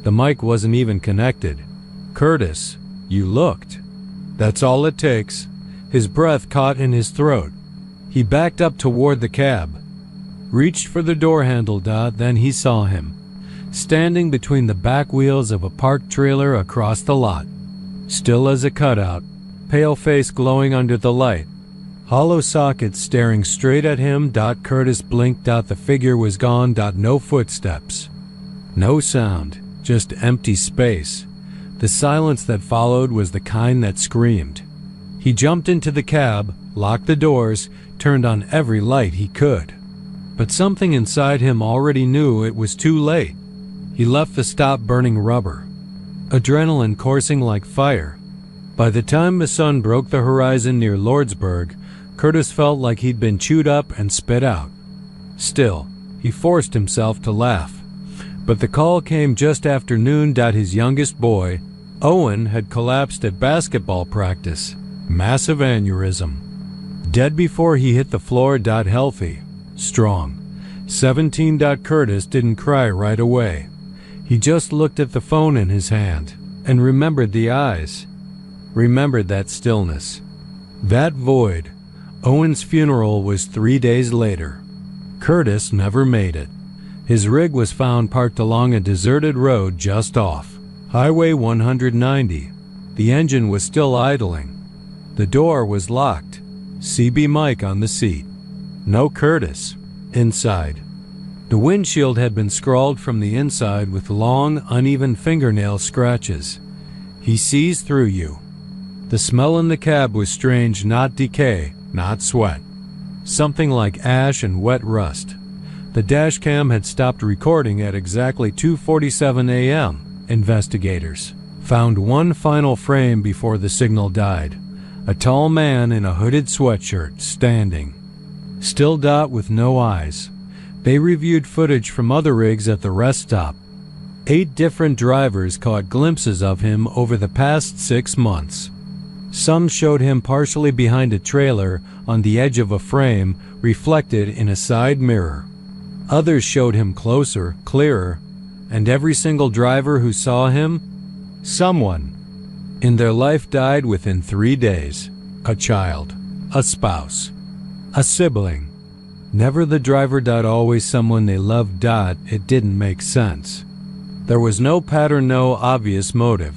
The mic wasn't even connected. Curtis, you looked. That's all it takes. His breath caught in his throat. He backed up toward the cab, reached for the door handle. Then he saw him, standing between the back wheels of a parked trailer across the lot. Still as a cutout, pale face glowing under the light, hollow sockets staring straight at him. Curtis blinked. The figure was gone. No footsteps. No sound, just empty space. The silence that followed was the kind that screamed. He jumped into the cab, locked the doors, turned on every light he could. But something inside him already knew it was too late. He left the stop burning rubber, adrenaline coursing like fire. By the time the sun broke the horizon near Lordsburg, Curtis felt like he'd been chewed up and spit out. Still, he forced himself to laugh. But the call came just after noon. His youngest boy, Owen, had collapsed at basketball practice. Massive aneurysm. Dead before he hit the floor. Healthy. Strong. 17. Curtis didn't cry right away. He just looked at the phone in his hand and remembered the eyes. Remembered that stillness. That void. Owen's funeral was 3 days later. Curtis never made it. His rig was found parked along a deserted road just off Highway 190. The engine was still idling. The door was locked. CB mic on the seat. No Curtis. Inside. The windshield had been scrawled from the inside with long, uneven fingernail scratches. He sees through you. The smell in the cab was strange, not decay, not sweat. Something like ash and wet rust. The dash cam had stopped recording at exactly 2:47 a.m. Investigators found one final frame before the signal died. A tall man in a hooded sweatshirt, standing. Still. With no eyes. They reviewed footage from other rigs at the rest stop. 8 different drivers caught glimpses of him over the past 6 months. Some showed him partially behind a trailer on the edge of a frame, reflected in a side mirror. Others showed him closer, clearer, and every single driver who saw him, someone in their life died within 3 days. A child, a spouse, a sibling. Never the driver. Always someone they loved. It didn't make sense. There was no pattern, no obvious motive.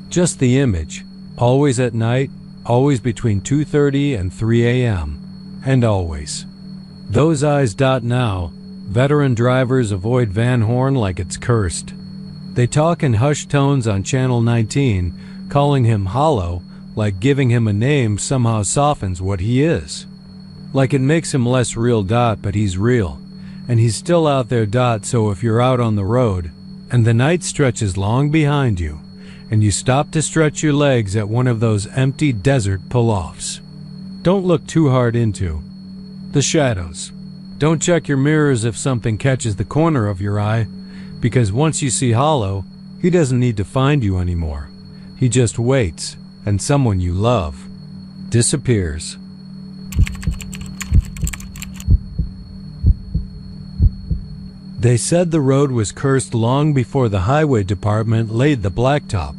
Just the image, always at night, always between 2:30 and 3 a.m., and always. Those eyes. Now, veteran drivers avoid Van Horn like it's cursed. They talk in hushed tones on Channel 19, calling him hollow, like giving him a name somehow softens what he is. Like it makes him less real. But he's real, and he's still out there. So if you're out on the road, and the night stretches long behind you, and you stop to stretch your legs at one of those empty desert pull-offs, don't look too hard into the shadows. Don't check your mirrors if something catches the corner of your eye, because once you see Hollow, he doesn't need to find you anymore. He just waits, and someone you love disappears. They said the road was cursed long before the highway department laid the blacktop.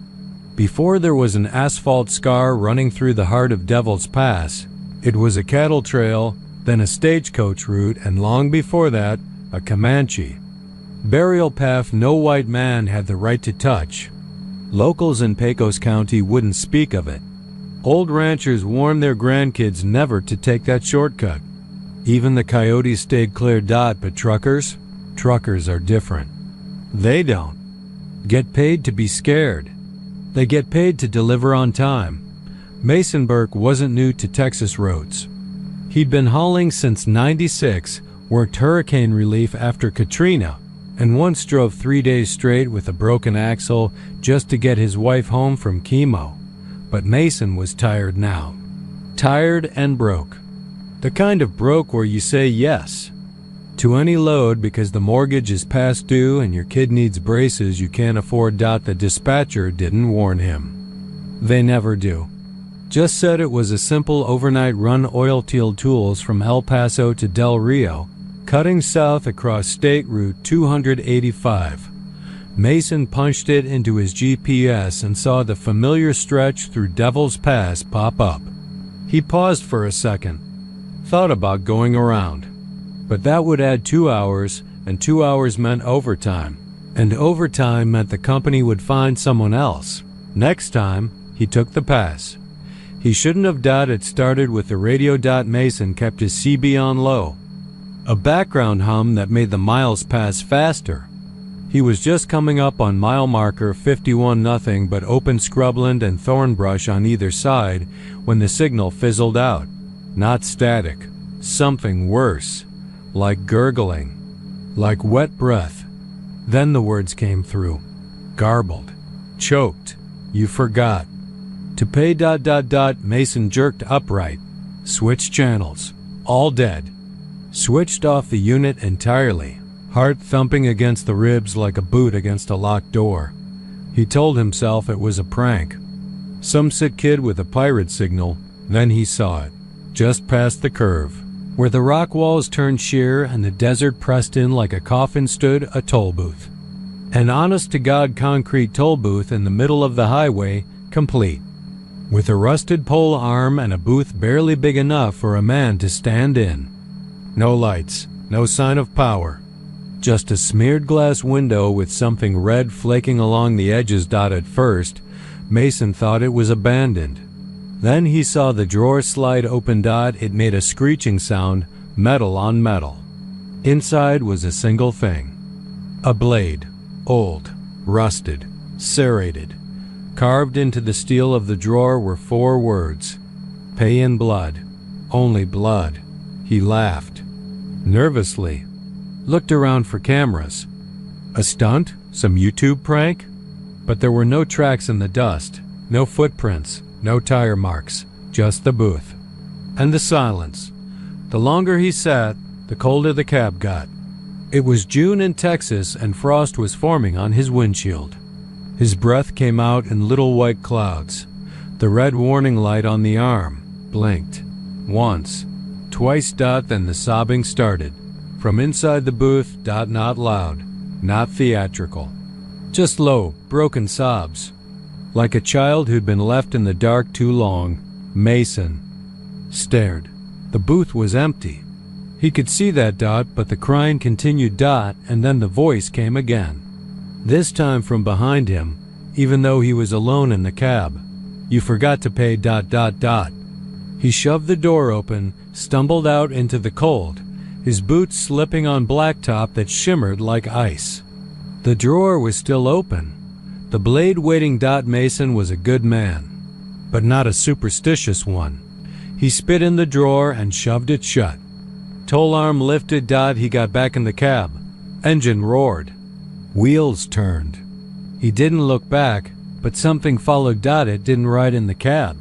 Before there was an asphalt scar running through the heart of Devil's Pass, It was a cattle trail, then a stagecoach route, and long before that, a Comanche. Burial path no white man had the right to touch. Locals in Pecos County wouldn't speak of it. Old ranchers warned their grandkids never to take that shortcut. Even the coyotes stayed clear. But truckers are different. They don't get paid to be scared. They get paid to deliver on time. Mason Burke wasn't new to Texas roads. He'd been hauling since '96, worked hurricane relief after Katrina, and once drove 3 days straight with a broken axle just to get his wife home from chemo. But Mason was tired now. Tired and broke. The kind of broke where you say yes to any load because the mortgage is past due and your kid needs braces you can't afford. The dispatcher didn't warn him. They never do. Just said it was a simple overnight run. Oilfield tools from El Paso to Del Rio, cutting south across State Route 285. Mason punched it into his GPS and saw the familiar stretch through Devil's Pass pop up. He paused for a second, thought about going around. But that would add 2 hours, and 2 hours meant overtime. And overtime meant the company would find someone else. Next time, he took the pass. He shouldn't have. It started with the radio. Mason kept his CB on low. A background hum that made the miles pass faster. He was just coming up on mile marker 51, nothing but open scrubland and thorn brush on either side when the signal fizzled out. Not static. Something worse. Like gurgling. Like wet breath. Then the words came through. Garbled. Choked. You forgot. To pay. Mason jerked upright. Switched channels. All dead. Switched off the unit entirely. Heart thumping against the ribs like a boot against a locked door. He told himself it was a prank. Some sick kid with a pirate signal. Then he saw it. Just past the curve. Where the rock walls turned sheer and the desert pressed in like a coffin stood a toll booth. An honest-to-God concrete toll booth in the middle of the highway, complete. With a rusted pole arm and a booth barely big enough for a man to stand in. No lights, no sign of power. Just a smeared glass window with something red flaking along the edges. At first, Mason thought it was abandoned. Then he saw the drawer slide open. It made a screeching sound, metal on metal. Inside was a single thing. A blade, old, rusted, serrated. Carved into the steel of the drawer were 4 words. Pay in blood. Only blood. He laughed. Nervously. Looked around for cameras. A stunt? Some YouTube prank? But there were no tracks in the dust. No footprints. No tire marks. Just the booth. And the silence. The longer he sat, the colder the cab got. It was June in Texas and frost was forming on his windshield. His breath came out in little white clouds. The red warning light on the arm blinked. Once. Twice. Then the sobbing started. From inside the booth. Not loud. Not theatrical. Just low, broken sobs. Like a child who'd been left in the dark too long. Mason stared. The booth was empty. He could see that. But the crying continued. And then the voice came again. This time from behind him, even though he was alone in the cab. You forgot to pay. He shoved the door open, stumbled out into the cold, his boots slipping on blacktop that shimmered like ice. The drawer was still open. The blade waiting. Mason was a good man, but not a superstitious one. He spit in the drawer and shoved it shut. Toll arm lifted. He got back in the cab. Engine roared. Wheels turned. He didn't look back, but something followed. It didn't ride in the cab.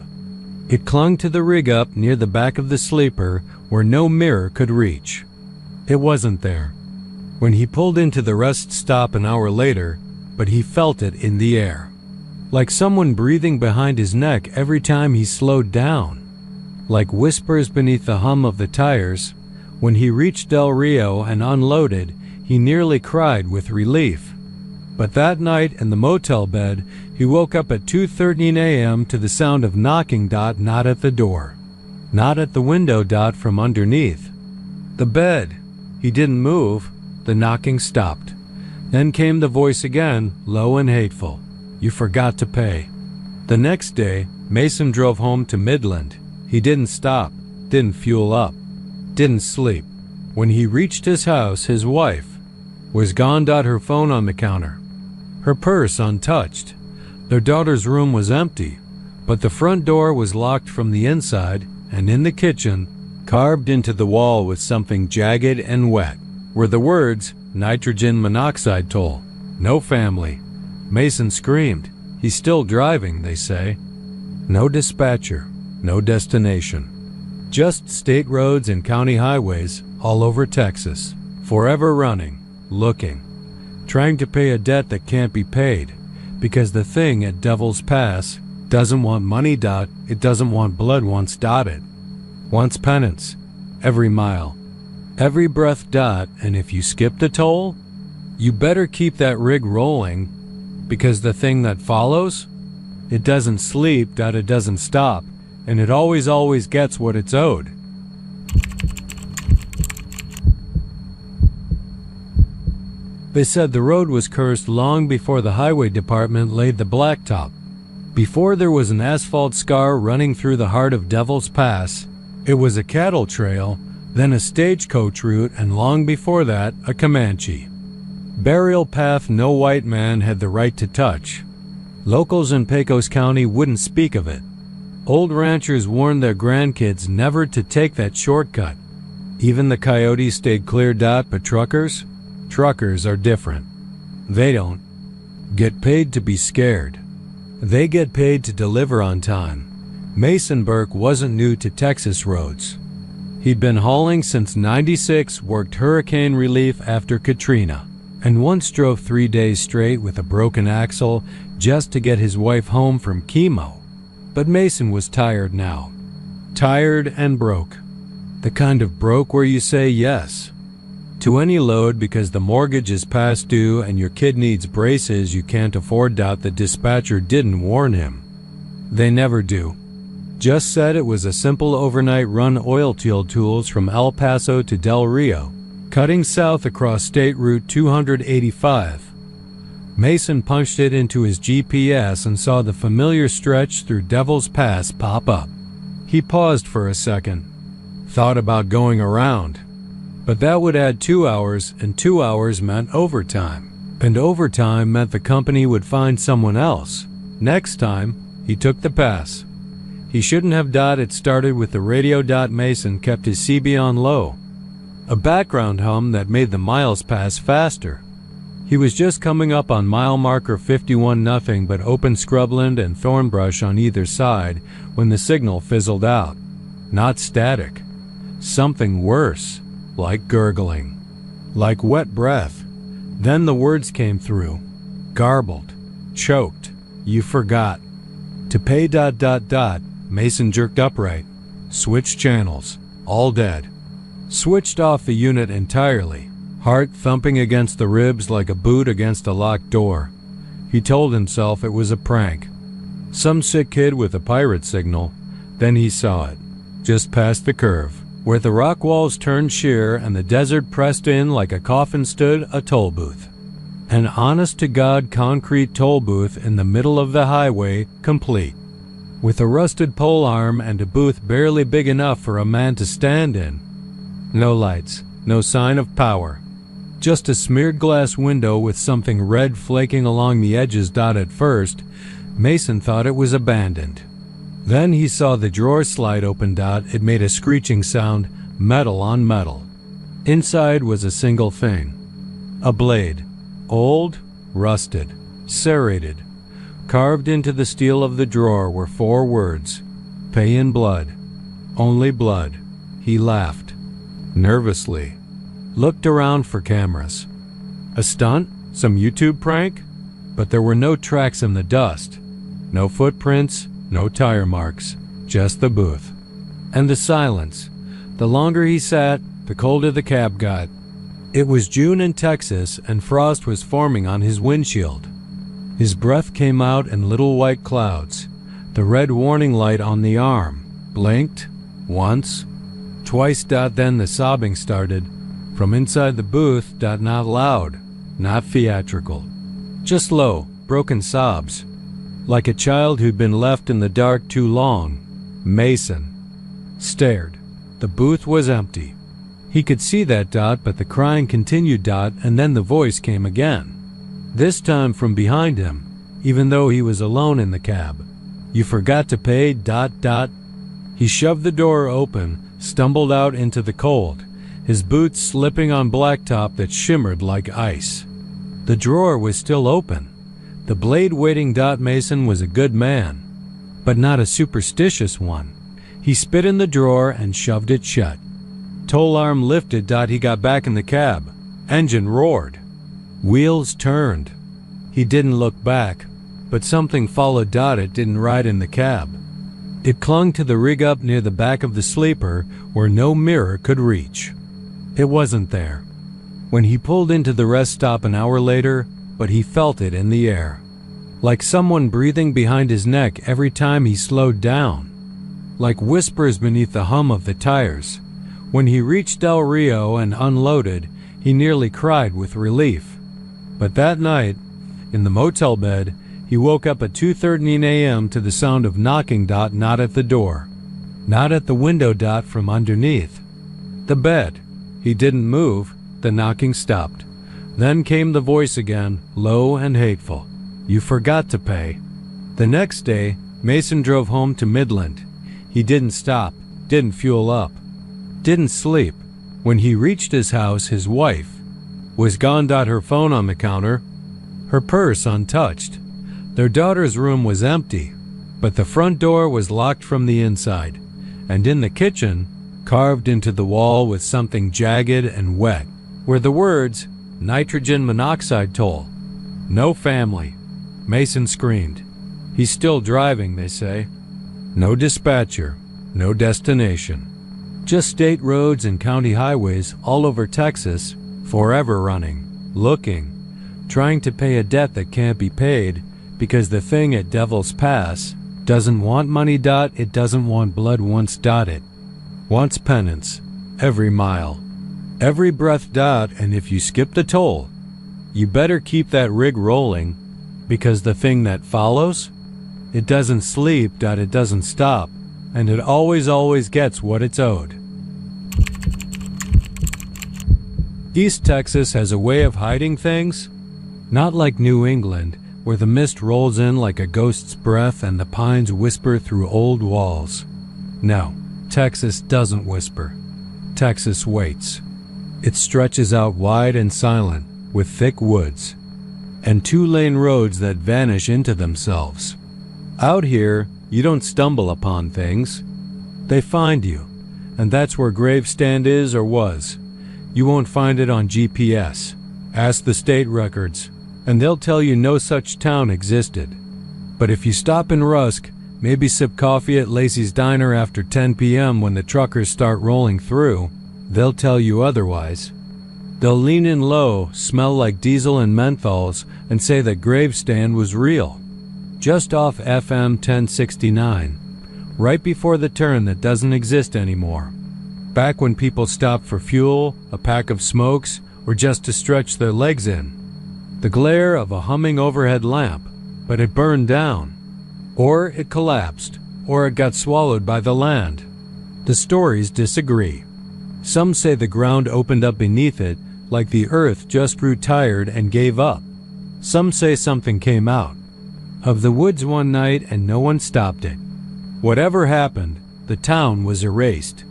It clung to the rig up near the back of the sleeper where no mirror could reach. It wasn't there when he pulled into the rest stop an hour later, but he felt it in the air. Like someone breathing behind his neck every time he slowed down. Like whispers beneath the hum of the tires. When he reached Del Rio and unloaded, he nearly cried with relief. But that night in the motel bed, he woke up at 2:13 a.m. to the sound of knocking. Not at the door. Not at the window. From underneath the bed. He didn't move. The knocking stopped. Then came the voice again, low and hateful. You forgot to pay. The next day, Mason drove home to Midland. He didn't stop, didn't fuel up, didn't sleep. When he reached his house, his wife was gone. Her phone on the counter, her purse untouched. Their daughter's room was empty, but the front door was locked from the inside, and in the kitchen, carved into the wall with something jagged and wet, were the words, nitrogen monoxide toll. No family. Mason screamed. He's still driving, they say. No dispatcher, no destination. Just state roads and county highways all over Texas, forever running, looking, trying to pay a debt that can't be paid, because the thing at Devil's Pass doesn't want money. It doesn't want blood. Wants it. Wants penance. Every mile, every breath. And if you skip the toll, you better keep that rig rolling, because the thing that follows, it doesn't sleep. It doesn't stop, and it always gets what it's owed. They said the road was cursed long before the highway department laid the blacktop. Before there was an asphalt scar running through the heart of Devil's Pass, it was a cattle trail, then a stagecoach route, and long before that, a Comanche burial path no white man had the right to touch. Locals in Pecos County wouldn't speak of it. Old ranchers warned their grandkids never to take that shortcut. Even the coyotes stayed clear. But truckers are different. They don't get paid to be scared. They get paid to deliver on time. Mason Burke wasn't new to Texas roads. He'd been hauling since '96, worked hurricane relief after Katrina, and once drove 3 days straight with a broken axle just to get his wife home from chemo. But Mason was tired now. Tired and broke. The kind of broke where you say yes to any load because the mortgage is past due and your kid needs braces you can't afford. The dispatcher didn't warn him. They never do. Just said it was a simple overnight run. Oil field tools from El Paso to Del Rio, cutting south across State Route 285. Mason punched it into his GPS and saw the familiar stretch through Devil's Pass pop up. He paused for a second, thought about going around. But that would add 2 hours, and 2 hours meant overtime. And overtime meant the company would find someone else. Next time, he took the pass. He shouldn't have. It started with the radio. Mason kept his CB on low, a background hum that made the miles pass faster. He was just coming up on mile marker 51, nothing but open scrubland and thornbrush on either side when the signal fizzled out. Not static. Something worse, like gurgling, like wet breath. Then the words came through, garbled, choked. You forgot to pay. Mason jerked upright, switched channels, all dead. Switched off the unit entirely, heart thumping against the ribs like a boot against a locked door. He told himself it was a prank. Some sick kid with a pirate signal. Then he saw it, just past the curve, where the rock walls turned sheer and the desert pressed in like a coffin stood a toll booth. An honest-to-God concrete toll booth in the middle of the highway, complete, with a rusted pole arm and a booth barely big enough for a man to stand in. No lights, no sign of power. Just a smeared glass window with something red flaking along the edges. At first, Mason thought it was abandoned. Then he saw the drawer slide open. It made a screeching sound, metal on metal. Inside was a single thing. A blade. Old, rusted, serrated. Carved into the steel of the drawer were 4 words. Pay in blood. Only blood. He laughed, nervously. Looked around for cameras. A stunt? Some YouTube prank? But there were no tracks in the dust. No footprints, no tire marks. Just the booth. And the silence. The longer he sat, the colder the cab got. It was June in Texas, and frost was forming on his windshield. His breath came out in little white clouds. The red warning light on the arm blinked, Once, twice. Then the sobbing started. From inside the booth. Not loud, not theatrical. Just low, broken sobs. Like a child who'd been left in the dark too long. Mason stared. The booth was empty. He could see that. But the crying continued. And then the voice came again. This time from behind him, even though he was alone in the cab. You forgot to pay. He shoved the door open, stumbled out into the cold, his boots slipping on blacktop that shimmered like ice. The drawer was still open. The blade waiting. Mason was a good man, but not a superstitious one. He spit in the drawer and shoved it shut. Toll arm lifted. He got back in the cab. Engine roared. Wheels turned. He didn't look back, but something followed. It didn't ride in the cab. It clung to the rig up near the back of the sleeper where no mirror could reach. It wasn't there when he pulled into the rest stop an hour later, but he felt it in the air. Like someone breathing behind his neck every time he slowed down. Like whispers beneath the hum of the tires. When he reached Del Rio and unloaded, he nearly cried with relief. But that night, in the motel bed, he woke up at 2:13 a.m. to the sound of knocking. Not at the door. Not at the window. From underneath the bed. He didn't move. The knocking stopped. Then came the voice again, low and hateful. You forgot to pay. The next day, Mason drove home to Midland. He didn't stop, didn't fuel up, didn't sleep. When he reached his house, his wife was gone. Her phone on the counter, her purse untouched. Their daughter's room was empty, but the front door was locked from the inside. And in the kitchen, carved into the wall with something jagged and wet, were the words, nitrogen monoxide toll. No family. Mason screamed. He's still driving, they say. No dispatcher, no destination. Just state roads and county highways all over Texas, forever running, looking, trying to pay a debt that can't be paid because the thing at Devil's Pass doesn't want money. It doesn't want blood once. It wants penance, every mile, every breath. And if you skip the toll, you better keep that rig rolling, because the thing that follows, it doesn't sleep. It doesn't stop, and it always gets what it's owed. East Texas has a way of hiding things, not like New England, where the mist rolls in like a ghost's breath and the pines whisper through old walls. No, Texas doesn't whisper. Texas waits. It stretches out wide and silent, with thick woods, and two-lane roads that vanish into themselves. Out here, you don't stumble upon things. They find you, and that's where Gravestand is or was. You won't find it on GPS. Ask the state records, and they'll tell you no such town existed. But if you stop in Rusk, maybe sip coffee at Lacey's Diner after 10 p.m. when the truckers start rolling through, they'll tell you otherwise. They'll lean in low, smell like diesel and menthols, and say that Gravestand was real. Just off FM 1069, right before the turn that doesn't exist anymore. Back when people stopped for fuel, a pack of smokes, or just to stretch their legs in. The glare of a humming overhead lamp, but it burned down. Or it collapsed, or it got swallowed by the land. The stories disagree. Some say the ground opened up beneath it, like the earth just grew tired and gave up. Some say something came out of the woods one night and no one stopped it. Whatever happened, the town was erased.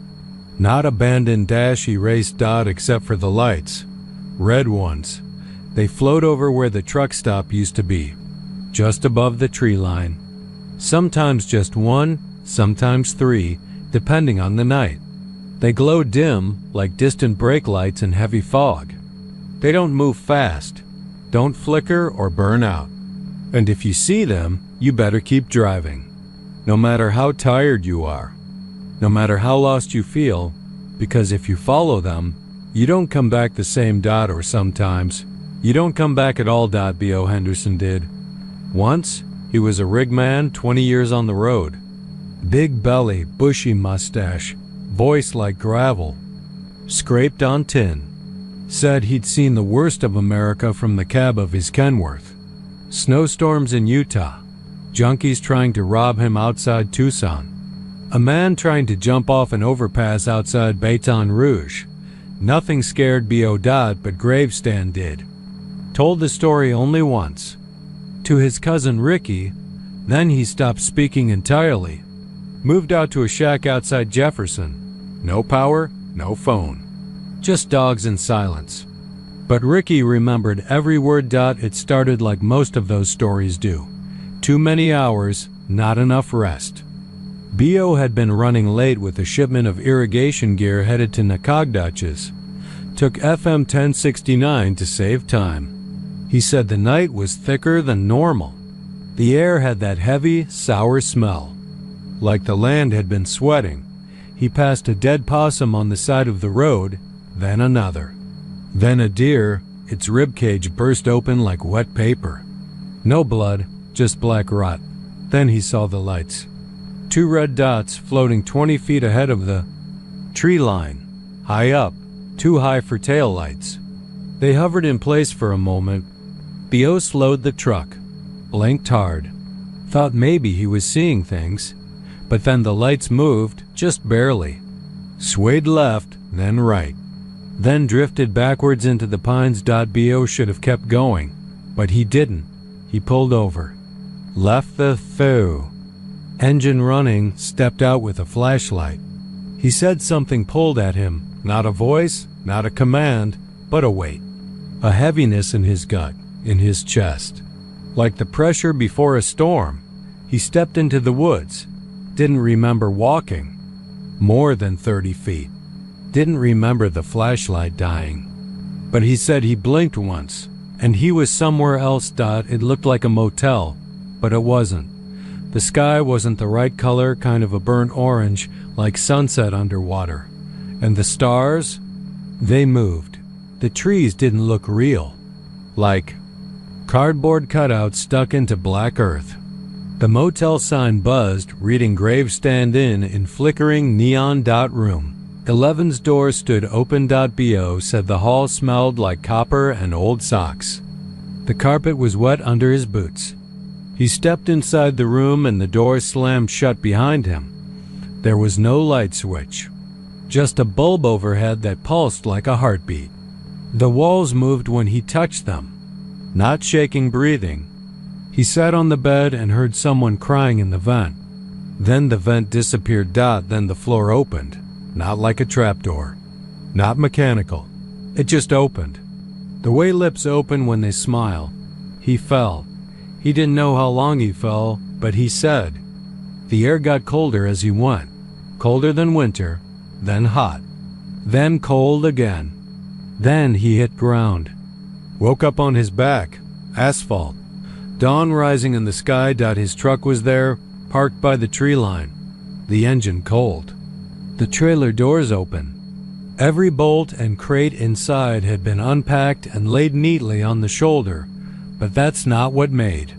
Not abandoned erased except for the lights. Red ones. They float over where the truck stop used to be, just above the tree line. Sometimes just one, sometimes three, depending on the night. They glow dim, like distant brake lights in heavy fog. They don't move fast, don't flicker or burn out. And if you see them, you better keep driving. No matter how tired you are, no matter how lost you feel, because if you follow them, you don't come back the same. Or sometimes, you don't come back at all. B.O. Henderson did. Once, he was a rig man, 20 years on the road. Big belly, bushy mustache, voice like gravel, scraped on tin. Said he'd seen the worst of America from the cab of his Kenworth. Snowstorms in Utah, junkies trying to rob him outside Tucson, a man trying to jump off an overpass outside Baton Rouge. Nothing scared B.O. but Gravestan did. Told the story only once, to his cousin Ricky, then he stopped speaking entirely. Moved out to a shack outside Jefferson. No power, no phone. Just dogs and silence. But Ricky remembered every word. It started like most of those stories do. Too many hours, not enough rest. B.O. had been running late with a shipment of irrigation gear headed to Nacogdoches. Took FM 1069 to save time. He said the night was thicker than normal. The air had that heavy, sour smell. Like the land had been sweating. He passed a dead possum on the side of the road, then another. Then a deer, its ribcage burst open like wet paper. No blood, just black rot. Then he saw the lights. 2 red dots floating 20 feet ahead of the tree line, high up, too high for tail lights. They hovered in place for a moment. B.O. slowed the truck, blinked hard, thought maybe he was seeing things, but then the lights moved, just barely. Swayed left, then right. Then drifted backwards into the pines. B.O. should have kept going, but he didn't. He pulled over. Left the through. Engine running, stepped out with a flashlight. He said something pulled at him. Not a voice, not a command, but a weight. A heaviness in his gut, in his chest. Like the pressure before a storm. He stepped into the woods. Didn't remember walking. More than 30 feet. Didn't remember the flashlight dying. But he said he blinked once, and he was somewhere else. It looked like a motel, but it wasn't. The sky wasn't the right color, kind of a burnt orange, like sunset underwater. And the stars? They moved. The trees didn't look real. Like cardboard cutouts stuck into black earth. The motel sign buzzed, reading Gravestan Inn in flickering neon. Room 11's door stood open. B.O. said the hall smelled like copper and old socks. The carpet was wet under his boots. He stepped inside the room and the door slammed shut behind him. There was no light switch. Just a bulb overhead that pulsed like a heartbeat. The walls moved when he touched them. Not shaking breathing. He sat on the bed and heard someone crying in the vent. Then the vent disappeared. Then the floor opened. Not like a trapdoor. Not mechanical. It just opened. The way lips open when they smile. He fell. He didn't know how long he fell, but he said. The air got colder as he went. Colder than winter, then hot, then cold again. Then he hit ground. Woke up on his back. Asphalt. Dawn rising in the sky. His truck was there, parked by the tree line. The engine cold. The trailer doors open. Every bolt and crate inside had been unpacked and laid neatly on the shoulder, but that's not what made.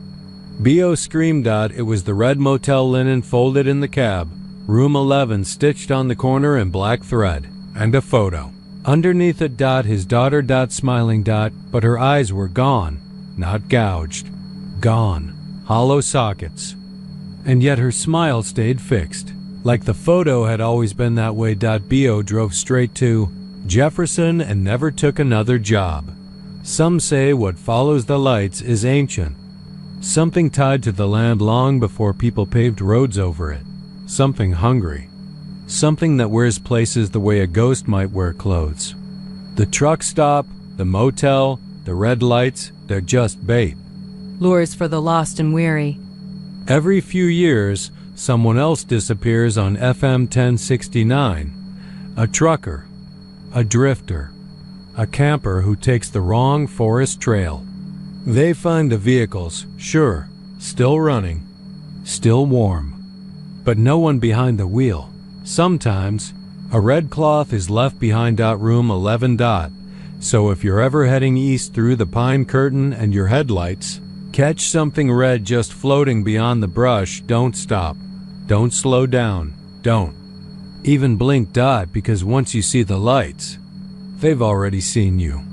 B.O. screamed. It was the red motel linen folded in the cab, room 11 stitched on the corner in black thread, and a photo. Underneath it. His daughter. Smiling. But her eyes were gone, not gouged. Gone. Hollow sockets. And yet her smile stayed fixed. Like the photo had always been that way. B.O. drove straight to Jefferson and never took another job. Some say what follows the lights is ancient. Something tied to the land long before people paved roads over it. Something hungry. Something that wears places the way a ghost might wear clothes. The truck stop, the motel, the red lights, they're just bait. Lures for the lost and weary. Every few years, someone else disappears on FM 1069. A trucker, a drifter, a camper who takes the wrong forest trail. They find the vehicles, sure, still running, still warm, but no one behind the wheel. Sometimes, a red cloth is left behind. Room 11. So if you're ever heading east through the pine curtain and your headlights catch something red just floating beyond the brush, don't stop. Don't slow down. Don't. Even blink dot because once you see the lights, they've already seen you.